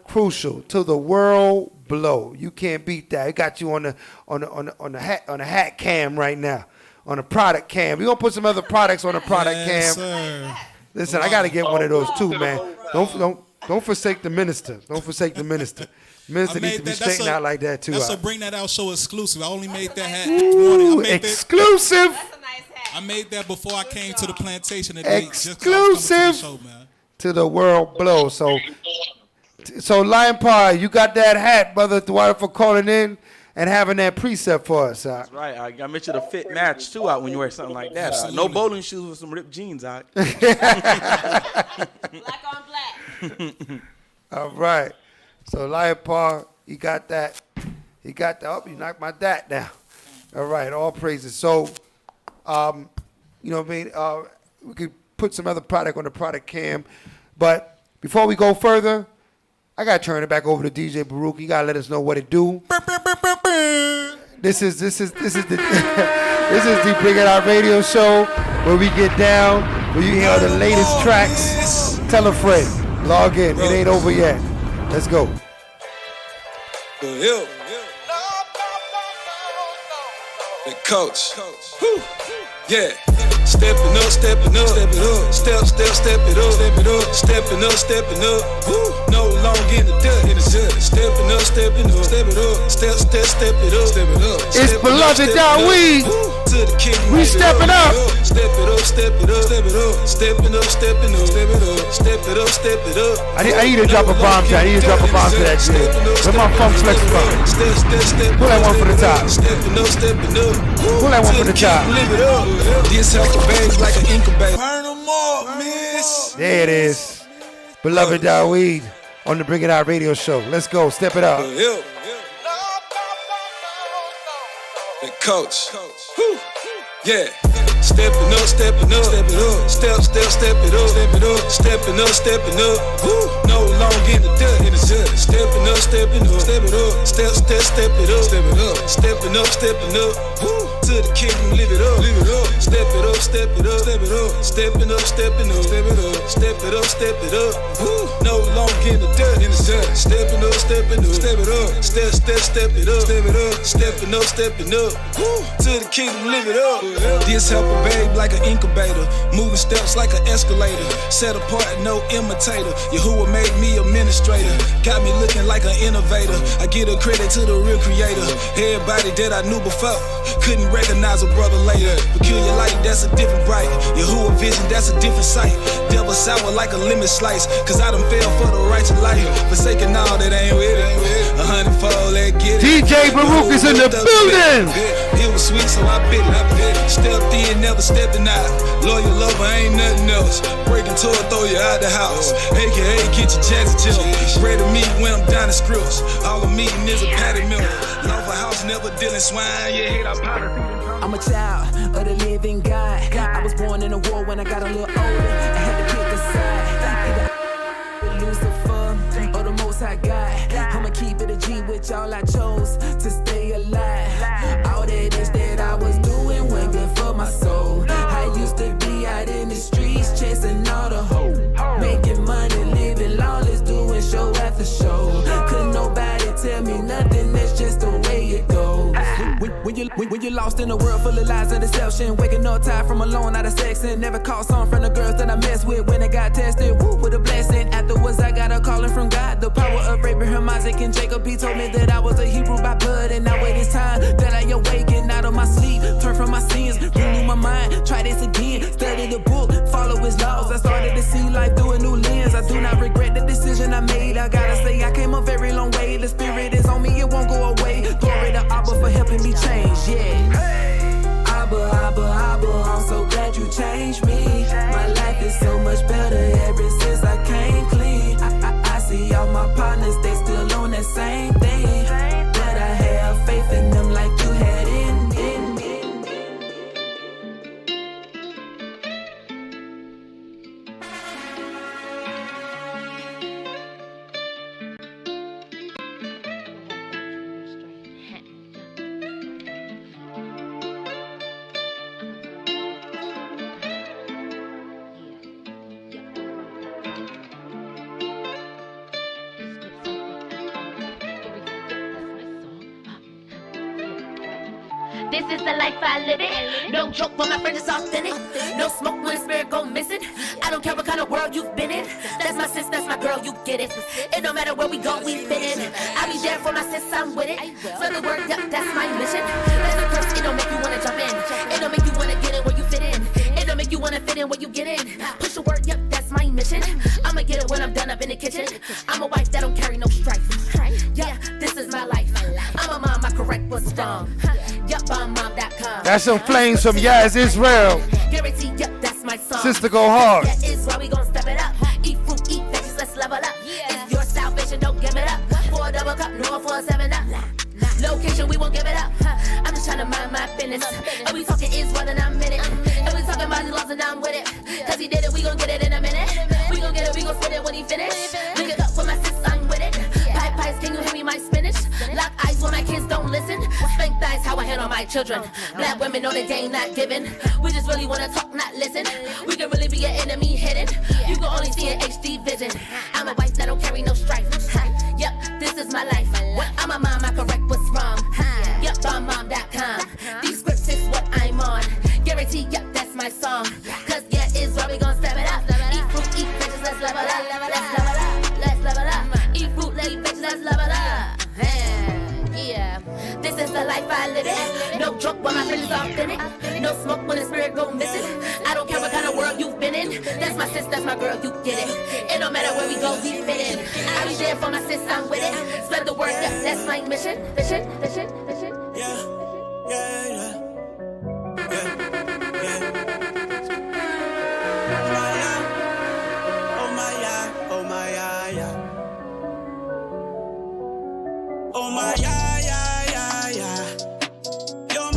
Crucial. Till the world blow. You can't beat that. It got you on the hat cam right now. On the product cam. We're gonna put some other products on the product cam. Sir. Listen, I gotta get one of those too, man. Don't forsake the minister. Don't forsake the minister. Minister needs to be straightened out like that too. That's a Bring That Out show exclusive. I only made that hat. Ooh, exclusive. I made that before I came to the plantation today. Exclusive to the world blow. So Lion Pie, you got that hat, brother. Dwight, for calling in and having that precept for us. That's right. I mentioned a fit match too out when you wear something like that. No bowling shoes with some ripped jeans out. Black on black. All right. So Lion Paul, he got that. He got the up. You knocked my dat down. All right. All praises. So, you know what I mean? We could put some other product on the product cam. But before we go further, I got to turn it back over to DJ Baruch. You got to let us know what it do. This is the this is the Bring It Out radio show where we get down, where you hear the latest tracks. Tell a friend. Log in. It ain't over yet. Let's go. The coach. Whew. Yeah. Stepping up, stepping up, stepping up, step it up, stepping up, stepping up, woo. No longer in the dirt, stepping up, stepping up, step it up, step it up. It's beloved Dawid. We stepping up. Step it up, stepping up, stepping up, step it up. I need to drop a bomb to that. I need to drop a bomb to that shit. Where my funk flex from? Pull that one for the top. Pull that one for the top. This house the bags like an incubator. Burn them up, miss. There it is. Beloved Dawid on the Bring It Out radio show. Let's go. Step it up. The coach. Woo. Yeah. Stepping up, stepping up, stepping up. Step, step, step it up, step it up. Stepping up, stepping up. Woo. No longer in the dirt, in the dirt. Stepping up, stepping up, step it up. Step, step, step it up, step it up. Stepping up, stepping up. Woo. To the kingdom, live it up, live it up. Step it up, step it up, step it up. Stepping up, stepping up, step it up. Step it up, step it up. Woo. No longer in the dirt, in the dirt. Stepping up, stepping up, step it up. Step, step, step it up, step it up. Stepping up, stepping up. Woo. To the kingdom, live it up. This help a babe like an incubator. Moving steps like an escalator. Set apart, no imitator. Yahuwah made me administrator. Got me looking like an innovator. I give a credit to the real creator. Everybody that I knew before couldn't recognize a brother later. Peculiar light, that's a different bright. Yahuwah vision, that's a different sight. Devil sour like a lemon slice. Cause I done fell for the righteous life. Forsaking all that ain't with it. 100-fold, let get it. DJ Baruch is in the building. It was sweet, so I bit it. Stepped in, never stepping out. Loyal lover, ain't nothing else. Breaking to it, throw you out the house. AKA, get your Jackson chill. Bread of meat when I'm down the scripts. All I'm eating is a patty milk. Love a house, never dealing swine. Yeah, hate our powder. I'm a child of the living God. I was born in a war when I got a little older. I had to pick a side. Either Lucifer or the Most High God. I'ma keep it a G with y'all. I chose to stay alive. All that is that I was doing went good for my soul. I used to be out in the streets chasing all the hoes, making money, living lawless, doing show after show. Couldn't nobody tell me nothing. That's just the way it goes. When you're lost in a world full of lies and deception, waking up tired from alone out of sex and never caught some from the girls that I messed with. When I got tested, woo, with a blessing. Afterwards I got a calling from God. The power of Abraham, Isaac, and Jacob. He told me that I was a Hebrew by blood, and now it is time that I awaken out of my sleep, turn from my sins, renew my mind, try this again, study the book, follow his laws. I started to see life through a new lens. I do not regret the decision I made. I gotta say I came a very long way. The spirit is on me, it won't go away. Glory to Abba for helping me change, yeah. Abba, Abba, Abba, I'm so glad you changed me. My life is so much better ever since I came clean. I see all my partners, they still on that same thing. But I have faith in them like you had in me. This is the life I live it. No joke, but my friend is authentic. No smoke when the spirit go missing. I don't care what kind of world you've been in. That's my sis, that's my girl, you get it. It no matter where we go, we fit in. I be there for my sis, I'm with it. So the word up, that's my mission. That's the curse, it don't make you wanna jump in. It don't make you wanna get in where you fit in. It don't make you wanna fit in where you get in. Push the word, yep, that's my mission. I'ma get it when I'm done up in the kitchen. I'm a wife that don't carry no strife. Yeah, this is my life. I'm a mom, I correct what's wrong. Yup, I'm mom.com. That's some flames from Yaz Israel. Guarantee, yup, that's my song. Sister, go hard. That is why we gon' step it up. Eat fruit, eat veggies, let's level up. It's your salvation, don't give it up. For a double cup, no for a 7-Up. Location, we won't give it up. I'm just trying to mind my business. And we talking Israel and I'm in it. And we talking about his laws and I'm with it. Cause he did it, we gon' get it in a minute. We gon' get it, we gon' spit it when he finish. Link it up with my sis, I'm with it. Pie pies, can you hear me, my spinach? Lock eyes when my kids don't listen. Spank thighs, how I handle my children. Black women know the game not given. We just really wanna talk, not listen. We can really be an enemy hidden. You can only see an HD vision. I'm a wife that don't carry no strife. Yep, this is my life. I'm a mom, I correct what's wrong. Yep, I'm mom.com. These scripts is what I'm on. Guarantee, yep, that's my song. Cause yeah, is where we gon' step it up. Eat fruit, eat veggies, let's level up. Let's level up, let's level up. Eat fruit, let eat veggies, let's level up. Yeah, this is the life I live in. No joke when my friend is authentic. No smoke when the spirit go missing. I don't care what kind of world you've been in. That's my sis, that's my girl, you get it. It don't matter where we go, we fit in. I be there for my sis, I'm with it. Spread the word, yeah, that's my mission. Mission. Yeah. Oh my, yeah. You're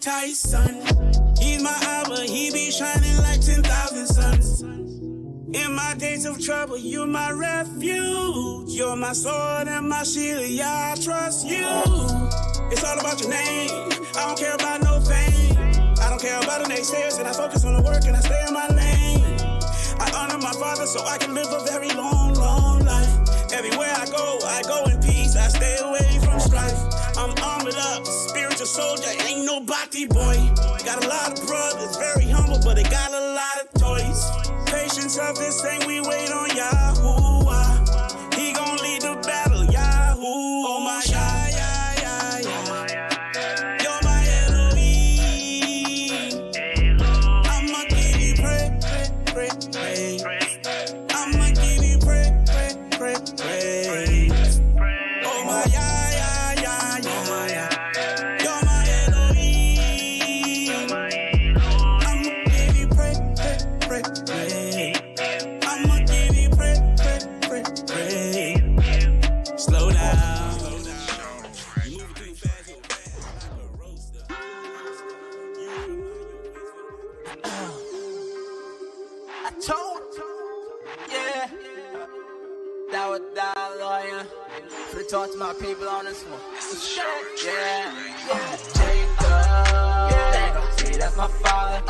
Tyson. He's my Abba, he be shining like 10,000 suns. In my days of trouble, you're my refuge. You're my sword and my shield, yeah, I trust you. It's all about your name, I don't care about no fame. I don't care about the naysayers, and I focus on the work and I stay in my lane. I honor my father so I can live a very long, long life. Everywhere I go in peace, I stay away from strife. I'm armored up, spiritual soldier, ain't no bhakti boy. Got a lot of brothers, very humble, but they got a lot of toys. Patience of this thing, we wait on Yahuwah. He gon' lead the battle, Yahoo. Oh my Yah, Yah, Yah, Yah. You're my Elohim. I'ma give you praise. I'ma give you praise. Oh my Yah, Yah, Yah, Yah. You're my Elohim. I'ma give you praise. I'ma give you praise. Slow down. You moving too fast, you're like a roaster. I told yeah, that was that lawyer. Finna talk to my people on this one. Yeah, Jacob. Yeah, see that's my father.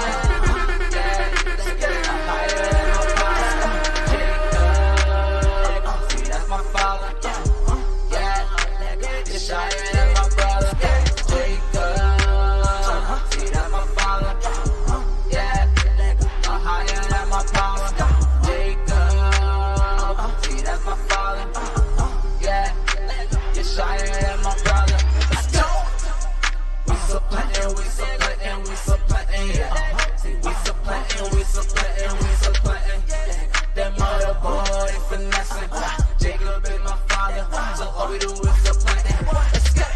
Yeah, I'm higher than my father. Jacob, see that's my father. Yeah, you're higher than my brother. Jacob, see that's my father. Yeah, I'm higher than my power. Jacob, see that's my father. Yeah, you're higher than my brother. I told we supplanting, we supplanting, we supplanting, yeah. See, we supplanting, we supplanting, we supplanting. That motherboard is finessing. Jacob is my father, so all we do is supplanting. Let's get it.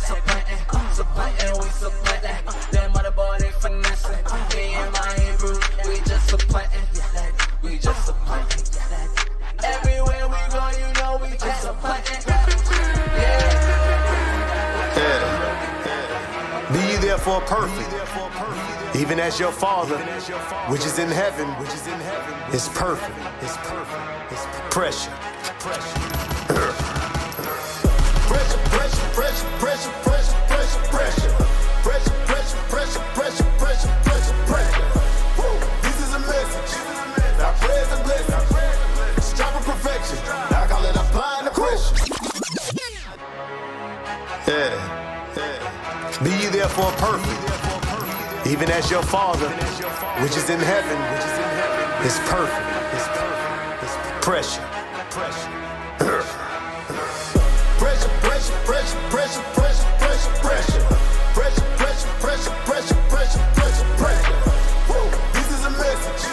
Supplanting, supplanting, we supplanting. That motherboard is finessing. Me and my Hebrew, we just supplanting. We just supplanting. Everywhere we go, you know we just supplanting. Be ye therefore perfect, even as your Father, which is in heaven, is perfect. Pressure. This is a message. Our prayers and blessings. Striving perfection. I call it applying the pressure. Be ye therefore perfect, even as your Father, which is in heaven, is perfect. Pressure. This is a message.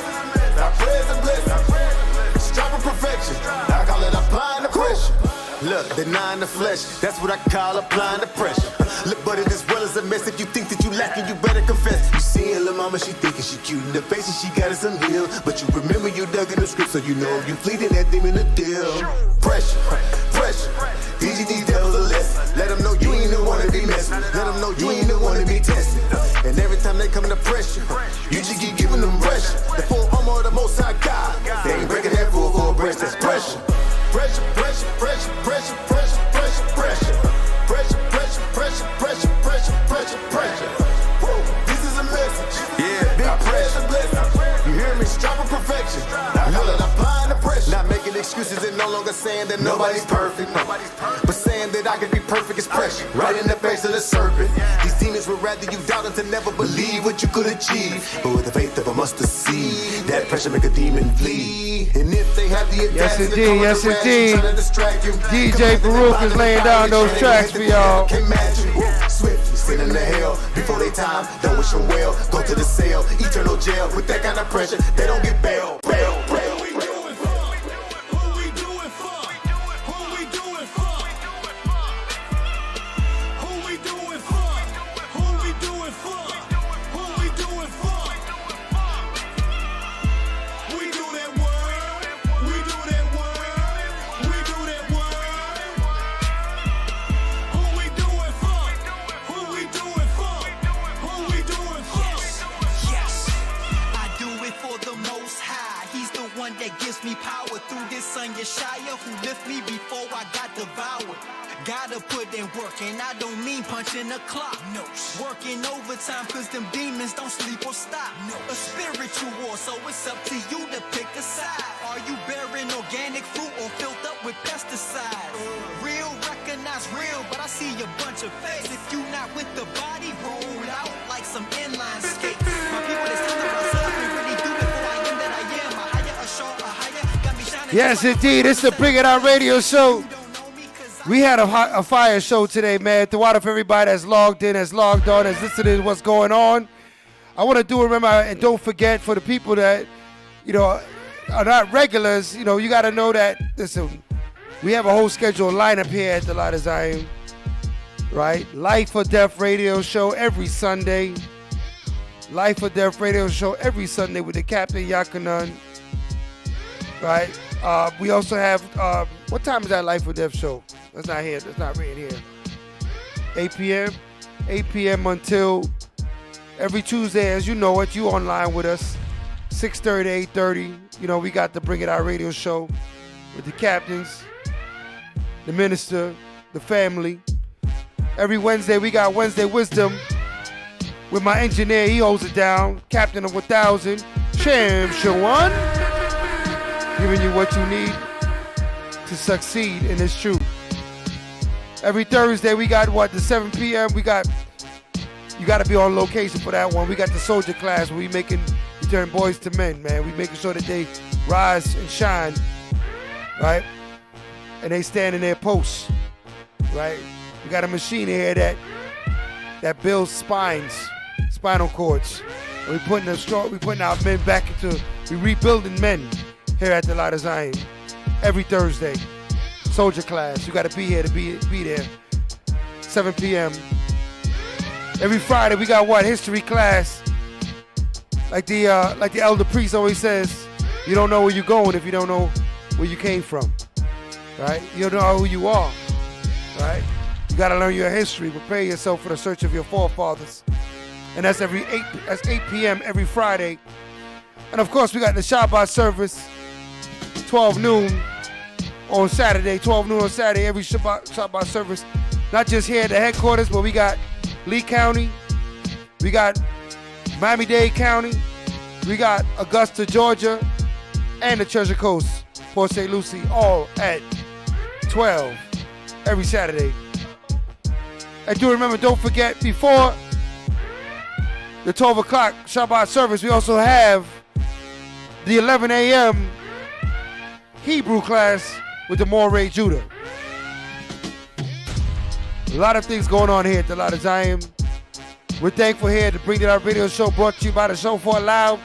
Our prayers and blessings. Striving perfection. I call it applying the pressure. Look, denying the flesh, that's what I call applying the pressure. Look, but it as well as a mess. If you think that you lacking, you better confess. You see little mama, she thinking she cute in the face and she got us some heel. But you remember you dug in the script, so you know you fleeting that demon a deal. Pressure. Teaching these devils a lesson. Let them know you ain't the one to be messing. Let them know you ain't the one to be tested. And every time they come to pressure, you just keep giving them pressure. The full armor of the Most High God. They ain't breaking that full breast, that's pressure. Pressure. Woo, this is a message. Yeah, big pressure. You hear me? Striving perfection. I call it applying the pressure. Not making excuses and no longer saying that nobody's perfect. But saying that I can be perfect is pressure. Right in the face of the serpent. These demons would rather you doubt and to never believe what you could achieve. But with the faith of a mustard seed, that pressure make a demon flee. And if they have the Yes indeed. DJ Baruch is laying down those tracks for y'all. Swiftly sending to hell before they time. Don't wish them well. Go to the cell, eternal jail. With that kind of pressure, they don't get bail. Who we me power through his son Yeshaya, who lift me before I got devoured. Gotta put in work, and I don't mean punching the clock. No, working overtime, cause them demons don't sleep or stop. No, a spiritual war, so it's up to you to pick a side. Are you bearing organic fruit or filled up with pesticides? Real recognize real, but I see a bunch of fakes. If you not with the body, roll out like some inline skates. My people that's talking about something really do before I am that I am. A higher, a short, a higher, got me shining. Yes, indeed. It's the Bring It Out Radio Show. We had a fire show today, man. Throughout for everybody that's logged in, that's logged on, that's listening to what's going on. I want to remember, and don't forget, for the people that, are not regulars, you got to know that, listen, we have a whole schedule lineup here at the Light of Zion, right? Life or Death Radio Show every Sunday. Life or Death Radio Show every Sunday with the Captain Yakanan, right? We also have, what time is that Life or Death show? That's not here. That's not written here. 8 p.m. 8 p.m. until every Tuesday, as you know it, you online with us. 6:30, 8:30. We got the Bring It Out Radio Show with the captains, the minister, the family. Every Wednesday, we got Wednesday Wisdom with my engineer. He holds it down. Captain of 1000, Sham Shawan. Giving you what you need to succeed in this truth. Every Thursday, we got the 7 p.m. You got to be on location for that one. We got the soldier class where we turn boys to men, man. We making sure that they rise and shine, right? And they stand in their posts, right? We got a machine here that builds spinal cords. And we putting our men back we rebuilding men here at the Light of Zion every Thursday. Soldier class. You got to be here to be there. 7 p.m. Every Friday we got history class. Like the elder priest always says, you don't know where you're going if you don't know where you came from, right? You don't know who you are, right? You got to learn your history. Prepare yourself for the search of your forefathers. And that's 8 p.m. every Friday. And of course we got the Shabbat service, 12 noon on Saturday, 12 noon on Saturday, every Shabbat service. Not just here at the headquarters, but we got Lee County, we got Miami-Dade County, we got Augusta, Georgia, and the Treasure Coast, Port St. Lucie, all at 12 every Saturday. And don't forget, before the 12 o'clock Shabbat service, we also have the 11 a.m. Hebrew class with the Moray Judah. A lot of things going on here at the Light of Zion. We're thankful here to Bring It Out Radio Show, brought to you by the Show for Loud.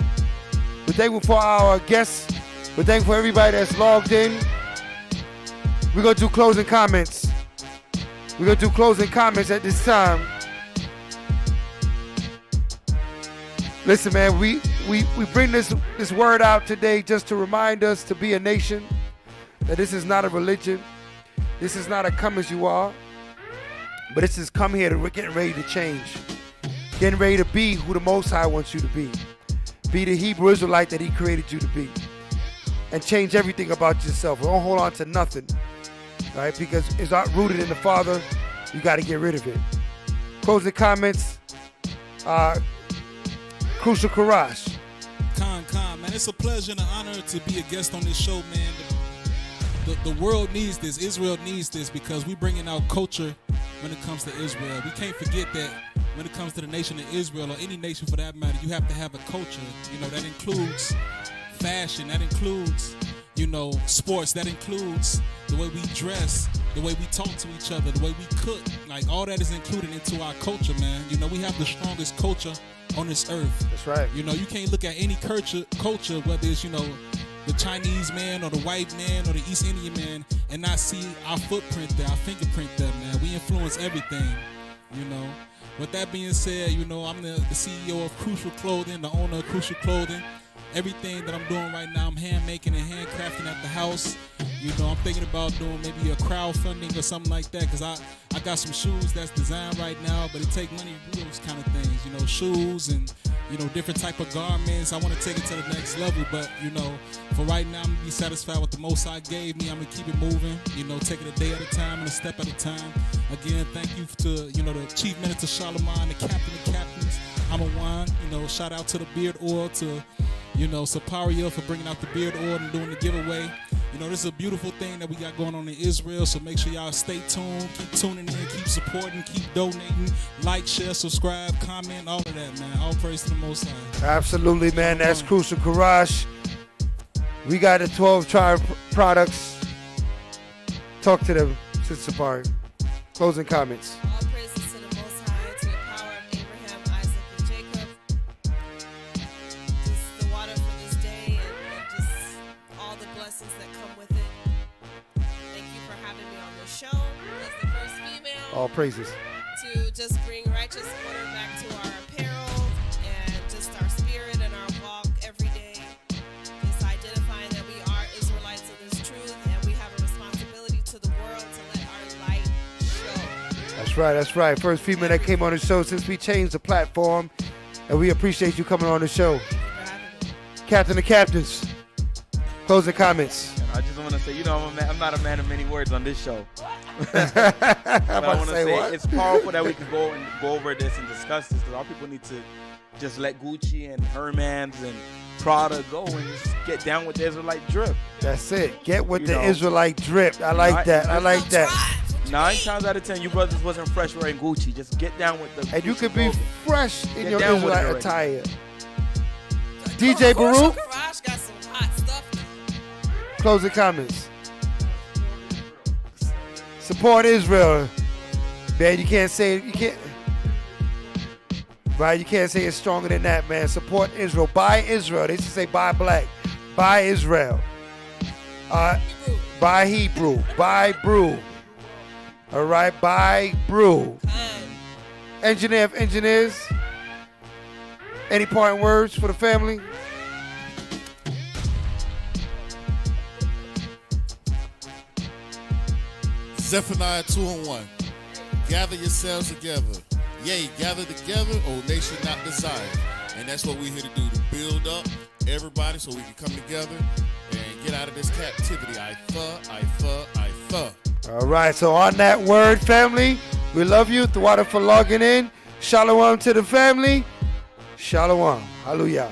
We're thankful for our guests. We're thankful for everybody that's logged in. We're going to do closing comments. We're going to do closing comments at this time. Listen, man, we bring this word out today just to remind us to be a nation, that this is not a religion. This is not a come as you are. But this is come here to we're getting ready to change. Getting ready to be who the Most High wants you to be. Be the Hebrew Israelite that He created you to be. And change everything about yourself. Don't hold on to nothing. Right? Because it's not rooted in the Father. You got to get rid of it. Closing comments. Crucial Karash. Khan, man. It's a pleasure and an honor to be a guest on this show, man. The world needs this. Israel needs this because we bringing out culture when it comes to Israel. We can't forget that when it comes to the nation of Israel, or any nation for that matter, you have to have a culture. That includes fashion, that includes, sports, that includes the way we dress, the way we talk to each other, the way we cook. Like, all that is included into our culture, man. We have the strongest culture on this earth. That's right. You can't look at any culture, whether it's, the Chinese man or the white man or the East Indian man, and not see our footprint there, our fingerprint there, man. We influence everything, With that being said, I'm the CEO of Crucial Clothing, the owner of Crucial Clothing. Everything that I'm doing right now, I'm hand making and handcrafting at the house. I'm thinking about doing maybe a crowdfunding or something like that, because I got some shoes that's designed right now, but it takes money to do those kind of things, shoes and different type of garments. I want to take it to the next level, but for right now, I'm gonna be satisfied with the Most High gave me. I'm gonna keep it moving, take it a day at a time and a step at a time. Again, thank you to the Chief Minister Charlemagne, the Captain of Captains. I'm a one. Shout out to the Beard Oil, to Saparia for bringing out the Beard Oil and doing the giveaway. This is a beautiful thing that we got going on in Israel, so make sure y'all stay tuned, keep tuning in, keep supporting, keep donating, like, share, subscribe, comment, all of that, man. All praise to the Most High. Absolutely, man. That's Crucial Courage. We got the 12 Tribe products. Talk to them, Sister Sapari. Closing comments. All praises to the Most High, to the power of Abraham, Isaac, and Jacob. Just the water for this day and just all the blessings that come with it. Thank you for having me on the show as the first female. All praises. To just bring righteous order back to our apparel and just our spirit and our walk every day. Just identifying that we are Israelites of this truth and we have a responsibility to the world to let our light show. That's right. First female that came on the show since we changed the platform. And we appreciate you coming on the show. Captain of Captains. Closing comments. I just want to say, I'm not a man of many words on this show. But I want to say it's powerful that we can go over this and discuss this, because our people need to just let Gucci and Hermans and Prada go and just get down with the Israelite drip. That's it. Get with the Israelite drip. I like that. 9 times out of 10, you brothers wasn't fresh wearing Gucci. Just get down with the And you could be clothing. fresh in Get your down with it Israelite already. attire. DJ Baruch. Garage got some hot stuff. Closing comments. Support Israel. Man, you can't say it. You can't say it's stronger than that, man. Support Israel. Buy Israel. They should say buy black. Buy Israel. Buy Hebrew. Buy brew. All right, buy brew. Engineer of engineers. Any parting words for the family? Zephaniah 2:1. Gather yourselves together. Yea, gather together, O nation not desired. And that's what we're here to do, to build up everybody so we can come together and get out of this captivity. I thought. All right, so on that word, family, we love you. Thwada for logging in. Shalom to the family. Shalom. Hallelujah.